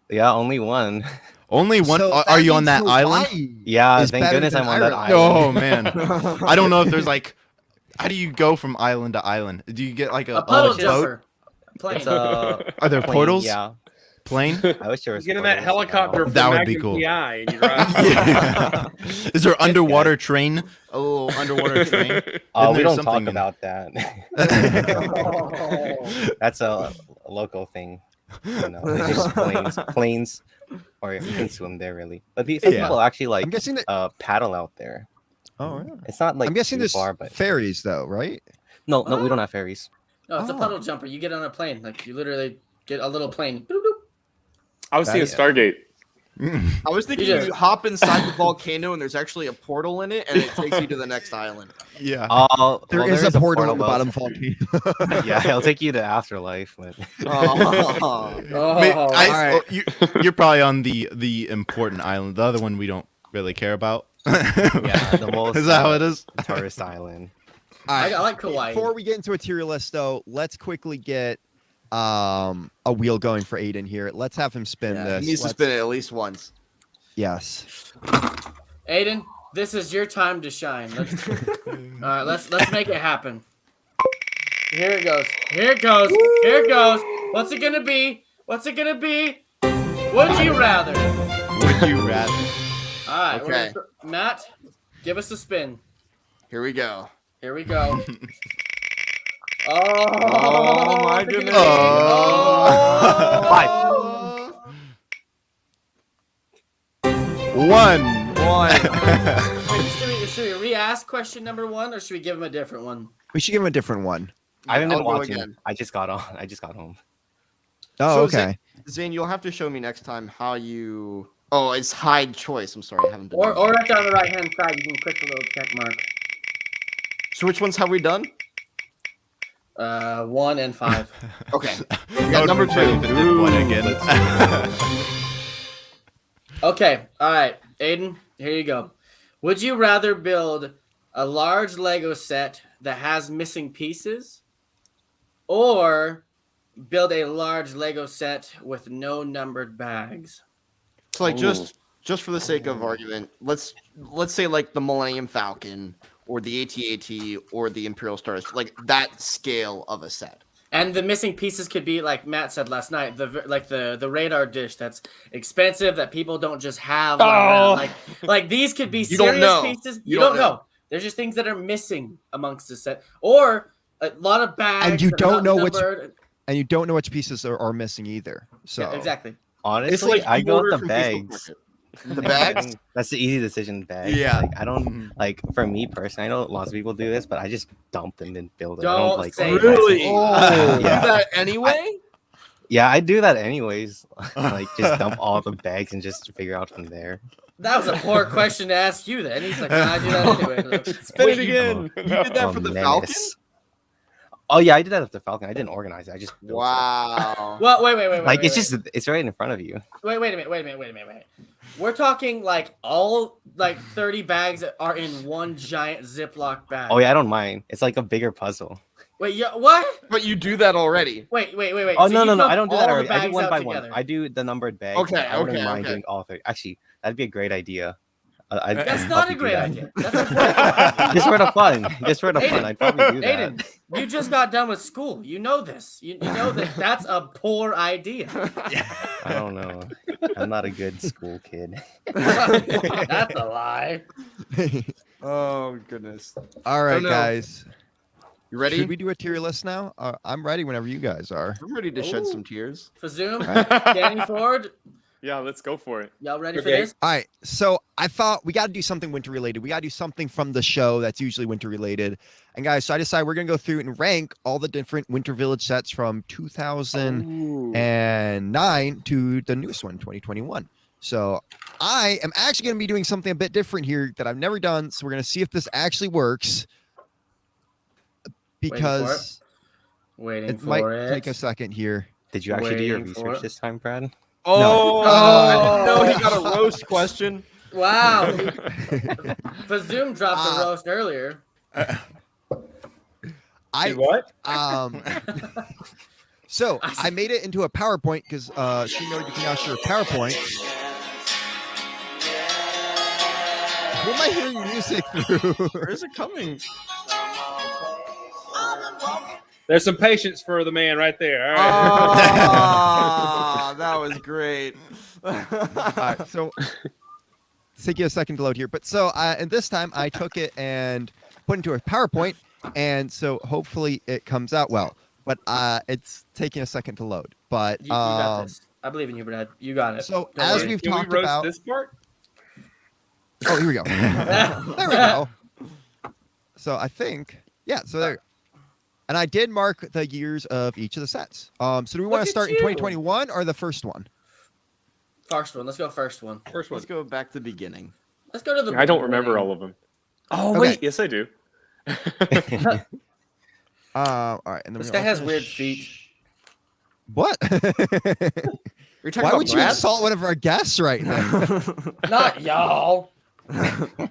S9: yeah, only one.
S3: Only one.
S1: So
S3: Are you on
S1: means
S3: that island?
S1: Hawaii
S9: Yeah,
S1: is
S9: thank
S1: better
S9: goodness
S1: than
S9: I'm on that
S1: Ireland.
S9: island.
S3: Oh man. I don't know if there's like. How do you go from island to island? Do you get like
S4: a
S3: a
S4: puddle
S3: boat?
S4: jumper. Plane.
S9: It's
S3: Are there
S9: plane,
S3: portals?
S9: Yeah,
S3: Plane?
S9: I wish there was.
S8: You get in that
S9: portals.
S8: helicopter from
S3: That would be
S8: Magnum
S3: cool.
S8: PI and you drive.
S3: Yeah. Is there underwater train? A little underwater train?
S9: Oh,
S3: Isn't
S9: we
S3: there
S9: don't
S3: something
S9: talk
S3: in-
S9: about that. That's a local thing. You know, it's just planes, or you can swim there really. But some
S1: Yeah.
S9: people actually like
S1: I'm guessing that.
S9: paddle out there.
S1: Oh, yeah.
S9: It's not like
S1: I'm guessing
S9: too
S1: there's
S9: far, but
S1: ferries though, right?
S9: no, we don't have ferries.
S4: No, it's a
S1: Oh.
S4: puddle jumper. You get on a plane. Like you literally get a little plane. Boop, boop.
S7: I was thinking Stargate.
S2: I was thinking
S4: Yeah.
S2: you hop inside the volcano and there's actually a portal in it, and it takes you to the next island.
S3: Yeah.
S1: There is a portal in the bottom
S9: boat.
S1: volcano.
S9: Yeah, it'll take you to afterlife. But
S2: Oh.
S4: Oh,
S1: right.
S3: You're probably on the important island. The other one we don't really care about.
S9: yeah, the most.
S3: Is that how it is?
S9: Tourist island.
S1: All right.
S4: I like Kauai.
S1: Before we get into a tier list, though, let's quickly get a wheel going for Aiden here. Let's have him spin
S2: Yeah,
S1: this.
S2: he needs to
S1: Let's-
S2: spin it at least once.
S1: Yes.
S4: Aiden, This is your time to shine. Let's make it happen. Here it goes. Here it goes. Here it goes. What's it gonna be? What's it gonna be? Would you rather?
S3: Would you rather?
S4: All right.
S2: Okay.
S4: Matt, give us a spin.
S2: Here we go.
S4: Here we go.
S2: Oh my
S4: look at
S2: goodness.
S4: me.
S3: One.
S4: Wait, should we re-ask question number 1, or should we give him a different one?
S1: We should give him a different one.
S9: I haven't been
S2: I'll go
S9: watching.
S2: again.
S9: I just got on. I just got home.
S1: Oh,
S2: So
S1: okay.
S2: Zane, you'll have to show me next time how you. Oh, it's hide choice. I'm sorry, I haven't been.
S4: Or right down the right-hand side, you can click the little check mark.
S2: So which ones have we done?
S4: 1 and 5.
S2: Okay. We got number 2.
S3: One again.
S4: Okay, all right, Aiden, here you go. Would you rather build a large Lego set that has missing pieces, or build a large Lego set with no numbered bags?
S2: So like just for the sake of argument, let's say like the Millennium Falcon or the AT-AT or the Imperial Stars, like that scale of a set.
S4: And the missing pieces could be, like Matt said last night, the radar dish that's expensive that people don't just have. Like these could be
S2: You don't
S4: serious
S2: know.
S4: pieces.
S2: You
S4: You
S2: don't
S4: don't know. There's just things that are missing amongst the set, or a lot of bags.
S1: And you
S4: that are
S1: don't
S4: not
S1: know which-
S4: numbered.
S1: And you don't know which pieces are missing either. So
S4: Yeah, exactly.
S9: Honestly, I go with the
S2: Facebook
S9: bags.
S2: Market. The bags?
S9: That's the easy decision. Bags.
S2: Yeah.
S9: Like, I don't like. For me personally, I know lots of people do this, but I just dump them and build it. I
S4: Don't
S9: don't like.
S4: say
S2: Really?
S1: Oh.
S2: Do
S9: Yeah.
S2: that anyway?
S9: Yeah, I do that anyways. Like, just dump all the bags and just figure out from there.
S4: That was a poor question to ask you. Then he's like, nah, I do that anyway.
S7: Spin
S2: Wait,
S7: it again.
S2: You did that
S9: Oh,
S2: for the
S9: menace.
S2: Falcon?
S9: Oh yeah, I did that with the Falcon. I didn't organize it. I just built it.
S2: Wow.
S4: Well, wait.
S9: Like
S4: wait,
S9: it's just it's right in front of you.
S4: wait a minute. We're talking like all like 30 bags that are in one giant Ziploc bag.
S9: Oh yeah, I don't mind. It's like a bigger puzzle.
S4: Wait, yeah, what?
S2: But you do that already.
S4: Wait.
S9: Oh
S4: So
S9: no,
S4: you
S9: no,
S4: built
S9: I don't do
S4: all
S9: that
S4: the
S9: already. I do
S4: bags
S9: one
S4: out
S9: by
S4: together.
S9: one. I do the numbered bags.
S2: Okay,
S9: I wouldn't
S2: okay,
S9: mind
S2: okay.
S9: doing all 30. Actually, that'd be a great idea.
S4: That's
S9: I'd
S4: not
S9: probably
S4: a
S9: do
S4: great
S9: that.
S4: idea. That's a
S9: Just for the fun. Just for the fun.
S4: Aiden,
S9: I'd probably do that.
S4: Aiden, you just got done with school. You know this. You know that that's a poor idea.
S9: I don't know. I'm not a good school kid.
S4: That's a lie.
S2: Oh goodness.
S1: all right,
S2: no.
S1: guys.
S2: You ready?
S1: Should we do a tier list now? I'm ready whenever you guys are.
S2: I'm ready to shed some tears.
S4: For Zoom, Danny Ford,
S7: Yeah, let's go for it.
S4: y'all ready for
S8: Okay.
S4: this?
S1: All right, so I thought we got to do something winter related. We got to do something from the show that's usually winter related. And guys, so I decided we're gonna go through and rank all the different Winter Village sets from 2009 to the newest one, 2021. So I am actually gonna be doing something a bit different here that I've never done. So we're gonna see if this actually works. Because
S4: Waiting
S1: it
S4: for
S1: might
S4: it.
S1: take a second here.
S9: Did you actually do your
S4: Waiting for
S9: research
S4: it.
S9: this time, Brad?
S2: Oh,
S4: No.
S2: I didn't know he got a roast question.
S4: Wow. For Zoom dropped the
S1: Uh,
S4: roast earlier.
S1: I
S8: What?
S1: So I made it into a PowerPoint because she noted you can now share a PowerPoint. Who am I hearing music through?
S2: Where is it coming?
S8: There's some patience for the man right there. All right.
S2: Ah, that was great.
S1: All right, so take you a second to load here. But so and this time I took it and put into a PowerPoint, and so hopefully it comes out well. But it's taking a second to load. But
S4: You got this. I believe in you, Brad. You got it.
S1: so
S4: Don't
S1: as
S4: worry.
S1: we've
S8: Can we
S1: talked
S8: roast
S1: about,
S8: this part?
S1: oh here we go. There we go. So I think so there. And I did mark the years of each of the sets. So do we want
S4: Look
S1: to
S4: at
S1: start in
S4: you.
S1: 2021 or the first one?
S4: First one. Let's go first one.
S8: First one.
S2: Let's go back to the beginning.
S4: Let's go to the.
S7: I don't remember all of them. Oh
S1: Okay.
S7: wait, yes I do.
S1: All right, and then
S4: This
S1: we
S4: guy
S1: also
S4: has
S1: have
S4: weird feet.
S1: What?
S2: Are you talking
S1: Why
S2: about
S1: would you
S2: Brad?
S1: insult one of our guests right now?
S4: Not y'all.
S2: In the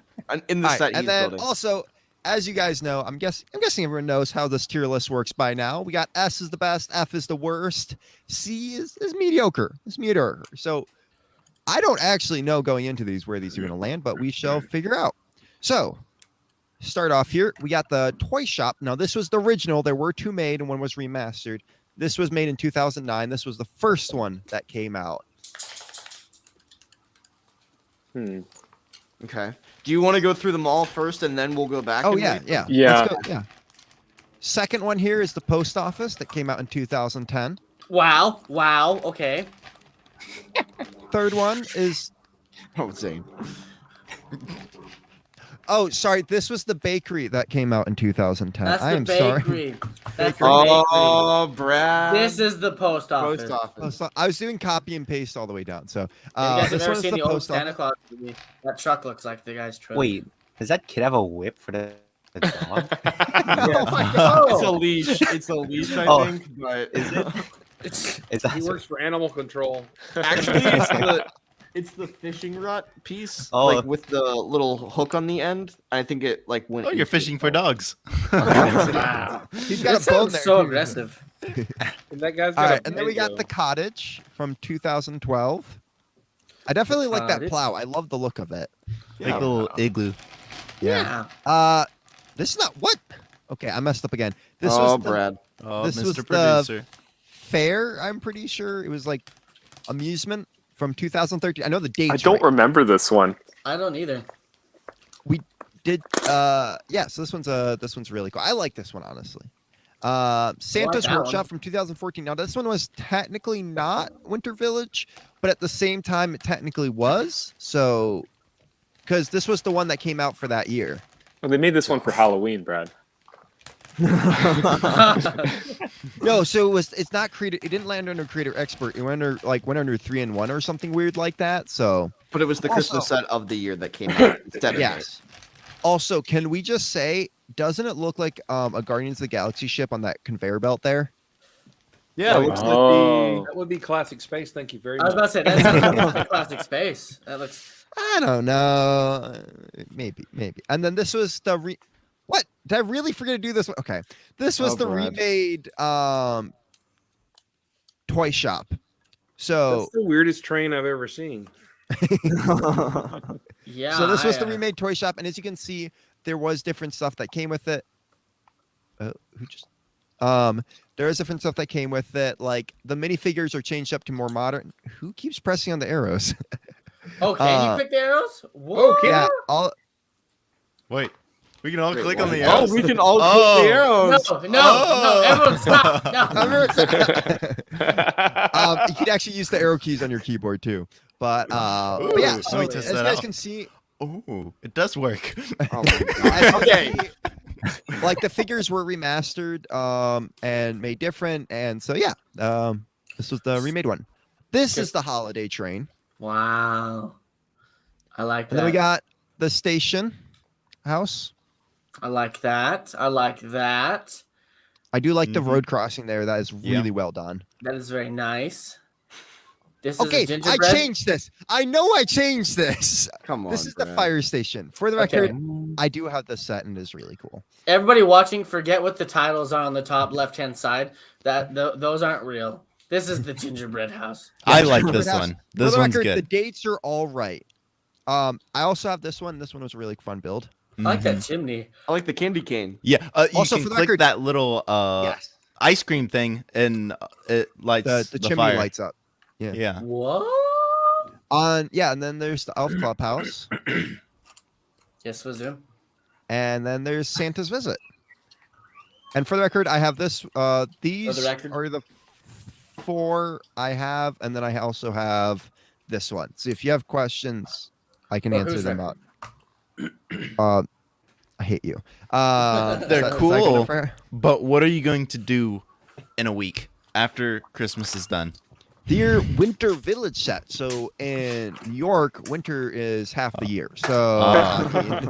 S1: All right,
S2: set he's
S1: and then
S2: building.
S1: also, as you guys know, I'm guessing everyone knows how this tier list works by now. We got S is the best, F is the worst, C is mediocre. It's mediocre. So I don't actually know going into these where these are going to land, but we shall figure out. So, start off here. We got the toy shop. Now, this was the original. There were 2 made and one was remastered. This was made in 2009. This was the first one that came out.
S2: Okay. Do you want to go through them all first, and then we'll go back?
S1: Oh
S2: and
S1: yeah,
S2: read them?
S1: yeah,
S7: Yeah.
S1: Let's go, yeah. Second one here is the post office that came out in 2010.
S4: Wow. Wow. Okay.
S1: Third one is
S2: Oh, Zane.
S1: oh, sorry, this was the bakery that came out in 2010.
S4: That's
S1: I
S4: the
S1: am sorry.
S4: bakery. That's the bakery.
S2: Oh, Brad.
S4: This is the post office.
S2: post office.
S1: Oh, so I was doing copy and paste all the way down. So
S4: If you guys have
S1: this
S4: ever
S1: one is
S4: seen
S1: the
S4: the old
S1: post
S4: Santa
S1: office.
S4: Claus movie, that truck looks like the guy's truck.
S9: Wait, does that kid have a whip for the dog?
S1: Oh my
S2: It's
S1: god!
S2: a leash. It's a leash, I
S9: Oh.
S2: think. But
S9: Is it?
S4: It's
S9: Is that
S8: He works for animal control.
S2: actually, it's the fishing rod piece,
S9: Oh.
S2: like with the little hook on the end. I think it like went.
S3: Oh, you're
S2: into
S3: fishing for dogs.
S4: wow.
S1: He's got
S4: That
S1: a bone
S4: sounds
S1: there.
S4: so
S1: too.
S4: aggressive.
S8: And that guy's got
S1: All
S8: a
S1: right, and then we got
S8: Benzo.
S1: the cottage from 2012. I definitely like that
S4: Cottage?
S1: plow. I love the look of it.
S3: Like a little igloo.
S4: Yeah.
S1: This is not what? Okay, I messed up again. This
S2: Oh,
S1: was the
S2: Brad.
S3: Oh,
S1: This was
S3: Mr.
S1: the-
S3: Producer.
S1: fair. I'm pretty sure it was like amusement from 2013. I know the dates.
S7: I don't
S1: right.
S7: remember this one.
S4: I don't either.
S1: Did yeah, so this one's really cool. I like this one honestly. Santa's
S4: that
S1: Workshop
S4: one.
S1: from 2014. Now this one was technically not Winter Village, but at the same time it technically was. So because this was the one that came out for that year.
S7: Well, they made this one for Halloween, Brad.
S1: No, so it's not created. It didn't land under Creator Expert. It went under 3-in-1 or something weird like that. So
S2: But it was the
S1: Also-
S2: Christmas set of the year that came out instead of it.
S1: yes. Also, can we just say, doesn't it look like a Guardians of the Galaxy ship on that conveyor belt there?
S2: Yeah, it looks like
S7: Oh.
S8: That would be classic space. Thank you very
S4: I was
S8: much.
S4: about to say that's classic space. That looks.
S1: I don't know. Maybe. And then this was the what? Did I really forget to do this one? Okay. This was
S2: Oh,
S1: the
S2: Brad.
S1: remade toy shop. So
S8: That's the weirdest train I've ever seen.
S4: Yeah.
S1: so this was the
S4: I,
S1: remade toy shop, and as you can see, there was different stuff that came with it. Who just there is different stuff that came with it, like the minifigures are changed up to more modern. Who keeps pressing on the arrows?
S4: Oh, can you pick the arrows? What?
S8: can
S1: Yeah, all
S3: Wait, we can all
S2: Wait,
S3: click
S2: what?
S3: on the
S2: Oh,
S3: arrows.
S2: we can all
S3: Oh.
S2: click the arrows.
S4: No,
S3: Oh.
S4: everyone stop. No.
S1: you could actually use the arrow keys on your keyboard too. But yeah,
S3: Ooh, let
S1: so
S3: me
S1: as
S3: test
S1: you
S3: that
S1: guys
S3: out.
S1: can see,
S3: Oh, it does work.
S2: Oh my God.
S1: as you
S2: Okay.
S1: can see, like the figures were remastered and made different, and so yeah, this was the remade one. This is the holiday train,
S4: Wow. I like
S1: and then we
S4: that.
S1: got the station house.
S4: I like that. I like that.
S1: I do like the
S3: Mhm.
S1: road crossing there. That is
S3: Yeah.
S1: really well done.
S4: That is very nice. This is
S1: Okay,
S4: a
S1: I
S4: gingerbread.
S1: changed this. I know I changed this.
S2: Come on.
S1: This is the
S2: Brad.
S1: fire station. For the
S4: Okay.
S1: record, I do have this set and it is really cool.
S4: Everybody watching, forget what the titles are on the top left-hand side. Those aren't real. This is the gingerbread house.
S3: I
S1: Yeah,
S3: like
S1: gingerbread
S3: this
S1: house.
S3: one.
S1: For
S3: This
S1: the
S3: one's
S1: record, the
S3: good.
S1: dates are all right. I also have this one. This one was a really fun build.
S4: I like that
S3: Mhm.
S4: chimney.
S2: I like the candy cane.
S3: Yeah, you
S1: Also,
S3: can
S1: for the
S3: click
S1: record-
S3: that little
S1: Yes.
S3: ice cream thing, and it lights
S1: The chimney
S3: fire.
S1: lights up.
S3: Yeah.
S4: What?
S1: And then there's the Elf Clubhouse,
S4: Yes, was him.
S1: and then there's Santa's Visit. And for the record, I have this. These
S4: record?
S1: are the 4 I have, and then I also have this one. So if you have questions, I can
S4: Oh,
S1: answer
S4: whose
S1: them
S4: record?
S1: out. I hate you.
S3: They're
S1: Is that good
S3: cool.
S1: enough for-
S3: But what are you going to do in a week after Christmas is done?
S1: Their Winter Village set. So in New York, winter is half the year. So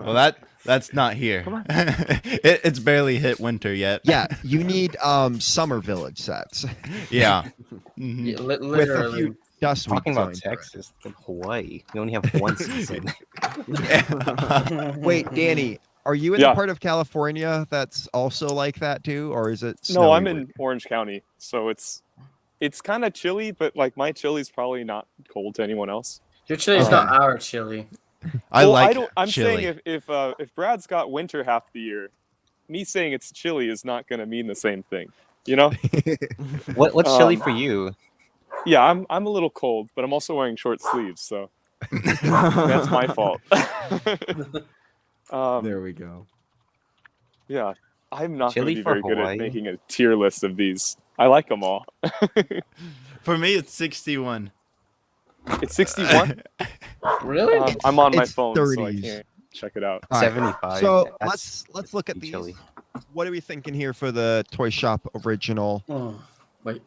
S3: Well, that's not here. It's barely hit winter yet.
S1: yeah, you need summer village sets
S3: Yeah. Mhm.
S4: Yeah,
S1: with a
S4: literally.
S1: few dust weeds
S9: Talking about
S1: going through it.
S9: Texas and Hawaii, we only have one season.
S1: Wait, Danny, are you in
S7: Yeah.
S1: the part of California that's also like that too, or is it?
S7: No, I'm
S1: snowy
S7: in Orange County, so it's kind of chilly, but like my chili's probably not cold to anyone else.
S4: Your chili is not our chili.
S3: I
S7: Well,
S3: like
S7: I'm
S3: chili.
S7: saying if Brad's got winter half the year, me saying it's chilly is not going to mean the same thing. You know?
S9: What's chili
S7: Um,
S9: for you?
S7: Yeah, I'm a little cold, but I'm also wearing short sleeves, so that's my fault.
S2: There we go.
S7: Yeah, I'm not going to
S9: Chili
S7: be
S9: for
S7: very good at
S9: Hawaii?
S7: making a tier list of these. I like them all.
S3: For me, it's 61.
S7: It's 61.
S4: Really?
S7: I'm on my
S1: It's
S7: phone, so I
S1: 30s.
S7: can't check it out.
S1: All right,
S9: 75.
S1: So
S9: That's
S1: let's look at these.
S9: chili.
S1: What are we thinking here for the Toy Shop original?
S4: Oh, wait.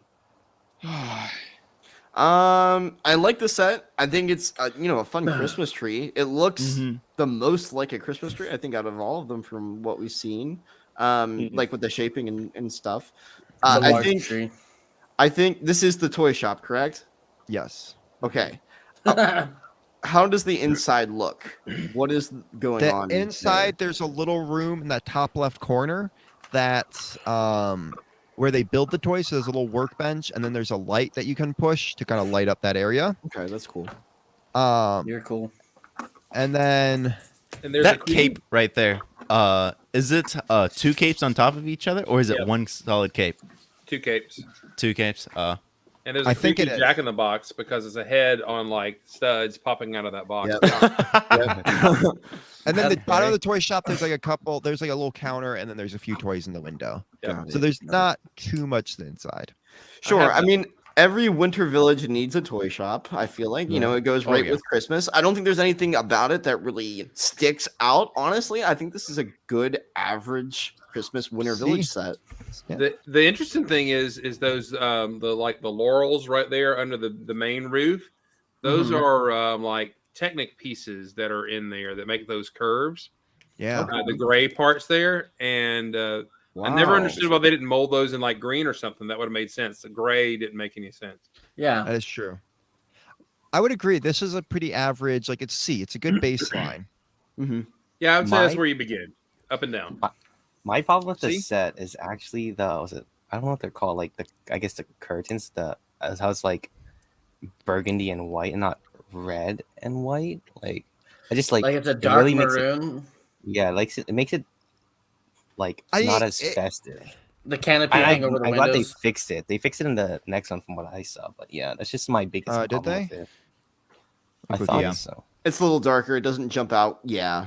S2: I like the set. I think it's a fun Christmas tree. It looks the most like a Christmas tree, I think, out of all of them from what we've seen. Like with the shaping and stuff.
S4: It's a
S2: I
S4: large
S2: think
S4: tree.
S2: I think this is the toy shop, correct?
S1: Yes.
S2: Okay. How does the inside look? What is going
S1: The
S2: on
S1: inside, there's a little room in that top left corner that's where they build the toys. So there's a little workbench, and then there's a light that you can push to kind of light up that area.
S2: there? Okay, that's cool.
S4: You're cool.
S1: And then
S8: And there's
S3: That cape right there. Is it 2 capes on top of each other, or is it
S8: Yep.
S3: one solid cape?
S8: 2 capes.
S3: 2 capes.
S8: And there's
S1: I
S8: a
S1: think
S8: creepy
S1: it is.
S8: Jack in the Box because it's a head on like studs popping out of that box.
S1: and then the
S4: That's
S1: bottom of
S4: great.
S1: the toy shop, there's like a little counter, and then there's a few toys in the window.
S8: Yeah.
S1: So there's not too much inside.
S2: Sure.
S8: have
S2: I
S8: that.
S2: mean, every winter village needs a toy shop. I feel like it goes
S3: Oh,
S2: right
S3: yeah.
S2: with Christmas. I don't think there's anything about it that really sticks out. Honestly, I think this is a good average Christmas winter village set.
S8: The interesting thing is those the laurels right there under the main roof. Those are like Technic pieces that are in there that make those curves.
S1: Yeah.
S8: The gray parts there, and I never understood why they didn't mold those in like green or something. That would have made sense. The gray didn't make any sense.
S4: Yeah.
S1: That is true. I would agree. This is a pretty average, like it's C. It's a good baseline.
S8: Yeah, I would say that's
S9: My-
S8: where you begin, up and down.
S9: My problem with
S8: See?
S9: this set is actually I don't know what they're called, like the curtains, how it's like burgundy and white and not red and white. Like I just like
S4: Like it's a
S9: it
S4: dark
S9: really makes it,
S4: maroon.
S9: yeah, like it makes it like not as festive.
S4: The canopy hang over the
S9: I'm glad they
S4: windows.
S9: fixed it. They fixed it in the next one from what I saw. But yeah, that's just my biggest
S1: Did
S9: problem
S1: they?
S9: with it. I
S1: Okay,
S9: thought
S1: yeah.
S9: so.
S2: It's a little darker. It doesn't jump out. Yeah,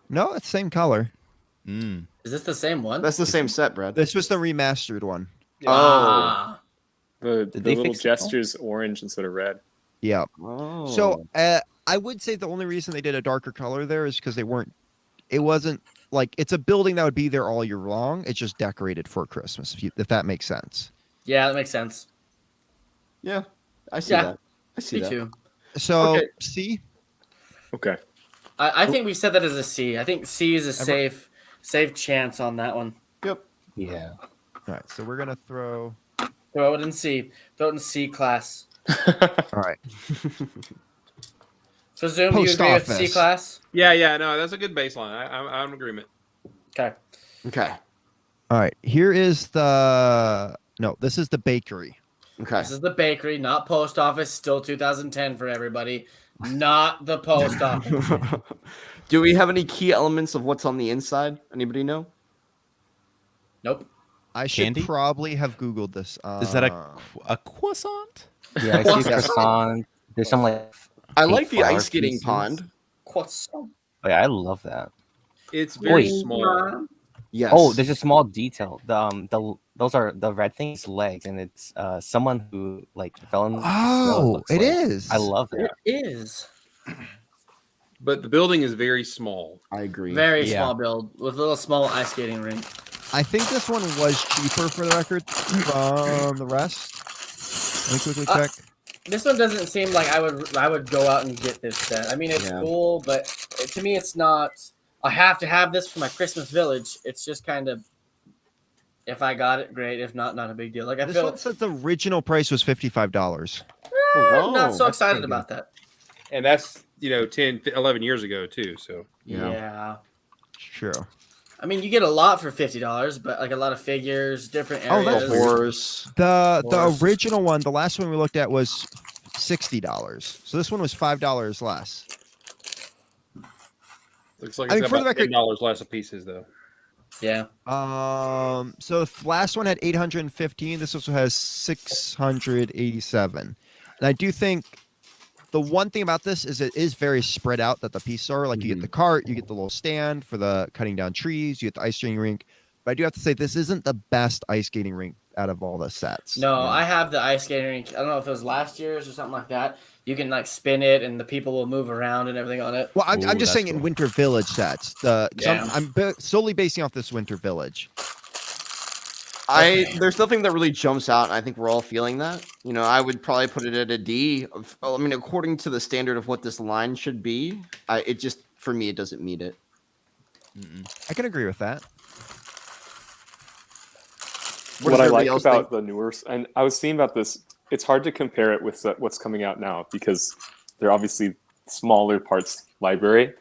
S1: No, it's same color.
S3: Mm.
S4: Is this the same one?
S2: that's the same set, Brad.
S1: This was the remastered one.
S4: Ah.
S7: The
S9: Did they
S7: little
S9: fix it all?
S7: gestures orange instead of red.
S1: Yeah.
S2: Oh.
S1: So I would say the only reason they did a darker color there is because it wasn't like it's a building that would be there all year long. It's just decorated for Christmas, if that makes sense.
S4: Yeah, that makes sense.
S2: yeah, I see
S4: Yeah.
S2: that. I see
S4: Me
S2: that.
S4: too.
S1: So
S2: Okay.
S1: C.
S7: Okay.
S4: I think we said that as a C. I think C is a safe chance on that one.
S2: Yep.
S9: Yeah.
S1: All right. So we're gonna throw.
S4: Throw it in C. Throw it in C class.
S1: All right.
S4: So Zoom, do you
S1: Post
S4: agree with C
S1: office.
S4: class?
S8: Yeah, no, that's a good baseline. I'm in agreement.
S4: Okay.
S2: Okay.
S1: All right. Here is the. No, this is the bakery.
S2: Okay.
S4: This is the bakery, not post office. Still 2010 for everybody. Not the post office.
S2: Do we have any key elements of what's on the inside? Anybody know?
S4: Nope.
S1: I should
S3: Candy?
S1: probably have Googled this.
S3: Is that a croissant?
S9: Yeah, I see
S4: Yes.
S9: croissant. There's some like
S2: I
S9: pink
S2: like the
S9: flower
S2: ice skating
S9: pieces.
S2: pond.
S4: Croissant.
S9: Oh, yeah, I love that.
S8: It's very
S9: Wait.
S8: small.
S2: Yes.
S9: Oh, there's a small detail. Those are the red thing's legs, and it's someone who like fell in.
S1: Oh, it is.
S9: I love that.
S4: It is.
S8: But the building is very small.
S2: I agree.
S4: Very
S3: Yeah.
S4: small build with a little small ice skating rink.
S1: I think this one was cheaper for the record from the rest. Let me quickly check.
S4: This one doesn't seem like I would go out and get this set. I mean, it's
S2: Yeah.
S4: cool, but to me, it's not. I have to have this for my Christmas village. It's just kind of. If I got it, great. If not, not a big deal. Like I
S1: This
S4: feel
S1: one says the original price was $55.
S4: I'm not so
S2: that's
S4: excited
S2: pretty
S4: about that.
S8: And that's, 10, 11 years ago, too. So
S4: Yeah.
S1: True.
S4: I mean, you get a lot for $50, but like a lot of figures, different
S1: Oh,
S4: areas.
S1: that's
S2: The horse.
S1: The
S4: course.
S1: original one, the last one we looked at was $60. So this one was $5 less.
S8: Looks like
S1: I
S8: it's
S1: mean, for the
S8: about
S1: record-
S8: $10 less of pieces though.
S4: Yeah.
S1: So the last one had 815. This also has 687. And I do think the one thing about this is it is very spread out that the pieces are. Like, you get the cart, you get the little stand for the cutting down trees, you get the ice skating rink. But I do have to say, this isn't the best ice skating rink out of all the sets.
S4: No, I have the ice skating rink. I don't know if it was last year's or something like that. You can like spin it, and the people will move around and everything on it.
S1: Well, I'm
S3: Ooh,
S1: just
S3: that's
S1: saying in
S3: cool.
S1: Winter Village sets. I'm
S4: Yeah.
S1: solely basing off this Winter Village.
S2: There's nothing that really jumps out, and I think we're all feeling that. You know, I would probably put it at a D. I mean, according to the standard of what this line should be, it just, for me, it doesn't meet it.
S1: I can agree with that.
S2: What
S7: What
S2: does
S7: I
S2: everybody
S7: like
S2: else
S7: about
S2: think?
S7: the newer, and I was seeing about this, it's hard to compare it with what's coming out now because they're obviously smaller parts library.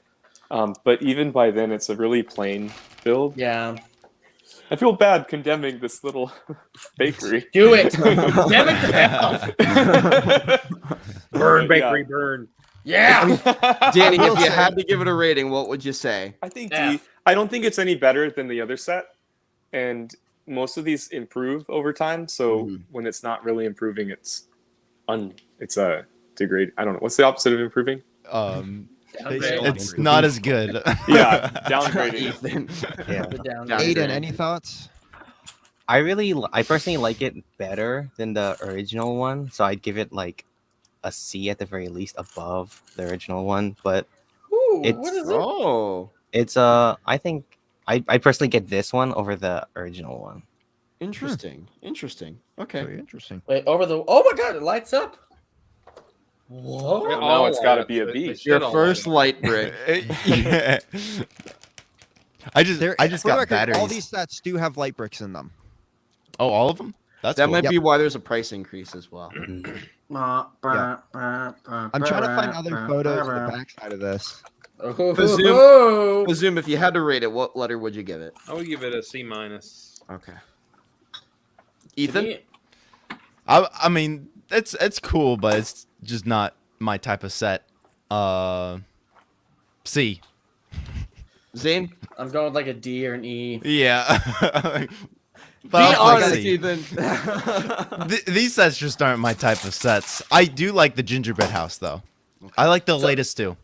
S7: But even by then, it's a really plain build.
S4: Yeah.
S7: I feel bad condemning this little bakery.
S4: Do it. Damn it to hell.
S8: Burn
S7: Yeah.
S8: bakery, burn.
S4: Yeah.
S2: Danny,
S1: I will
S2: if you
S1: say-
S2: had to give it a rating, what would you say?
S7: I think
S4: F.
S7: D. I don't think it's any better than the other set, and most of these improve over time. So when it's not really improving, it's a degrade. I don't know. What's the opposite of improving?
S3: It's not as good.
S7: Yeah, downgrading.
S2: Ethan.
S9: Yeah.
S4: The down-
S1: Aiden, any thoughts?
S9: I personally like it better than the original one, so I'd give it like a C at the very least above the original one. But
S4: Ooh,
S9: It's-
S4: what is it?
S2: Oh,
S9: it's I think I personally get this one over the original one.
S2: interesting. Interesting. Okay.
S1: Very interesting.
S4: Wait, over the. Oh my god, it lights up. Whoa.
S8: They
S7: now
S8: all
S7: it's gotta
S8: light
S7: be a
S8: up.
S7: B.
S8: They should
S2: Your
S8: all
S2: first
S8: light up.
S2: light brick.
S3: Yeah. I just
S1: For
S3: got
S1: the record,
S3: batteries.
S1: all these sets do have light bricks in them.
S3: Oh, all of them? That's
S2: That
S3: cool.
S2: might
S1: Yep.
S2: be why there's a price increase as well.
S1: I'm trying to find other photos of the backside of this.
S4: Ooh.
S2: Zoom, if you had to rate it, what letter would you give it?
S8: I would give it a C minus.
S2: Okay. Ethan?
S3: I mean, it's cool, but it's just not my type of set. C.
S2: Zane?
S4: I'm going with like a D or an E.
S3: Yeah.
S2: Be
S3: But I'll take
S2: honest,
S3: C.
S2: Ethan.
S3: These sets just aren't my type of sets. I do like the gingerbread house though. I like the latest two.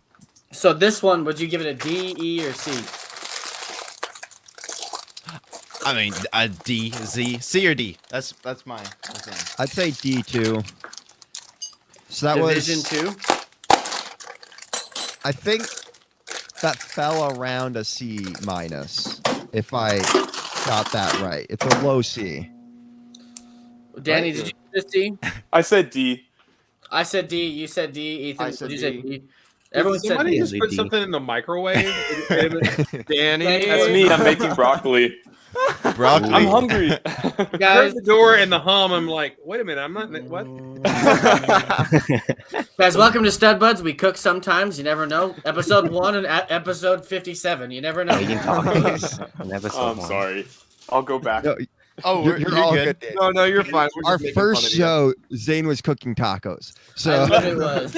S4: So this one, would you give it a D, E, or C?
S3: I mean, a D, Z, C or D. That's my thing.
S1: I'd say D too. So that
S4: Division
S1: was,
S4: 2?
S1: I think that fell around a C minus, if I got that right. It's a low C.
S4: Danny, did you get this D?
S7: I said D.
S4: I said D. You said D. Ethan,
S2: I said
S4: you said
S2: D.
S4: D. Everyone
S8: Did
S4: said
S8: somebody
S4: D.
S8: just put
S9: D.
S8: something in the microwave?
S2: Danny?
S7: That's me. I'm making broccoli.
S3: Broccoli.
S7: I'm hungry.
S4: Guys,
S8: Heard the door and the hum. I'm like, wait a minute. I'm not. What?
S4: guys, welcome to Stud Buds. We cook sometimes. You never know. Episode 1 and episode 57. You never know.
S9: Eating tacos. in episode
S7: I'm
S9: one.
S7: sorry. I'll go back.
S1: No,
S3: Oh,
S1: you're all good.
S2: No, you're fine. We're
S1: Our
S2: just making fun
S1: first
S2: of you.
S1: show, Zane was cooking tacos.
S4: I
S1: So
S4: literally was.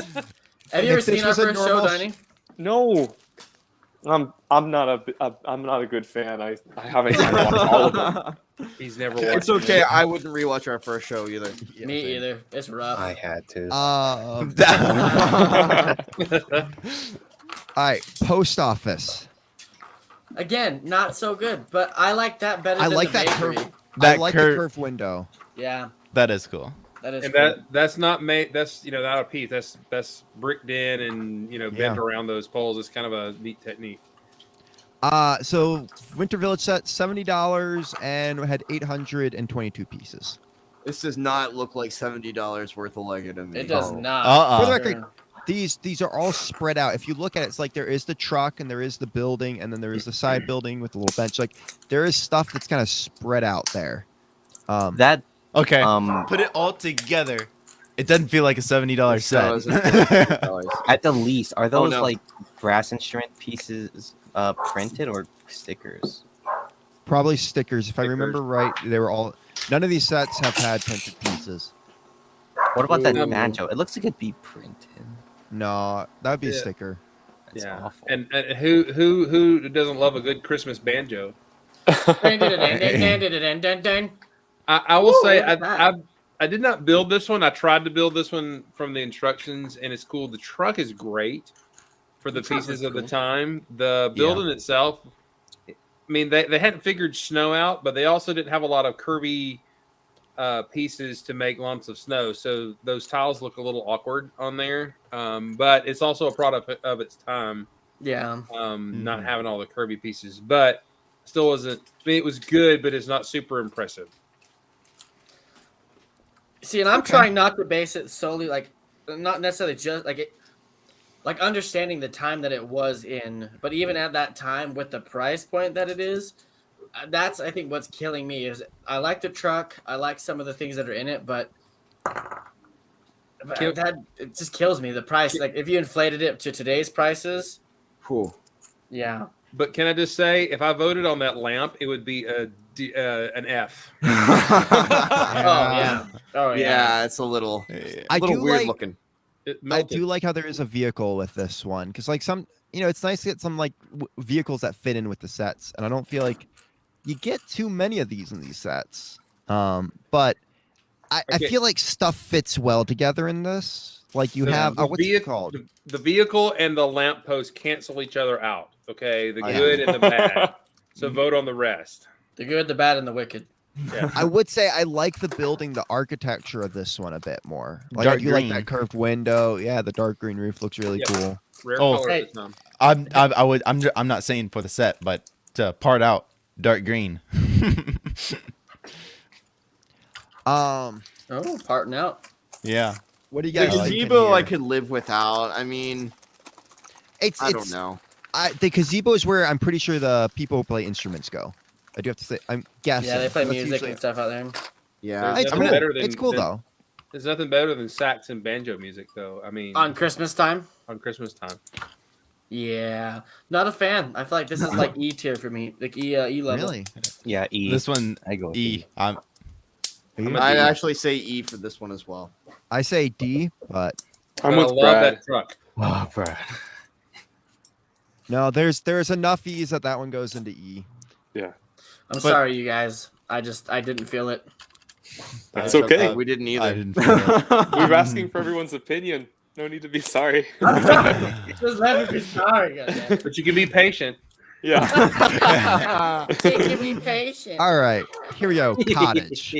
S4: Have you ever
S1: If this
S4: seen our
S1: was a
S4: first show,
S1: normal
S4: Danny?
S7: No. I'm not a good fan. I haven't watched all of them.
S8: He's never watched.
S2: It's okay. I wouldn't rewatch our first show either.
S4: Me either. It's rough.
S9: I had to.
S1: all right, post office.
S4: Again, not so good, but I like that better
S1: I
S4: than
S1: like
S4: the
S1: that
S4: bakery.
S1: curve. I
S3: That
S1: like
S3: curve-
S1: the curved window.
S4: Yeah,
S3: That is cool.
S4: that is
S8: And
S4: cool.
S8: that's not made. That's not a piece. That's bricked in and bent around those poles. It's kind of a neat technique.
S1: So Winter Village set $70 and had 822 pieces.
S2: This does not look like $70 worth of Lego to me.
S4: It does not.
S1: For the
S3: Uh-uh.
S1: record, these are all spread out. If you look at it, it's like there is the truck and there is the building and then there is the side building with the little bench. Like there is stuff that's kind of spread out there.
S9: That
S3: Okay.
S9: um
S3: Put it all together. It doesn't feel like a $70
S2: This
S3: set.
S2: doesn't feel like $70.
S9: at the least, are those
S2: no.
S9: like brass instrument pieces printed or stickers?
S1: Probably stickers. If I
S2: Stickers.
S1: remember right, they were all. None of these sets have had printed pieces.
S9: What about that
S8: Ooh.
S9: banjo? It looks like it'd be printed.
S1: No, that would be a
S8: Yeah.
S1: sticker.
S9: That's
S8: yeah.
S9: awful.
S8: And who doesn't love a good Christmas banjo? I will
S4: Ooh,
S8: say
S4: look at that.
S8: I did not build this one. I tried to build this one from the instructions, and it's cool. The truck is great for the
S4: truck
S8: pieces
S4: looks
S8: of the
S4: cool.
S8: time. The building itself, I mean, they hadn't figured snow out, but they also didn't have a lot of curvy pieces to make lumps of snow. So those tiles look a little awkward on there. But it's also a product of its time.
S4: Yeah.
S8: Not having all the curvy pieces, but still wasn't. I mean, it was good, but it's not super impressive.
S4: See, and I'm trying not to base it solely like not necessarily just like it like understanding the time that it was in, but even at that time with the price point that it is, that's I think what's killing me is I like the truck, I like some of the things that are in it, but that it just kills me. The price, like if you inflated it to today's prices,
S2: Cool.
S4: yeah.
S8: But can I just say, if I voted on that lamp, it would be an F.
S4: Oh yeah. Oh yeah.
S2: Yeah, it's a little
S1: I
S2: little
S1: do
S2: weird
S1: like
S2: looking.
S8: It
S1: I
S8: melted.
S1: do like how there is a vehicle with this one because like some it's nice to get some like vehicles that fit in with the sets, and I don't feel like you get too many of these in these sets. But I
S8: Okay.
S1: feel like stuff fits well together in this. Like you have what's it called?
S8: The vehicle and the lamppost cancel each other out. Okay, the
S2: Oh, yeah.
S8: good and the bad. So vote on the rest.
S4: The good, the bad, and the wicked.
S8: Yeah.
S1: I would say I like the building, the architecture of this one a bit more. Like
S3: Dark
S1: I do like
S3: green.
S1: that curved window. Yeah, the dark green roof looks really
S8: Yep.
S1: cool.
S8: Rare
S3: Oh.
S8: color
S4: Hey.
S8: at the time.
S3: I'm not saying for the set, but to part out dark green.
S4: Oh, parting out.
S3: Yeah.
S1: What do you
S2: The
S1: guys think? in
S2: gazebo I
S1: here?
S2: could live without. I mean, I don't know.
S1: The gazebo is where I'm pretty sure the people who play instruments go. I do have to say, I'm guessing.
S4: Yeah, they play
S1: That's
S4: music
S1: usually-
S4: and stuff out there.
S2: Yeah.
S8: There's
S1: It's
S8: nothing
S1: cool.
S8: better than-
S1: It's cool
S8: than-
S1: though.
S8: There's nothing better than sax and banjo music, though. I mean,
S4: On Christmas time?
S8: on Christmas time.
S4: Yeah. Not a fan. I feel like this is like E tier for me. Like E level.
S1: Really?
S9: Yeah, E.
S3: This one
S9: I go with
S3: E. I'm
S2: I actually say E for this one as well.
S1: I say D, but
S7: I'm
S8: But
S7: with
S8: I love
S7: Brad.
S8: that truck.
S9: Oh, Brad.
S1: no, there's enough E's that one goes into E.
S4: I'm
S3: But-
S4: sorry, you guys. I didn't feel it.
S7: That's okay.
S2: We didn't either.
S3: I didn't feel it.
S7: We're asking for everyone's opinion. No need to be sorry.
S4: Just let me be sorry, goddamn.
S8: But you can be patient.
S7: Yeah.
S4: Give me patience.
S1: All right, here we go. Cottage.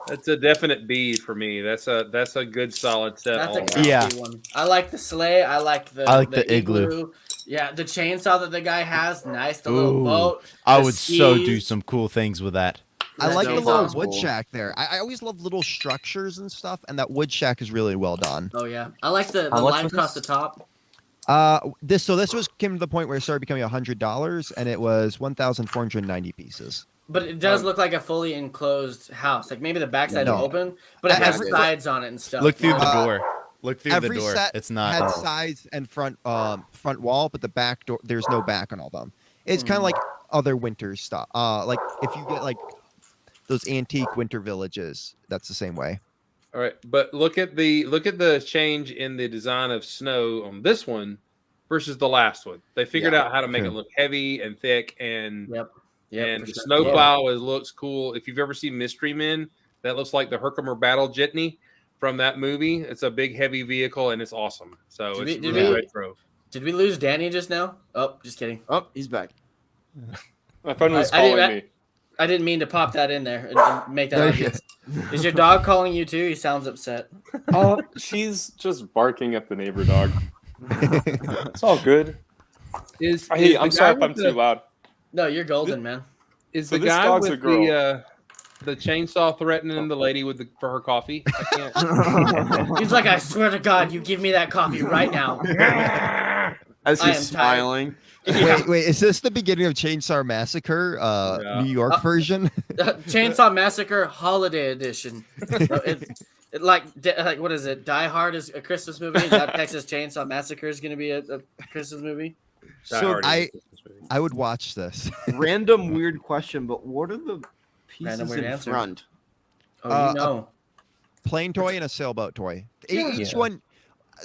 S8: That's a definite B for me. That's a good solid set.
S4: That's
S8: all
S4: a
S8: around.
S4: comfy
S3: Yeah.
S4: one. I like the sleigh. I like the
S3: igloo.
S4: Yeah, the chainsaw that the guy has. Nice. The little
S3: Ooh.
S4: boat.
S3: I
S4: the
S3: would so do
S4: skis.
S3: some cool things with that.
S1: I
S4: That
S1: like the
S2: sounds
S1: little
S2: cool.
S1: wood shack there. I always love little structures and stuff, and that wood shack is really well done.
S4: Oh yeah, I like the
S9: How much
S4: line
S9: was
S4: across
S9: this?
S4: the top.
S1: This came to the point where it started becoming $100, and it was 1,490 pieces.
S4: But it does look like a fully enclosed house. Like maybe the backside's
S1: No.
S4: open, but it has
S1: Every-
S4: sides on it and stuff.
S3: Look through the
S1: Uh,
S3: door. Look through the
S1: Every
S3: door.
S1: set
S3: It's not.
S1: had sides and front wall, but the back door there's no back on all of them. It's kind of like other winter stuff. Like if you get like those antique winter villages, that's the same way.
S8: All right, but look at the change in the design of snow on this one versus the last one. They figured out how to make it
S1: True.
S8: look heavy and thick, and
S4: Yep.
S8: and
S4: for
S8: the
S4: sure.
S8: snowplow looks cool. If you've ever seen Mystery Men, that looks like the Herkimer Battle Jitney from that movie. It's a big, heavy vehicle, and it's awesome. So
S4: Did
S8: it's
S4: we-
S8: really
S1: did we-
S8: retro.
S4: Did we lose Danny just now? Oh, just kidding.
S2: Oh, he's back.
S7: My friend was
S4: I didn't-
S7: calling me.
S4: I didn't mean to pop that in there and make that obvious. Is your dog calling you too? He sounds upset.
S7: Oh, she's just barking at the neighbor dog. It's all good. Hey, I'm sorry if I'm too loud.
S4: No, you're golden, man.
S8: Is
S7: So
S8: the
S7: this
S8: guy
S7: dog's a
S8: with
S7: girl.
S8: the chainsaw threatening the lady with for her coffee? I can't.
S4: He's like, I swear to God, you give me that coffee right now.
S2: As
S4: I am
S2: he's smiling.
S1: Wait, is this the beginning of Chainsaw Massacre,
S8: Yeah.
S1: New York version?
S4: Chainsaw Massacre Holiday Edition. Like what is it? Die Hard is a Christmas movie. That Texas Chainsaw Massacre is going to be a Christmas movie.
S8: Die
S2: So
S8: Hard is
S1: I-
S8: a Christmas movie.
S1: I would watch this.
S2: Random weird question, but what are the
S4: Random
S2: pieces
S4: weird
S2: in
S4: answer.
S2: front?
S4: Oh,
S1: Uh,
S4: you know.
S1: Plane toy and a sailboat toy.
S4: Yeah.
S1: Each
S9: Yeah.
S1: one.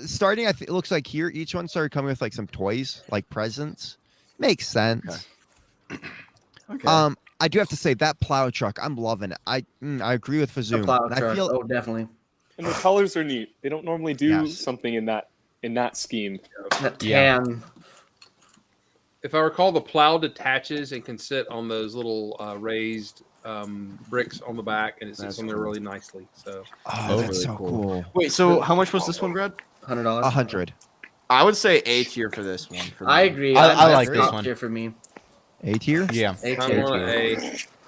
S1: starting, it looks like here each one started coming with like some toys, like presents. Makes sense.
S2: Okay.
S1: I do have to say that plow truck, I'm loving it. I agree with
S4: The
S1: Fazoom.
S4: plow
S1: And I
S4: truck.
S1: feel
S4: Oh, definitely.
S7: And the colors are neat. They don't normally do
S1: Yes.
S7: something in that scheme.
S4: That
S3: Yeah.
S4: tan.
S8: If I recall, the plow detaches and can sit on those little raised bricks on the back, and it sits
S2: That's
S8: on there
S2: cool.
S8: really nicely. So
S1: oh, that's
S9: really
S1: so
S9: cool.
S1: cool.
S2: Wait, so how much was this one, Brad?
S4: $100.
S1: 100.
S2: I would say A tier for this one. For
S4: I
S2: me.
S4: agree.
S3: I
S4: That's
S3: like this
S4: top
S3: one.
S4: tier for me.
S1: A tier.
S3: Yeah.
S4: A
S8: I
S4: tier.
S8: want a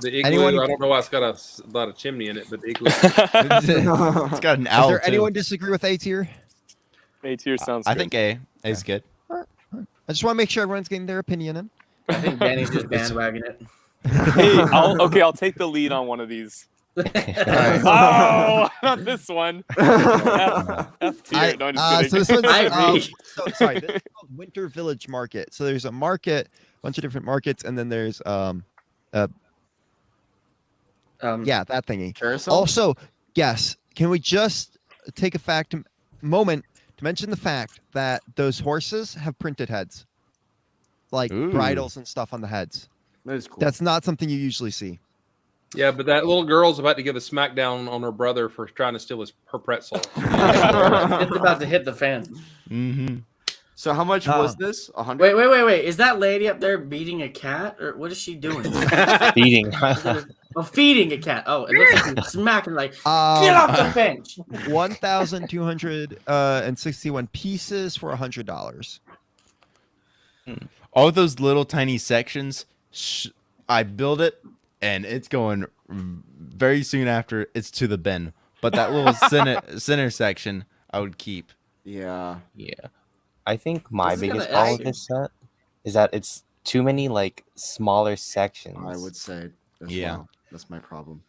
S8: the igloo.
S1: Anyone-
S8: I don't know why it's got a chimney in it, but the igloo.
S3: It's got an
S1: Does
S3: owl
S1: there
S3: too.
S1: anyone disagree with A tier?
S7: A tier sounds
S3: I
S7: good.
S3: think A is good.
S1: I just want to make sure everyone's getting their opinion in.
S4: I think Danny's just bandwagoning it.
S7: Hey, I'll take the lead on one of these.
S1: Alright.
S7: Oh, not this one. F tier. No, I'm just
S1: So
S7: kidding.
S1: this one's
S4: I agree.
S1: sorry, this is called Winter Village Market. So there's a market, a bunch of different markets, and then there's yeah, that thingy.
S2: Carousel.
S1: Also, yes, can we just take a moment to mention the fact that those horses have printed heads, like
S3: Ooh.
S1: bridles and stuff on the heads.
S2: That is cool.
S1: That's not something you usually see.
S8: Yeah, but that little girl's about to give a smackdown on her brother for trying to steal her pretzel.
S4: It's about to hit the fan.
S3: Mm-hmm.
S2: So how much was this? 100.
S4: Wait. Is that lady up there beating a cat, or what is she doing?
S9: Feeding.
S4: Oh, feeding a cat. Oh, it looks like she's smacking like, get off the bench.
S1: 1,261 pieces for $100.
S3: All those little tiny sections, I build it, and it's going very soon after it's to the bin. But that little center section, I would keep.
S2: Yeah.
S9: Yeah. I think my
S4: This is
S9: biggest
S4: kinda
S9: problem with
S4: extra.
S9: this set is that it's too many like smaller sections.
S2: I would say. As
S3: Yeah.
S2: well. That's my problem.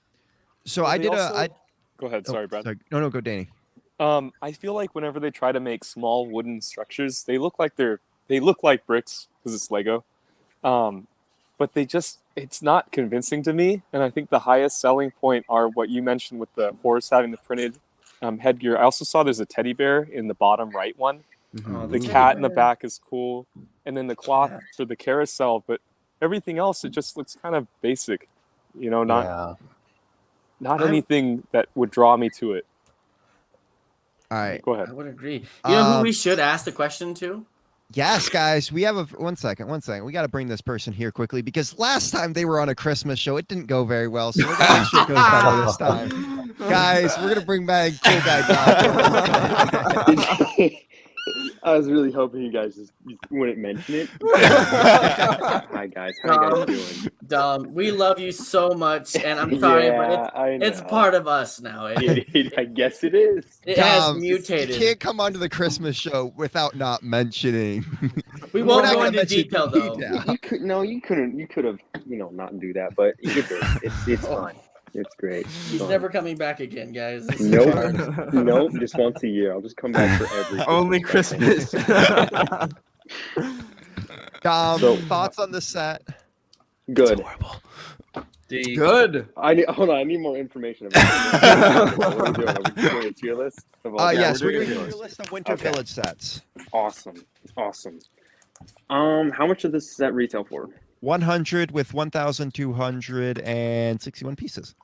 S1: So
S7: Well,
S1: I
S7: they
S1: did
S7: also- Go ahead.
S1: oh,
S7: Sorry, Brad.
S1: No, go Danny.
S7: I feel like whenever they try to make small wooden structures, they look like bricks because it's Lego. But it's not convincing to me. And I think the highest selling point are what you mentioned with the horse having the printed headgear. I also saw there's a teddy bear in the bottom right one.
S4: Oh,
S7: The
S4: teddy
S7: cat in the
S4: bear.
S7: back is cool, and then the cloth for the carousel. But everything else, it just looks kind of basic. You know, not
S9: Yeah.
S7: anything that would draw me to it.
S1: All right.
S7: Go
S4: I
S7: ahead.
S4: would agree. You know who
S1: Um,
S4: we should ask the question to?
S1: Yes, guys, we have one second. We got to bring this person here quickly because last time they were on a Christmas show, it didn't go very well. So we're going to make sure it goes better this time. Guys, we're going to bring back Cool Guy Doc.
S10: I was really hoping you guys just wouldn't mention it. Hi guys, how you guys doing?
S4: Dom, we love you so much, and I'm sorry, but
S10: I
S4: it's
S10: know.
S4: part of us now.
S10: I guess it is.
S4: It has
S1: Dom,
S4: mutated.
S1: You can't come onto the Christmas show without not mentioning.
S4: We
S1: We're
S4: won't
S1: not
S4: go
S1: gonna
S4: into
S1: mention
S4: detail though.
S1: detail.
S10: You couldn't. You could have, not do that, but you did. It's fun. It's great.
S4: He's
S10: Fun.
S4: never coming back again, guys. This is
S10: Nope.
S4: hard.
S10: Nope. Just once a year. I'll just come back for every.
S2: Only Christmas.
S1: Dom,
S10: So-
S1: thoughts on the set?
S10: Good.
S2: Good.
S10: Hold on. I need more information about it. What are we doing? Are we doing a tier list? Of all-
S1: Yes, we're
S10: doing
S1: doing
S10: a
S1: a
S10: tier list.
S1: list of Winter
S10: Okay.
S1: Village sets.
S10: Awesome. How much does this set retail for?
S1: 100 with 1,261 pieces.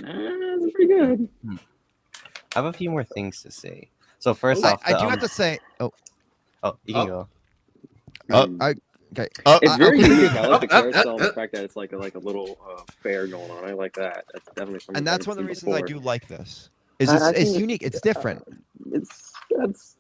S10: That's pretty good.
S9: I have a few more things to say. So first
S1: I
S9: off,
S1: do have to say.
S9: you can go.
S1: Okay.
S10: It's very
S1: okay.
S10: unique. I like the carousel and the fact that it's like a little fair going on. I like that. That's definitely something.
S1: And that's one of the reasons I do like this. Is
S10: I
S1: it's
S10: think
S1: unique. It's different.
S10: That's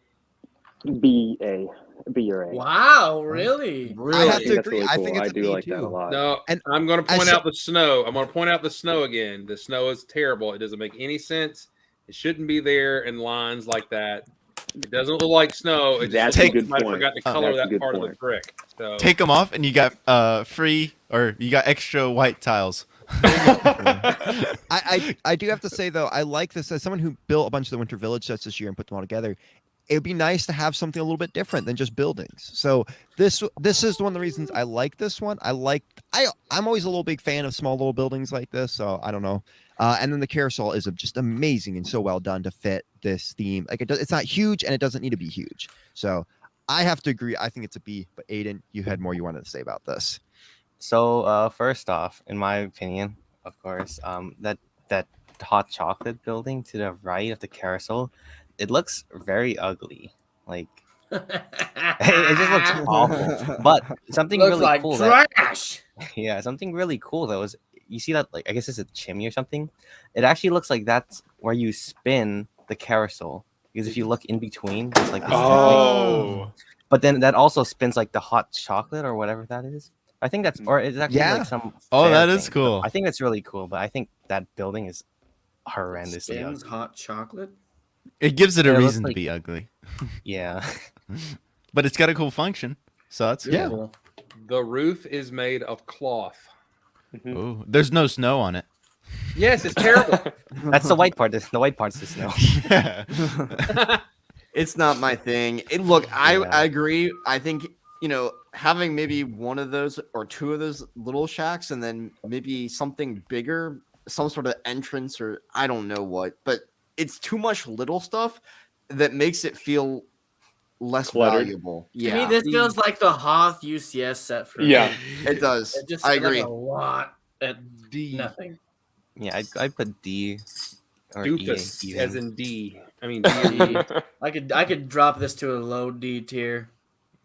S10: B or A.
S4: Wow, really?
S1: I have to
S10: That's
S1: agree.
S10: really
S1: I
S10: cool.
S1: think it's
S10: I
S1: a
S10: do
S1: B
S10: like
S1: too.
S10: that a lot.
S8: No,
S1: And
S8: I'm going to
S1: I
S8: point
S1: saw-
S8: out the snow. I'm going to point out the snow again. The snow is terrible. It doesn't make any sense. It shouldn't be there in lines like that. It doesn't look like snow. It
S10: That's
S8: just
S3: a
S8: looks
S10: good
S8: like I
S10: point.
S8: forgot to color
S10: That's a
S8: that
S10: good
S8: part of
S10: point.
S8: the brick. So
S3: Take them off, and you got free, or you got extra white tiles.
S1: I do have to say though, I like this as someone who built a bunch of the Winter Village sets this year and put them all together. It would be nice to have something a little bit different than just buildings. So this is one of the reasons I like this one. I'm always a little big fan of small little buildings like this. So I don't know. And then the carousel is just amazing and so well done to fit this theme. Like it's not huge and it doesn't need to be huge. So I have to agree. I think it's a B. But Aiden, you had more you wanted to say about this.
S9: So first off, in my opinion, of course, that hot chocolate building to the right of the carousel, it looks very ugly. Like it just looks awful. But something
S4: Looks
S9: really
S4: like
S9: cool.
S4: trash.
S9: Yeah, something really cool though is you see that, like, I guess it's a chimney or something. It actually looks like that's where you spin the carousel, because if you look in between, it's like this thing.
S7: Oh.
S9: But then that also spins like the hot chocolate or whatever that is. I think that's, or it's actually
S1: Yeah.
S9: like some.
S3: Oh,
S9: fair
S3: that is
S9: thing.
S3: cool.
S9: I think that's really cool, but I think that building is horrendously
S4: Spins
S9: ugly.
S4: hot chocolate.
S3: It gives it a
S9: Yeah, it looks
S3: reason to
S9: like-
S3: be ugly,
S9: Yeah.
S3: but it's got a cool function. So that's
S1: Yeah.
S4: Cool.
S8: The roof is made of cloth.
S3: Ooh, there's no snow on it.
S8: Yes, it's terrible.
S9: That's the white part. The white part's the snow.
S3: Yeah.
S2: It's not my thing. Look, I
S9: Yeah.
S2: agree. I think, having maybe one of those or two of those little shacks and then maybe something bigger, some sort of entrance or I don't know what, but it's too much little stuff that makes it feel less
S10: Cluttered.
S2: valuable.
S4: To
S2: Yeah,
S4: me, this feels like the Hoth UCS set for
S7: Yeah.
S4: me.
S2: it does.
S4: It just
S2: I
S4: seemed like
S2: agree.
S4: a lot at
S8: D.
S4: nothing.
S9: Yeah, I put D or
S8: Doofus,
S9: E.
S8: as in D. I mean, D.
S4: I could drop this to a low D tier.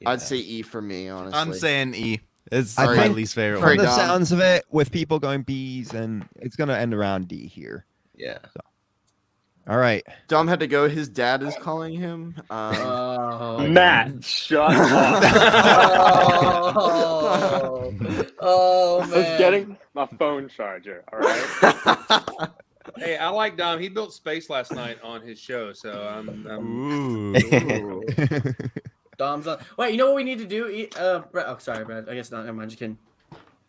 S2: I'd say E for me, honestly.
S3: I'm saying E. It's
S1: I
S3: my
S1: think
S3: least favorite
S1: From
S2: Very
S3: one.
S1: the
S2: dumb.
S1: sounds of it, with people going B's, and it's gonna end around D here.
S9: Yeah.
S1: All right.
S2: Dom had to go. His dad is calling him.
S4: Oh,
S10: Matt, shut up.
S4: oh
S10: I
S4: man.
S10: was getting my phone charger. All right.
S8: Hey, I like Dom. He built space last night on his show, so I'm
S3: Ooh.
S4: Dom's on. Wait, you know what we need to do? Brad, oh, sorry, Brad. I guess not. Never mind. Just kidding.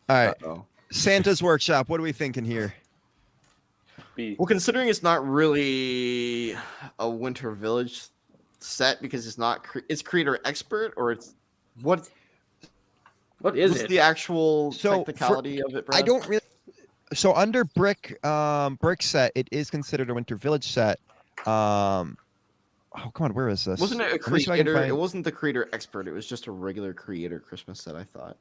S1: All right.
S2: Uh-oh.
S1: Santa's workshop. What are we thinking here?
S10: B.
S2: Well, considering it's not really a Winter Village set because it's not it's creator expert or it's
S4: What is
S2: what's
S4: it?
S2: the actual
S1: So,
S2: technicality of it, Brad?
S1: I don't really. So under brick set, it is considered a Winter Village set. Oh come on, where is this?
S2: Wasn't it a
S1: Let me see if I can
S2: creator?
S1: find-
S2: It wasn't the creator expert. It was just a regular creator Christmas set. I thought.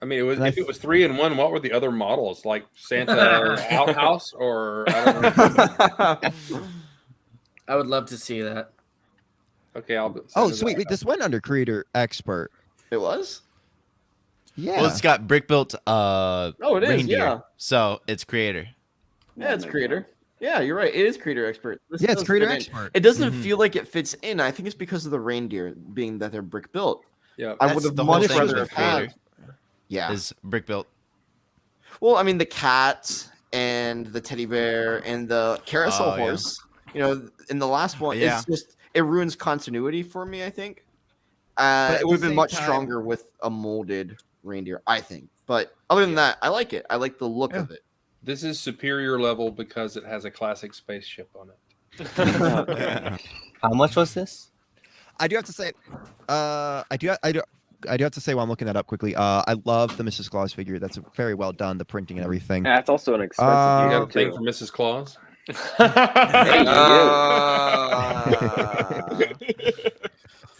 S8: I mean, it was
S1: And I
S8: if it was 3 in 1, what were the other models? Like Santa Outhouse or I don't know.
S4: I would love to see that.
S8: Okay, I'll.
S1: Oh,
S8: send it
S1: sweet.
S8: out.
S1: Wait, this went under creator expert.
S2: It was.
S1: Yeah.
S3: Well, it's got brick built
S2: Oh, it is.
S3: reindeer,
S2: Yeah.
S3: so it's creator.
S2: Yeah, it's creator. Yeah, you're right. It is creator expert. This
S1: Yeah, it's
S2: does
S1: creator
S2: fit in.
S1: expert.
S2: It doesn't
S3: Mhm.
S2: feel like it fits in. I think it's because of the reindeer being that they're brick built.
S8: Yeah.
S2: I
S3: That's
S2: would have
S3: the whole
S2: much
S3: thing
S2: rather
S3: with
S2: have had.
S3: creator.
S2: Yeah.
S3: Is brick built.
S2: Well, I mean, the cat and the teddy bear and the carousel
S3: Oh, yeah.
S2: horse. In the last one,
S3: Yeah.
S2: it's just it ruins continuity for me. I think
S1: at
S2: it
S1: the
S2: would have been
S1: same
S2: much
S1: time-
S2: stronger with a molded reindeer. I think, but other than that, I like it. I like the look of it.
S8: This is superior level because it has a classic spaceship on it.
S9: How much was this?
S1: I do have to say, I do have to say while I'm looking that up quickly. I love the Mrs. Claus figure. That's very well done. The printing and everything.
S10: Yeah, it's also an expensive
S1: Uh,
S8: You
S10: game
S8: got a thing
S10: too.
S8: for Mrs. Claus?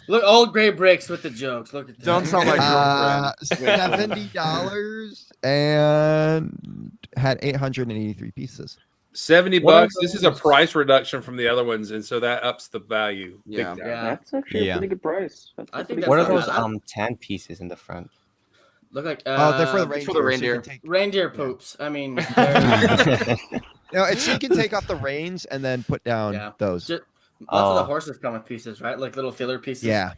S4: Look, old gray bricks with the jokes. Look at that.
S2: Don't sound like girlfriend.
S1: $70 and had 883 pieces.
S8: 70
S4: What are
S8: bucks. This is a
S4: those?
S8: price reduction from the other ones, and so that ups the value. big
S2: Yeah.
S8: time.
S4: Yeah.
S10: That's actually
S3: Yeah.
S10: a pretty good price. That's
S4: I
S10: a
S4: think
S10: pretty
S4: that's
S9: What are
S10: good
S4: not
S10: price.
S9: those
S4: bad.
S9: tan pieces in the front?
S4: Look like
S1: Oh, they're for the reindeer.
S2: for the
S1: so you can
S2: reindeer.
S1: take-
S4: reindeer poops. I mean, they're-
S1: No, it's so you can take off the reins and then put down
S4: Yeah.
S1: those.
S4: just, lots of the
S9: Oh.
S4: horses come with pieces, right? Like little filler pieces.
S1: Yeah.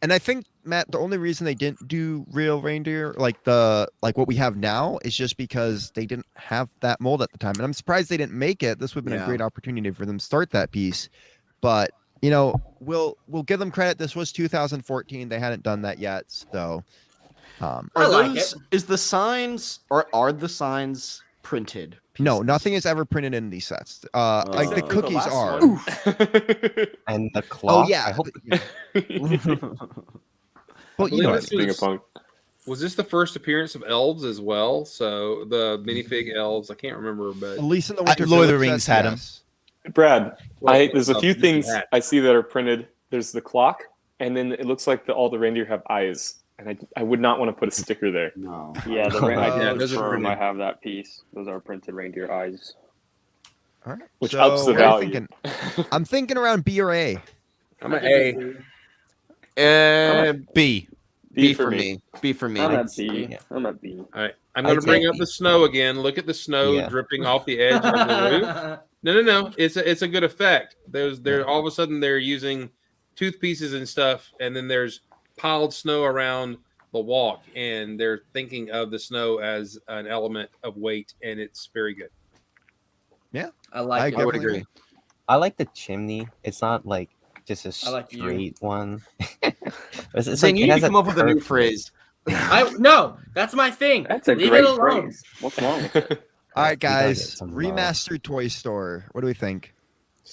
S1: And I think Matt, the only reason they didn't do real reindeer like what we have now is just because they didn't have that mold at the time. And I'm surprised they didn't make it. This would have been
S2: Yeah.
S1: a great opportunity for them to start that piece. But we'll give them credit. This was 2014. They hadn't done that yet. So
S4: I
S2: Are
S4: like
S2: those,
S4: it.
S2: is the signs or are the signs printed?
S1: no,
S2: pieces?
S1: nothing is ever printed in these sets. Like the
S2: Except for
S1: cookies
S2: last
S1: are.
S2: one.
S9: And the cloth?
S1: yeah.
S9: I hope
S1: Well, you know,
S8: This
S7: Being a
S8: was-
S7: punk.
S8: Was this the first appearance of elves as well? So the minifig elves, I can't remember, but
S1: at least in the Winter
S3: Lord of the
S1: Village
S3: Rings
S1: sets,
S3: had 'em.
S1: yes.
S7: Brad, there's a
S8: Oh,
S7: few
S8: look at
S7: things
S8: that.
S7: I see that are printed. There's the clock, and then it looks like all the reindeer have eyes, and I would not want to put a sticker there.
S10: No.
S9: Oh,
S10: Yeah, I
S8: Yeah,
S10: did
S8: those are
S10: confirm I
S8: printed.
S10: have that piece. Those are printed reindeer eyes.
S1: All right.
S7: Which
S1: so
S7: ups the
S1: what are you
S7: value.
S1: thinking? I'm thinking around B or A.
S8: I'm an A.
S3: B.
S2: B for me. B for me.
S10: I'm
S4: I'd
S10: at B.
S9: Yeah.
S10: I'm at B.
S8: All right, I'm
S9: I'd
S8: going to bring
S9: say
S8: up
S9: B.
S8: the snow again. Look at the snow
S9: Yeah.
S8: dripping off the edge of the roof. No. It's a good effect. They're all of a sudden they're using toothpieces and stuff, and then there's piled snow around the walk, and they're thinking of the snow as an element of weight, and it's very good.
S4: I like it.
S2: I would agree.
S9: I like the chimney. It's not like just a
S4: I like you.
S9: straight one. it's
S2: Saying
S9: like,
S2: you
S9: it
S2: need
S9: has
S2: to come up with a new
S9: curve.
S2: phrase.
S4: No, that's my thing.
S10: That's a
S4: Leave
S10: great
S4: it alone.
S10: phrase. What's wrong with it?
S1: All right,
S9: We gotta get
S1: guys.
S9: some
S1: Remastered Toy Store. What do we think?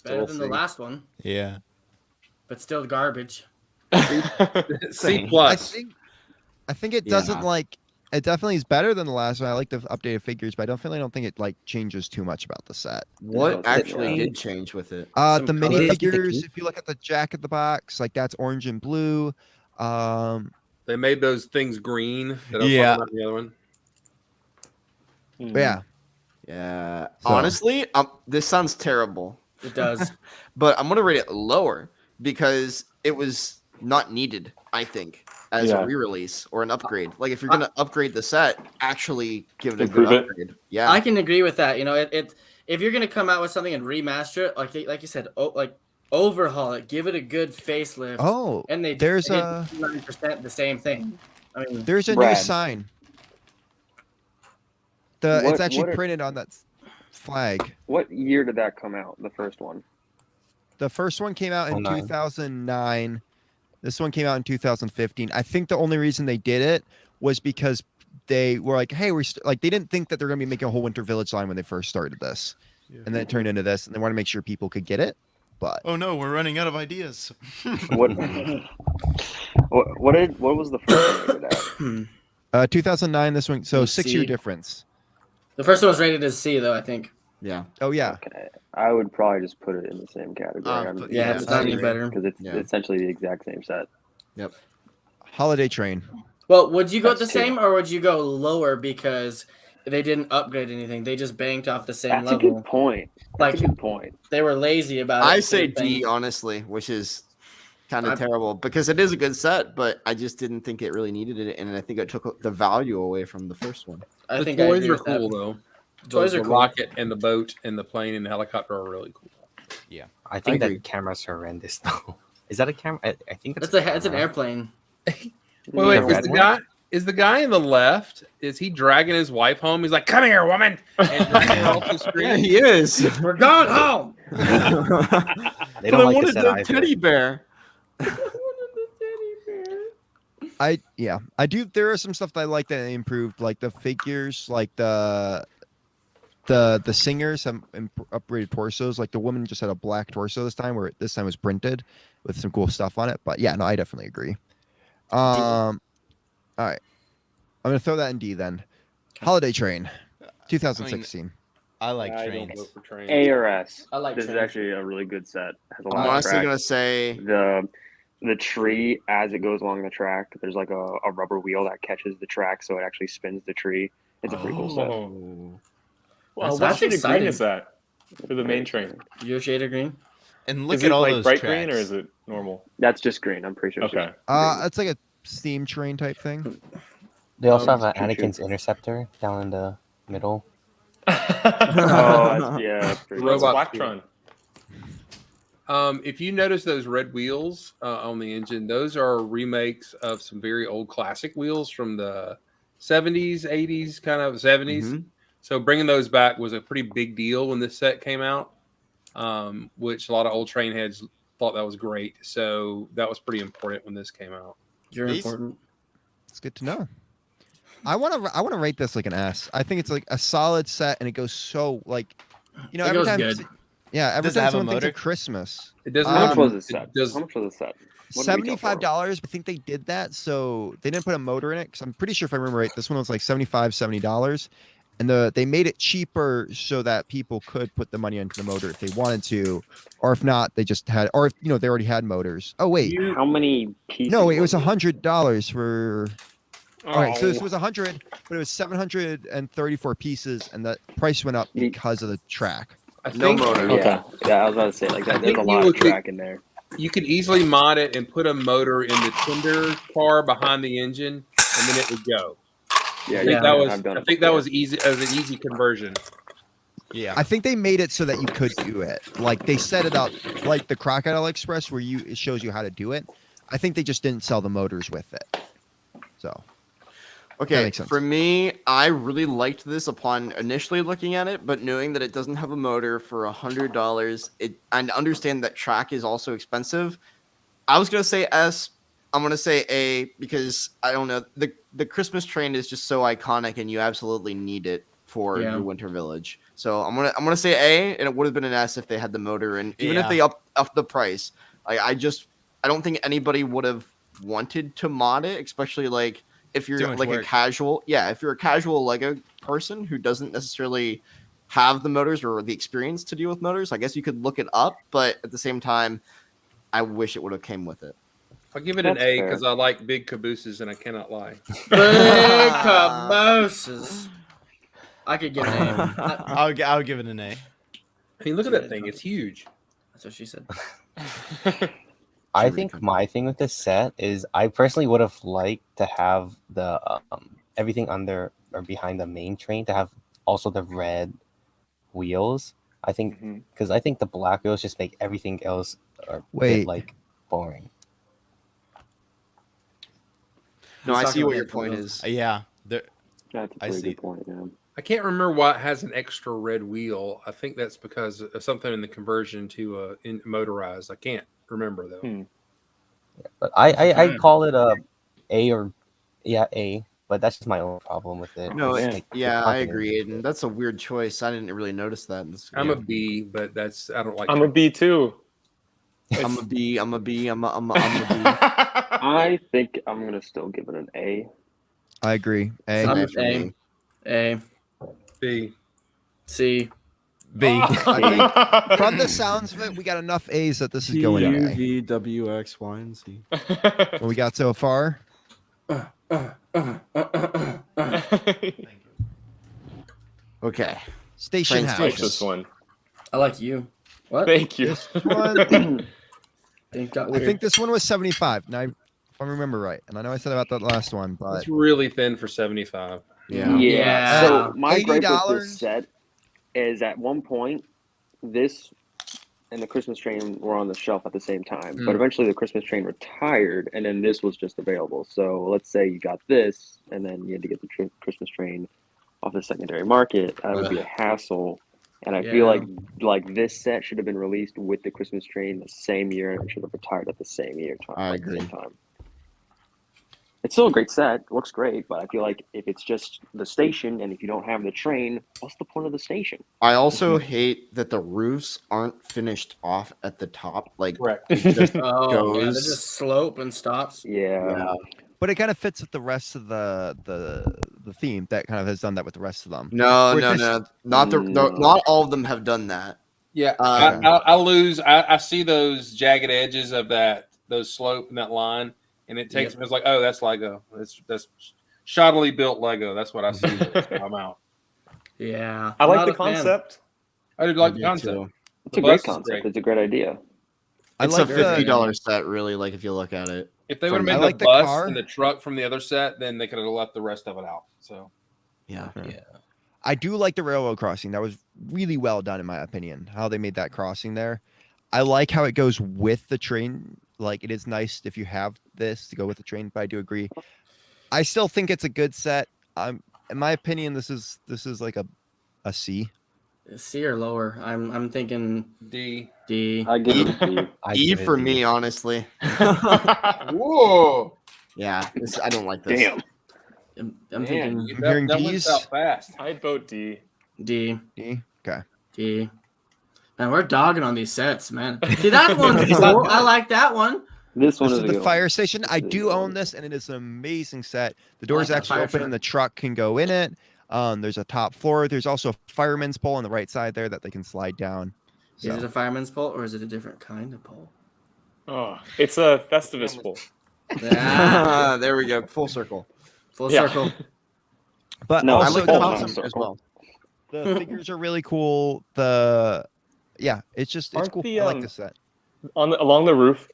S4: Better than the
S2: C.
S4: last one,
S3: Yeah.
S4: but still garbage.
S8: C
S1: I
S8: plus.
S1: think it
S2: Yeah.
S1: doesn't like. It definitely is better than the last one. I like the updated figures, but I don't think it like changes too much about the set.
S2: What
S10: No,
S2: actually
S10: yeah.
S2: did change with it?
S1: The
S4: Some
S1: mini
S4: colors.
S1: figures. If you look at the Jack in the Box, like that's orange and blue.
S8: They made those things green. That I was
S3: Yeah.
S8: talking about in the other one.
S1: Yeah.
S2: Yeah.
S1: So-
S2: Honestly, this sounds terrible,
S4: It does.
S2: but I'm gonna rate it lower because it was not needed. I think as
S7: Yeah.
S2: a re-release or an upgrade. Like if you're gonna upgrade the set, actually give it a
S7: Improve
S2: good
S7: it.
S2: upgrade. Yeah.
S4: I can agree with that. You know, it if you're gonna come out with something and remaster it, like you said, like overhaul it, give it a good facelift.
S1: Oh,
S4: and they
S1: there's
S4: did
S1: a
S4: 9% the same thing. I mean,
S1: there's a new
S10: Brad.
S1: sign.
S10: What-
S1: It's actually
S10: what are-
S1: printed on that flag.
S10: What year did that come out? The first one.
S1: The first one came out in
S9: 09.
S1: 2009. This one came out in 2015. I think the only reason they did it was because they were like, "Hey, like they didn't think that they're going to be making a whole Winter Village line when they first started this, and then it turned into this, and they want to make sure people could get it." But
S3: Oh no, we're running out of ideas.
S10: What? What was the first one rated at?
S1: 2009. This one, so
S4: Let's
S1: 6-year
S4: see.
S1: difference.
S4: the first one was rated as C, though. I think.
S2: yeah.
S1: Oh yeah.
S10: Okay, I would probably just put it in the same category.
S2: But
S4: Yeah, it's not any
S2: agree.
S4: better.
S10: because it's
S2: Yeah.
S10: essentially the exact same set.
S2: Yep.
S1: Holiday Train.
S4: Well, would you go with the
S10: That's two.
S4: same or would you go lower because they didn't upgrade anything? They just banked off the same
S10: That's a
S4: level.
S10: good point. That's
S4: Like
S10: a good point.
S4: they were lazy about it.
S2: I
S4: instead
S2: say
S4: of saying-
S2: D, honestly, which is kind
S4: I-
S2: of terrible because it is a good set, but I just didn't think it really needed it, and I think it took the value away from the first one.
S4: I
S8: The
S4: think I
S8: toys
S4: agree
S8: are
S4: with that.
S8: cool though.
S4: Toys
S8: The
S4: are cool.
S8: rocket and the boat and the plane and the helicopter are really cool.
S9: I think
S2: agree.
S9: that camera's horrendous though. Is that a camera? I think
S4: It's
S9: that's
S4: it's an
S9: camera.
S4: airplane.
S8: Wait,
S9: The
S8: is
S9: red
S8: the
S9: one?
S8: guy in the left? Is he dragging his wife home? He's like, "Come here, woman!" And dragging her off the
S2: Yeah,
S8: screen.
S2: he is.
S4: We're going home.
S9: They
S2: But
S9: don't
S2: I
S9: like
S2: wanted
S9: the set
S2: the
S9: either.
S2: teddy bear.
S1: I do. There are some stuff that I like that they improved, like the figures, like the singers have upgraded torsos. Like the woman just had a black torso this time, where this time was printed with some cool stuff on it. But yeah, no, I definitely agree. All right, I'm gonna throw that in D then. Holiday Train, 2016.
S3: I like
S8: I don't
S3: trains.
S8: vote for trains.
S10: A or S.
S4: I like
S10: This is
S4: trains.
S10: actually a really good set. Has a
S2: I'm
S10: lot of
S2: honestly
S10: track.
S2: gonna say
S10: The tree as it goes along the track. There's like a rubber wheel that catches the track, so it actually spins the tree. It's a pretty cool set.
S7: Oh.
S4: Well,
S7: Well,
S4: that's
S7: what shade of green
S4: exciting.
S7: is that for the main train?
S4: Your shade of green.
S3: And look
S7: Is
S3: at
S7: it
S3: all
S7: like
S3: those
S7: bright
S3: tracks.
S7: green or is it normal?
S10: That's just green. I'm pretty sure. It's
S7: Okay.
S10: just
S1: It's like a steam train type thing.
S9: They also have
S10: Choo-choo.
S9: Anakin's interceptor down in the middle.
S10: Oh, yeah. That's pretty
S7: What's
S10: cool.
S8: Robot
S7: Blacktron?
S8: If you notice those red wheels on the engine, those are remakes of some very old classic wheels from the 70s, 80s, kind of 70s.
S2: Mhm.
S8: So bringing those back was a pretty big deal when this set came out, which a lot of old train heads thought that was great. So that was pretty important when this came out.
S4: You're
S3: These-
S4: important.
S1: It's good to know. I want to rate this like an S. I think it's like a solid set, and it goes so like,
S4: It
S1: every
S4: goes
S1: time.
S4: good.
S1: Yeah, every
S3: Does it
S1: time
S3: have a
S1: someone thinks
S3: motor?
S1: of Christmas,
S8: It doesn't.
S1: How
S10: How
S8: have-
S10: much was
S8: it
S10: this set?
S8: does-
S10: How much was this set? What did it retail for?
S1: $75. I think they did that, so they didn't put a motor in it. Because I'm pretty sure if I remember right, this one was like $75, $70, and they made it cheaper so that people could put the money into the motor if they wanted to, or if not, they just had, or if they already had motors. Oh wait,
S10: How many pieces?
S1: no, it was $100 for. All right, so this
S8: Oh.
S1: was 100, but it was 734 pieces, and the price went up because of the track.
S8: I
S2: No
S8: think
S2: motor.
S10: Yeah, yeah. I was about to say like
S8: I
S10: that. There's a
S8: think
S10: lot
S8: you
S10: of
S8: could-
S10: track in there.
S8: you could easily mod it and put a motor in the tender car behind the engine, and then it would go.
S10: Yeah,
S8: I
S10: you
S8: think
S10: can.
S8: that was
S10: I've done
S8: I
S10: it
S8: think that
S10: before.
S8: was easy as an easy conversion.
S3: Yeah.
S1: I think they made it so that you could do it. Like they set it up like the Crocodile Express, where it shows you how to do it. I think they just didn't sell the motors with it. So.
S2: Okay,
S1: makes sense.
S2: for me, I really liked this upon initially looking at it, but knowing that it doesn't have a motor for $100, and understand that track is also expensive. I was gonna say S. I'm gonna say A because I don't know, the Christmas train is just so iconic, and you absolutely need it for
S4: Yeah.
S2: your winter village. So I'm gonna say A, and it would have been an S if they had the motor, and even if
S3: Yeah.
S2: they up the price, I don't think anybody would have wanted to mod it, especially like. If
S3: Too
S2: you're
S3: much
S2: like
S3: work.
S2: a casual, if you're a casual Lego person who doesn't necessarily have the motors or the experience to deal with motors, I guess you could look it up. But at the same time, I wish it would have came with it.
S8: I'll give it an
S10: That's
S8: A
S10: fair.
S8: because I like big cabooses and I cannot lie.
S4: Big cabooses. I could give it an A.
S3: I'll give it an A.
S8: I mean, look at that thing; it's huge.
S4: That's what she said.
S9: I think my thing with this set is I personally would have liked to have the everything under or behind the main train to have also the red wheels. I think because I think the black wheels just make everything else a bit like boring.
S2: No, I see what your point is.
S3: Yeah,
S10: That's a
S3: I
S10: pretty
S3: see.
S10: good point. Yeah.
S8: I can't remember why it has an extra red wheel. I think that's because of something in the conversion to motorized. I can't remember though.
S9: But I call it A or A, but that's just my own problem with it.
S2: No,
S9: It's like,
S2: yeah,
S9: the
S2: I
S9: content.
S2: agree, and that's a weird choice. I didn't really notice that.
S8: I'm a B, but I don't like.
S7: I'm a B too.
S2: I'm a B. I'm a B. I'm a B.
S10: I think I'm gonna still give it an A.
S1: I agree. A.
S4: I'm
S2: A for me.
S4: A.
S8: B.
S4: C.
S3: B.
S1: I think from the sounds of it, we got enough A's that this is going in
S11: U,
S1: A.
S11: V, W, X, Y, and Z.
S1: What we got so far?
S2: Okay.
S1: Station
S2: Train
S1: house.
S7: I like this one.
S4: I like you. What?
S7: Thank you.
S1: This one,
S4: Things got
S1: I
S4: weird.
S1: think this one was 75. Now, if I remember right, and I know I said about that last one, but
S8: It's really thin for 75.
S2: Yeah.
S4: Yeah.
S10: So my gripe with
S1: $80?
S10: this set is at one point this and the Christmas train were on the shelf at the same time, but eventually the Christmas train retired, and then this was just available. So let's say you got this, and then you had to get the Christmas train off the secondary market. That would be a hassle. And I feel like this set should have been released with the Christmas train the same year, and it should have retired at the same year.
S2: I
S10: like, the
S2: agree.
S10: same time. It's still a great set. It looks great, but I feel like if it's just the station and if you don't have the train, what's the point of the station?
S2: I also hate that the roofs aren't finished off at the top. Like,
S8: Correct.
S2: it just
S4: Oh, yeah, they
S2: goes.
S4: just slope and stops.
S10: Yeah.
S1: but it kind of fits with the rest of the theme that kind of has done that with the rest of them.
S2: No,
S1: Where
S2: no,
S1: this-
S2: no. Not not all of them have done that.
S8: Yeah,
S2: Uh,
S8: I lose. I see those jagged edges of those slope and that line, and it takes me. It's like, oh, that's Lego. That's shoddily built Lego. That's what I see. So I'm out.
S4: Yeah.
S7: I like
S4: Not
S7: the
S4: a fan.
S7: concept.
S8: I did like
S2: I
S8: the
S2: do
S8: concept.
S2: too.
S10: It's
S8: The
S10: a great
S8: bus is
S10: concept.
S8: great.
S10: It's a great idea.
S1: I
S2: It's
S1: like
S2: a
S1: the
S2: $50 set, really. Like if you look at it.
S8: If they would have
S2: I
S8: made
S1: like
S8: the
S1: the
S8: bus
S1: car.
S8: and the truck from the other set, then they could have left the rest of it out. So
S2: Yeah.
S1: I do like the railroad crossing. That was really well done, in my opinion, how they made that crossing there. I like how it goes with the train. Like, it is nice if you have this to go with the train, but I do agree. I still think it's a good set. In my opinion, this is like a C.
S4: C or lower. I'm thinking
S8: D.
S4: D.
S10: I give it a B.
S9: I
S2: E
S9: give it
S2: for
S9: D.
S2: me, honestly.
S8: Whoa!
S2: Yeah, I don't like this.
S10: Damn.
S4: I'm
S8: Man,
S4: thinking
S1: I'm hearing
S8: that went
S1: Ds.
S8: out fast.
S7: I'd vote D.
S4: D.
S1: D. Okay.
S4: D. Man, we're dogging on these sets, man. See, that one's cool. I like that one.
S10: This one
S1: This
S10: is
S1: is
S10: a
S1: the
S10: good
S1: fire
S10: one.
S1: station. I
S10: This is a
S1: do
S10: good
S1: own
S10: one.
S1: this, and it is an amazing set. The doors
S4: that
S1: actually
S4: fire
S1: open,
S4: truck.
S1: and the truck can go in it. There's a top floor. There's also a fireman's pole on the right side there that they can slide down.
S4: Is it a fireman's pole or is it a different kind of pole?
S7: Oh, it's a Festivus pole.
S4: Ah,
S2: There we go. Full circle.
S4: full
S7: Yeah.
S4: circle.
S1: But
S10: No,
S2: I
S1: also
S2: like the
S10: full
S2: top
S10: circle.
S2: as well.
S1: the figures are really cool. It's
S7: Aren't
S1: cool.
S7: the,
S1: I like this set.
S7: Along the roof,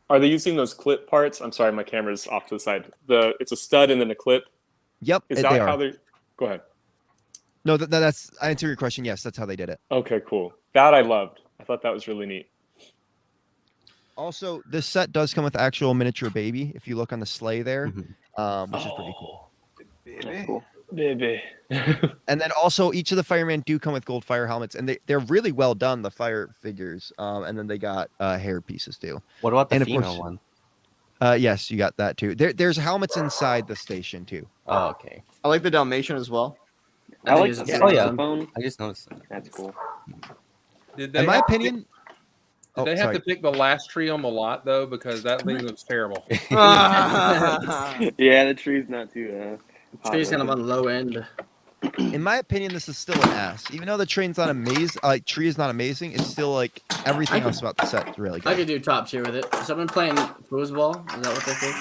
S7: are they using those clip parts? I'm sorry, my camera's off to the side. It's a stud and then a clip.
S1: Yep,
S7: Is
S1: they
S7: that
S1: are.
S7: how they? Go ahead.
S1: No, that's I answer your question. Yes, that's how they did it.
S7: Okay, cool. That I loved. I thought that was really neat.
S1: Also, this set does come with actual miniature baby. If you look on the sleigh there,
S7: Mm-hmm.
S1: which is pretty cool.
S10: That's cool.
S7: Baby.
S1: And then also each of the firemen do come with gold fire helmets, and they're really well done. The fire figures, and then they got hair pieces too.
S9: What about the
S1: And of
S9: female
S1: course-
S9: one?
S1: Yes, you got that too. There's helmets inside the station too.
S9: Oh, okay.
S2: I like the Dalmatian as well.
S10: I like
S4: think
S10: the
S4: it's-
S9: oh, yeah.
S10: saxophone.
S9: I just noticed that.
S10: That's cool.
S8: Did
S1: In my
S8: have to
S1: opinion,
S8: pick-
S1: oh,
S8: did they have
S1: sorry.
S8: to pick the last tree on the lot though, because that thing looks terrible.
S10: Yeah, the tree's not too.
S4: Tree's kind of
S10: popular.
S4: on the low end.
S1: In my opinion, this is still an S. Even though the train's not amazing, tree is not amazing, it's still like everything else about the set is really
S4: I
S1: good.
S4: could do top tier with it. Someone playing foosball? Is that what they think?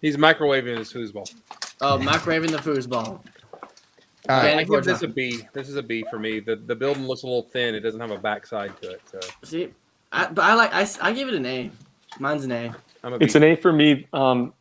S8: He's microwaving his foosball.
S4: Oh, microwaving the foosball.
S1: All right.
S8: I give this a B. This is a B for me. The building looks a little thin. It doesn't have a backside to it. So
S4: See, I give it an A. Mine's an A.
S8: I'm a B.
S7: It's an A for me. I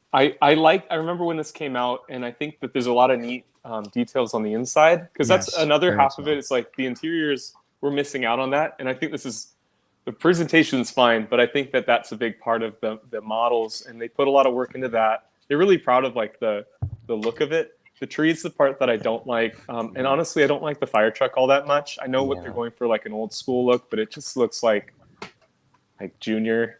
S7: remember when this came out, and I think that there's a lot of neat details on the inside, because that's
S1: Yes,
S7: another
S1: very
S7: half
S1: so.
S7: of it. It's like the interiors, we're missing out on that, and I think the presentation's fine, but I think that that's a big part of the models, and they put a lot of work into that. They're really proud of like the look of it. The tree is the part that I don't like, and honestly, I don't like the fire truck all that much. I know what they're going for, like an old school look, but it just looks like junior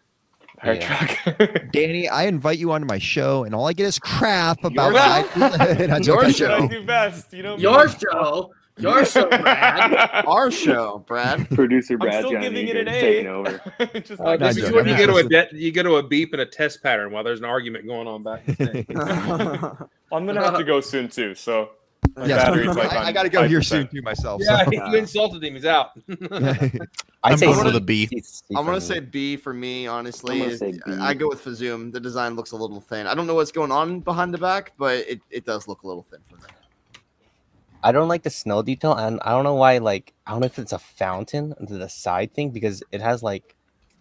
S7: fire truck.
S1: Danny, I invite you onto my show, and all I get is crap about
S2: show.
S7: Your show. I do best. You know me.
S4: Your show. Your show, Brad.
S2: Our show, Brad.
S10: Producer
S7: I'm
S10: Brad
S7: still
S10: Johnny
S7: giving it an
S10: Egan's
S7: A.
S10: taking over.
S7: Just
S8: This
S1: Not
S8: is
S1: joking.
S8: when you
S1: Yeah.
S8: you go to a beep and a test pattern while there's an argument going on back.
S7: I'm gonna have to go soon too. So my
S1: Yes,
S7: battery's like
S1: I
S7: on
S1: got to go here
S7: 5%.
S1: soon too myself.
S8: Yeah,
S1: So.
S8: you insulted him. He's out.
S9: I'd say
S3: going
S9: C-
S3: with a B.
S9: C
S2: I'm
S9: for
S2: gonna
S9: me.
S2: say B for me, honestly.
S10: I'm gonna say B.
S2: I go with Fazoom. The design looks a little thin. I don't know what's going on behind the back, but it does look a little thin for me.
S9: I don't like the snow detail, and I don't know why. Like, I don't know if it's a fountain to the side thing, because it has like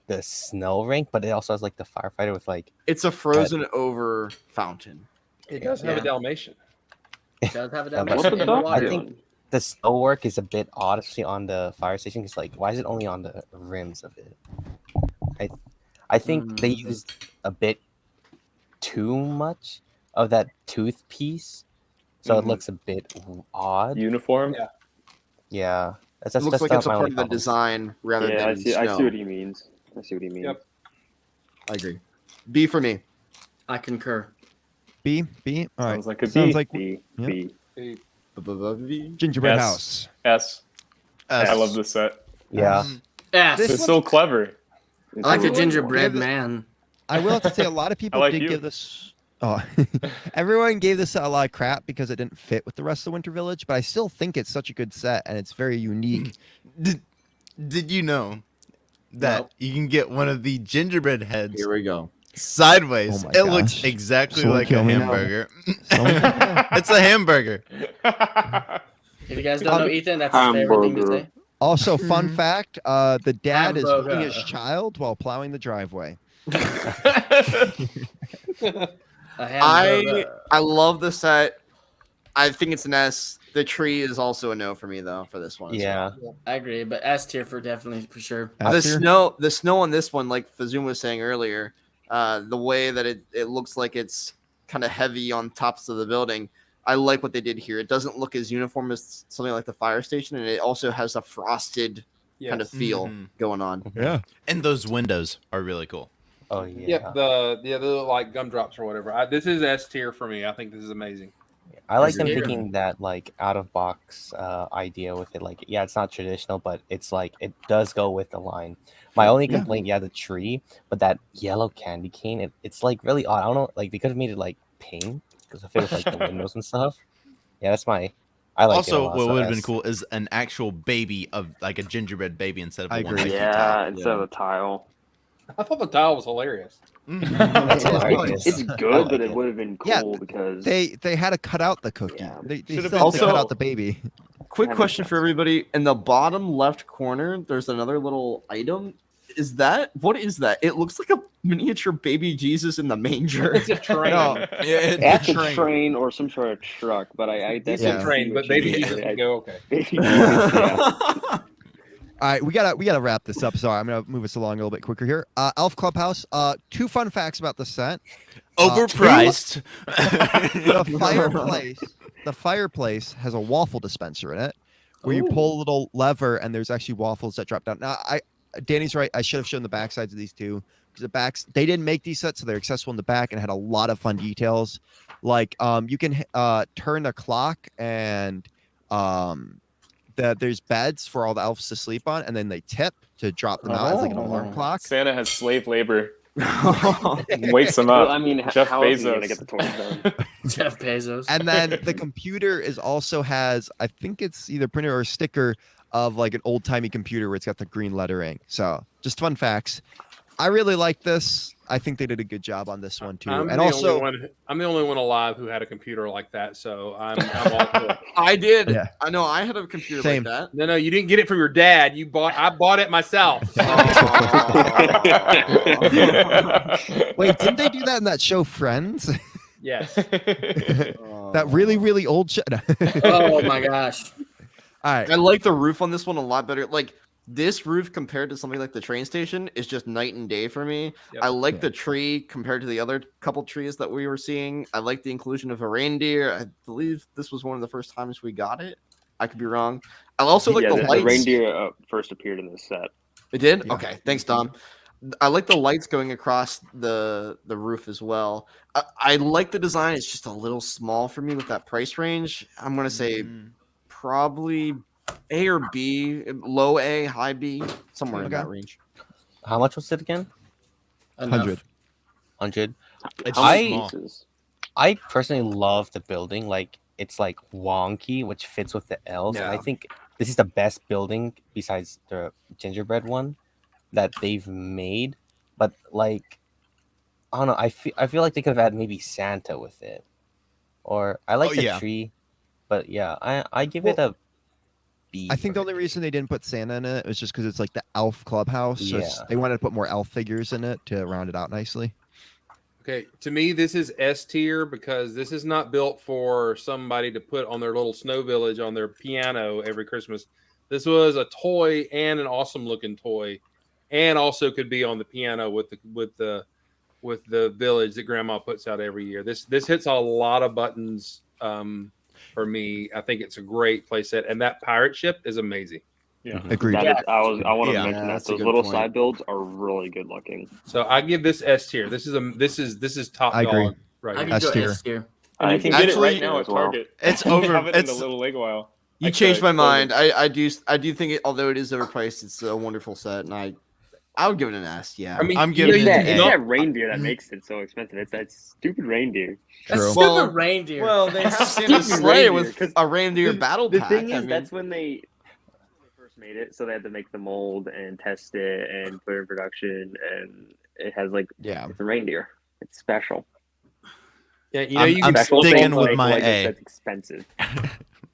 S9: the snow rink, but it also has like the firefighter with like.
S2: It's a frozen over fountain.
S8: It does have a Dalmatian.
S4: It does have a
S9: Yeah, but
S10: What's
S4: Dalmatian
S10: the
S4: in the
S10: dog
S4: water.
S9: I think the snow work is a bit odd, especially on the fire station. Because like, why is it only on the rims of it? I think they used a bit too much of that tooth piece, so it looks a bit odd.
S7: Uniform.
S8: Yeah.
S9: Yeah,
S2: It looks like
S9: not
S2: it's a
S9: my
S2: part
S9: only
S2: of the
S9: problem.
S2: design rather
S10: Yeah,
S2: than
S10: I see
S2: snow.
S10: what he means. I see what he means.
S8: Yep.
S2: I agree. B for me.
S4: I concur.
S1: B. All right.
S7: Sounds like a
S1: Sounds
S7: B.
S1: like
S10: B.
S1: Yep.
S10: B.
S1: gingerbread
S7: Yes.
S1: house.
S7: S. I love this set.
S9: Yeah,
S4: S.
S1: This
S7: It's so clever.
S4: I like the
S10: It's-
S4: gingerbread man.
S1: I will have to say a lot of people
S7: like
S1: did
S7: you.
S1: give this. Oh, everyone gave this set a lot of crap because it didn't fit with the rest of Winter Village, but I still think it's such a good set and it's very unique.
S3: Did you know that
S4: No.
S3: you can get one of the gingerbread heads
S2: Here we go.
S3: sideways?
S1: Oh my
S3: It looks
S1: gosh.
S3: exactly
S1: Someone
S3: like a
S1: kill me now.
S3: hamburger.
S1: Someone kill me now.
S3: It's a hamburger.
S4: If you guys don't know Ethan, that's his favorite thing to
S10: Hamburger.
S4: say.
S1: Also, fun fact: the dad is holding his
S4: Hamburger.
S1: child while plowing the driveway.
S4: A hamburger.
S2: I love the set. I think it's an S. The tree is also a no for me though for this one. as
S9: yeah.
S4: I agree, but S tier for definitely for sure.
S2: well. The
S1: S tier?
S2: snow on this one, like Fazoom was saying earlier, the way that it looks like it's kind of heavy on tops of the building. I like what they did here. It doesn't look as uniform as something like the fire station, and it also has a frosted kind of feel
S3: Mhm.
S2: going on.
S1: Yeah.
S3: And those windows are really cool.
S9: Oh yeah.
S8: Yep. They look like gumdrops or whatever. This is S tier for me. I think this is amazing.
S9: I like them
S4: Zero.
S9: thinking that like out of box idea with it. Like, yeah, it's not traditional, but it's like it does go with the line. My only
S1: Yeah.
S9: complaint, the tree, but that yellow candy cane, it's like really odd. I don't know, like they could have made it like pink because it fits like the windows and stuff. Yeah, that's my. I like it a
S3: Also,
S9: lot,
S3: what
S9: so
S3: would have been
S9: S.
S3: cool is an actual baby of like a gingerbread baby instead of
S1: I
S3: a
S1: agree.
S3: 150 tile.
S10: Yeah, instead of a tile.
S8: I thought the tile was hilarious.
S9: That's
S1: It
S9: hilarious.
S1: was.
S10: It's
S9: I
S10: good,
S9: like
S10: but it
S9: it.
S10: would have been
S1: Yeah,
S10: cool because
S1: They had to cut out the cookie.
S10: Yeah.
S1: They
S7: Should've
S1: still have to
S2: been-
S1: cut out
S2: Also-
S1: the baby.
S2: Quick
S10: That makes
S2: question for
S10: sense.
S2: everybody. In the bottom left corner, there's another little item. What is that? It looks like a miniature baby Jesus in the manger.
S8: It's a train.
S1: No,
S10: that's a
S1: train.
S10: train or some sort of truck. But I
S8: It's
S10: definitely
S8: a
S1: Yeah.
S8: train,
S10: see
S8: but
S10: what you
S8: baby
S10: mean.
S8: Jesus would go okay.
S10: Yeah.
S1: All right, we gotta wrap this up. Sorry, I'm gonna move us along a little bit quicker here. Elf Clubhouse. 2 fun facts about the set.
S3: Overpriced.
S1: The fireplace has a waffle dispenser in it, where you pull a little lever and there's actually waffles that drop down. Now, Danny's right. I should have shown the back sides of these two because the backs they didn't make these sets, so they're accessible in the back and had a lot of fun details. Like you can turn a clock and there's beds for all the elves to sleep on, and then they tip to drop them out as like an alarm clock.
S7: Santa has slave labor. Wakes them
S10: Well,
S7: up.
S10: I mean,
S7: Jeff
S10: how else is he gonna
S7: Bezos.
S10: get the toys done?
S4: Jeff Bezos.
S1: And then the computer is also has, I think it's either printer or a sticker of like an old timey computer where it's got the green lettering. So just fun facts. I really like this. I think they did a good job on this one too.
S8: I'm
S1: And
S8: the
S1: also,
S8: only one alive who had a computer like that, so I'm all for it.
S2: I did.
S1: Yeah.
S2: I know. I had a computer
S1: Same.
S2: like that.
S8: No, you didn't get it from your dad. I bought it myself.
S1: wait, didn't they do that in that show Friends?
S8: Yes.
S1: That really, really old show.
S4: Oh my gosh.
S1: All right.
S2: I like the roof on this one a lot better. Like this roof compared to something like the train station is just night and day for me.
S8: Yep.
S2: I like
S1: Yeah.
S2: the tree compared to the other couple trees that we were seeing. I like the inclusion of a reindeer. I believe this was one of the first times we got it. I could be wrong. I also like
S10: Yeah,
S2: the
S10: the
S2: lights.
S10: reindeer first appeared in this set.
S2: It did?
S1: Yeah.
S2: Okay. Thanks, Dom. I like the lights going across the roof as well. I like the design. It's just a little small for me with that price range. I'm going to say probably A or B, low A, high B, somewhere in
S1: Okay.
S2: that range.
S9: How much was it again?
S1: 100.
S9: 100.
S10: How many
S9: I-
S10: pieces?
S9: I personally love the building. Like it's like wonky, which fits with the elves. And I
S2: Yeah.
S9: think this is the best building besides the gingerbread one that they've made. But like, I don't know. I feel like they could have had maybe Santa with it, or I like
S3: Oh,
S9: the
S3: yeah.
S9: tree. But yeah, I give it a B.
S1: I think the
S9: for
S1: only
S9: the
S1: reason they didn't put Santa in it was just because it's like the elf clubhouse. So
S9: Yeah.
S1: they wanted to put more elf figures in it to round it out nicely.
S8: Okay, to me, this is S tier because this is not built for somebody to put on their little snow village on their piano every Christmas. This was a toy and an awesome looking toy, and also could be on the piano with the village that Grandma puts out every year. This hits a lot of buttons for me. I think it's a great playset, and that pirate ship is amazing.
S7: Yeah.
S1: Agreed.
S10: That is, I want to
S3: Yeah.
S10: mention that
S2: that's a
S10: those
S2: good
S10: little
S2: point.
S10: side builds are really good looking.
S8: So I give this S tier. This is top
S1: I agree.
S8: dog right
S4: I
S8: here.
S4: can go
S1: S
S4: S tier.
S7: And you can
S10: think
S7: get it
S2: Actually-
S7: right now at
S10: as well.
S7: Target.
S3: It's
S7: You
S3: over.
S7: have it in
S3: It's
S7: the little Lego aisle.
S2: You
S7: Like
S2: changed
S7: the
S2: my
S7: clothing.
S2: mind. I do think it, although it is overpriced, it's a wonderful set, and I would give it an S. Yeah.
S8: I mean,
S3: I'm
S8: you
S3: giving
S8: know,
S3: it
S8: you
S3: an
S10: It's
S3: A.
S10: that reindeer that makes it so expensive. It's that stupid reindeer.
S4: That's
S1: True.
S4: stupid
S2: Well-
S4: reindeer.
S2: well, they have Santa's
S10: Stupid
S2: sleigh
S10: reindeer,
S2: with
S10: 'cause
S2: a reindeer battle
S10: The
S2: pack.
S10: thing
S2: I
S10: is,
S2: mean,
S10: that's when they first made it, so they had to make the mold and test it and put it in production, and it has like
S1: Yeah.
S10: it's a reindeer. It's special.
S8: Yeah, you know,
S3: I'm-
S8: you
S3: I'm
S8: can
S10: Special
S3: sticking
S10: things
S3: with
S10: like
S3: my
S10: Legos
S3: A.
S10: That's expensive.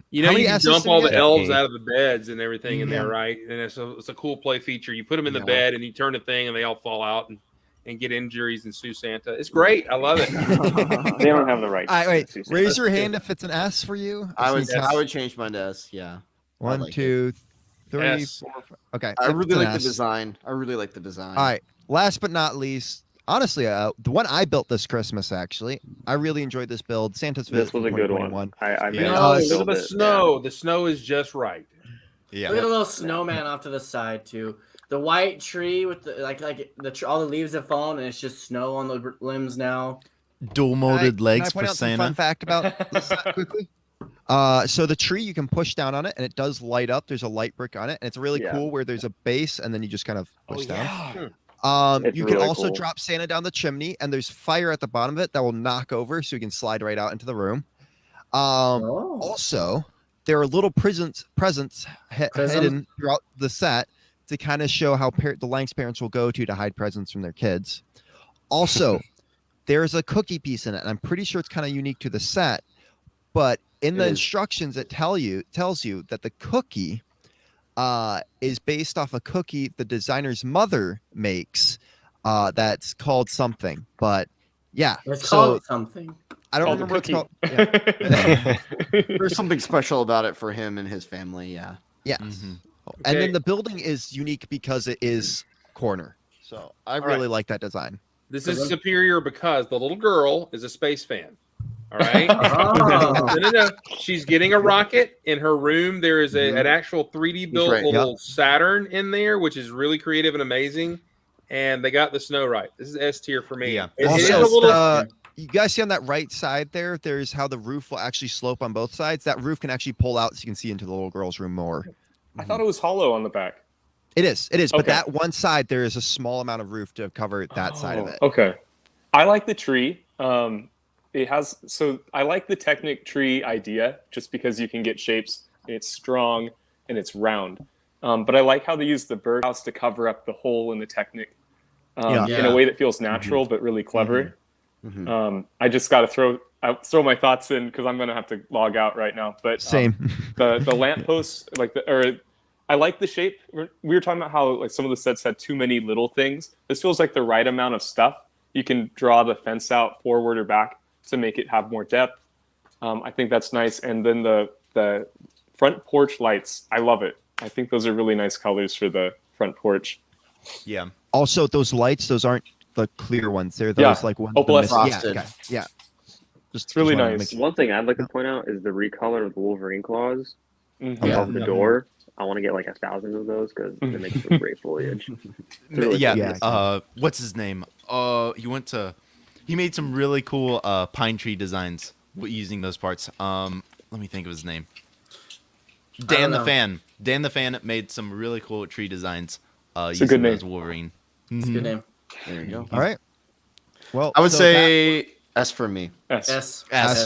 S8: You know,
S1: How many
S8: you can
S1: S's
S8: dump
S1: did
S8: all
S1: you
S8: the
S1: get?
S8: elves
S9: A.
S8: out of the beds and everything in there,
S1: Yeah.
S8: right? And it's a cool play feature. You put them in the
S2: Yeah.
S8: bed and you turn the thing and they all fall out and get injuries and sue Santa. It's great. I love it.
S10: They don't have the right.
S1: All right, wait.
S10: to sue
S1: Raise
S10: Santa.
S1: your hand if it's an S for you.
S2: I
S1: Just need to-
S2: would change mine to S. Yeah.
S1: One,
S2: like it.
S1: 2, 3,
S8: S.
S1: 4, 5. Okay.
S2: I
S1: if
S2: really
S1: it's an
S2: like the
S1: S.
S2: design. I really like the design.
S1: All right. Last but not least, honestly, the one I built this Christmas, actually, I really enjoyed this build. Santa's Visit
S10: This was
S1: from
S10: a good
S1: 2021.
S10: one. I
S3: Yeah.
S10: managed
S8: No,
S10: to
S8: look
S10: build
S8: at the
S10: it,
S8: snow. The snow is just right.
S3: Yeah.
S4: Look at a little snowman off to the side too. The white tree with the all the leaves have fallen and it's just snow on the limbs now.
S3: Dual molded legs
S1: Can I point
S3: for
S1: out some fun
S3: Santa.
S1: fact about this set quickly? So the tree, you can push down on it and it does light up. There's a light brick on it, and it's really
S10: Yeah.
S1: cool where there's a base and then you just kind of
S3: Oh,
S1: push down.
S3: yeah.
S10: It's
S1: You can
S10: really
S1: also
S10: cool.
S1: drop Santa down the chimney, and there's fire at the bottom of it that will knock over, so you can slide right out into the room. Also, there are little presents hidden throughout the set to kind of show how the Lanks parents will go to hide presents from their kids. Also, there's a cookie piece in it, and I'm pretty sure it's kind of unique to the set. But in the instructions, it tells you that the cookie is based off a cookie the designer's mother makes. That's called something, but yeah,
S4: it's called something.
S1: I don't
S7: Called a
S1: remember what it's
S7: cookie.
S1: called. Yeah.
S2: There's something special about it for him and his family. Yeah.
S1: Yes. And then the building is unique because it is corner. So I really like that design.
S8: This is superior because the little girl is a space fan. All right. No. She's getting a rocket in her room. There is an actual 3D built little Saturn in there, which is really creative and amazing. And they got the snow right. This is S tier for me.
S3: Yeah.
S8: It is a little.
S1: You guys see on that right side there's how the roof will actually slope on both sides. That roof can actually pull out so you can see into the little girl's room more.
S7: I thought it was hollow on the back.
S1: It is.
S7: Okay.
S1: But that one side, there is a small amount of roof to cover that side of it.
S7: Okay. I like the tree. I like the Technic tree idea just because you can get shapes. It's strong and it's round. But I like how they use the birdhouse to cover up the hole in the Technic in a way that feels natural but really clever. I just got to throw my thoughts in because I'm gonna have to log out right now. But
S1: same.
S7: The lampposts, I like the shape. We were talking about how like some of the sets had too many little things. This feels like the right amount of stuff. You can draw the fence out forward or back to make it have more depth. I think that's nice. And then the front porch lights, I love it. I think those are really nice colors for the front porch.
S3: Yeah.
S1: Also, those lights, those aren't the clear ones. They're those like ones.
S2: Frosted.
S1: Yeah.
S7: It's really nice.
S10: One thing I'd like to point out is the recolor of the Wolverine claws above the door. I want to get like 1,000 of those because it makes for great foliage.
S3: Really what's his name? He made some really cool pine tree designs using those parts. Let me think of his name. Dan the Fan made some really cool tree designs using those Wolverine.
S4: It's a good name.
S2: There you go.
S1: All right. Well,
S2: I would say S for me.
S4: S
S10: for me.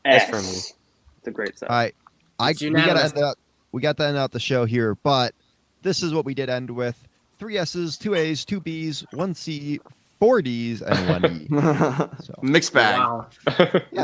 S10: It's a great set.
S1: All right. We got to end out the show here, but this is what we did end with: 3 S's, 2 A's, 2 B's, 1 C, 4 D's, and 1 E. So,
S2: mixed bag.
S4: Wow.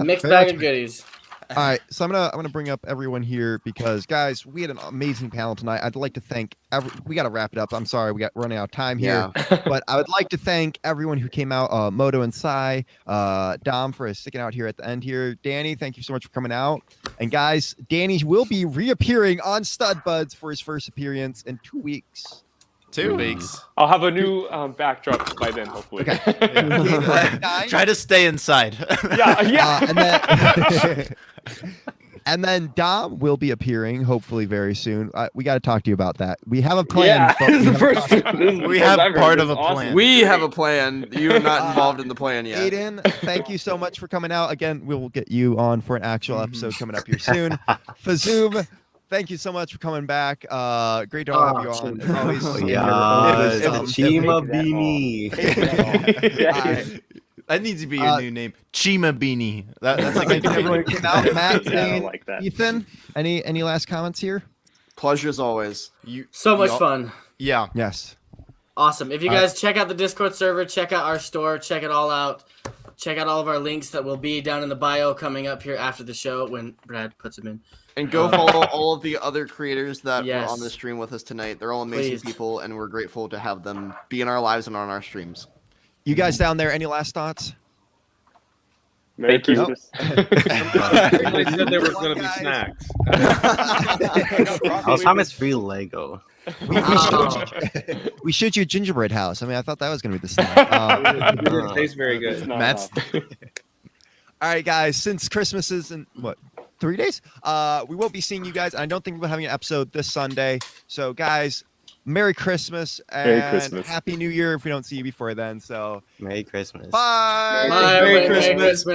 S4: Mixed bag of goodies.
S1: All right, so I'm gonna bring up everyone here because guys, we had an amazing panel tonight. I'd like to thank we got to wrap it up. I'm sorry, we're running out of time here, but I would like to thank everyone who came out. Moto and Sai, Dom for sticking out here at the end here. Danny, thank you so much for coming out. And guys, Danny will be reappearing on Stud Buds for his first appearance in 2 weeks.
S3: 2 weeks.
S7: I'll have a new backdrop by then, hopefully.
S1: Okay.
S3: Try to stay inside.
S1: And then Dom will be appearing hopefully very soon. We got to talk to you about that. We have a plan.
S3: We have part of a plan.
S2: We have a plan. You are not involved in the plan yet.
S1: Aiden, thank you so much for coming out. Again, we will get you on for an actual episode coming up here soon. Fazoom, thank you so much for coming back. Great to have you on. As always,
S11: Chima Beanie.
S3: That needs to be your new name, Chima Beanie. That's like
S1: everyone came out. Matt, Zane,
S10: like that.
S1: Ethan, any last comments here?
S2: Pleasure as always.
S4: So much fun.
S3: Yeah.
S1: Yes.
S4: Awesome. If you guys check out the Discord server, check out our store, check it all out. Check out all of our links that will be down in the bio coming up here after the show when Brad puts them in.
S2: And go follow all of the other creators that were on the stream with us tonight. They're all amazing people, and we're grateful to have them be in our lives and on our streams.
S1: You guys down there, any last thoughts?
S10: Merry Christmas.
S8: They said there was going to be snacks.
S11: Alzheimer's free Lego.
S1: We showed you a gingerbread house. I mean, I thought that was going to be the snack.
S8: It tastes very good.
S3: Matt's.
S1: All right, guys. Since Christmas is in 3 days, we won't be seeing you guys. I don't think we're having an episode this Sunday. So, guys, Merry Christmas and Happy New Year if we don't see you before then. So,
S11: Merry Christmas.
S1: bye.
S4: Merry Christmas.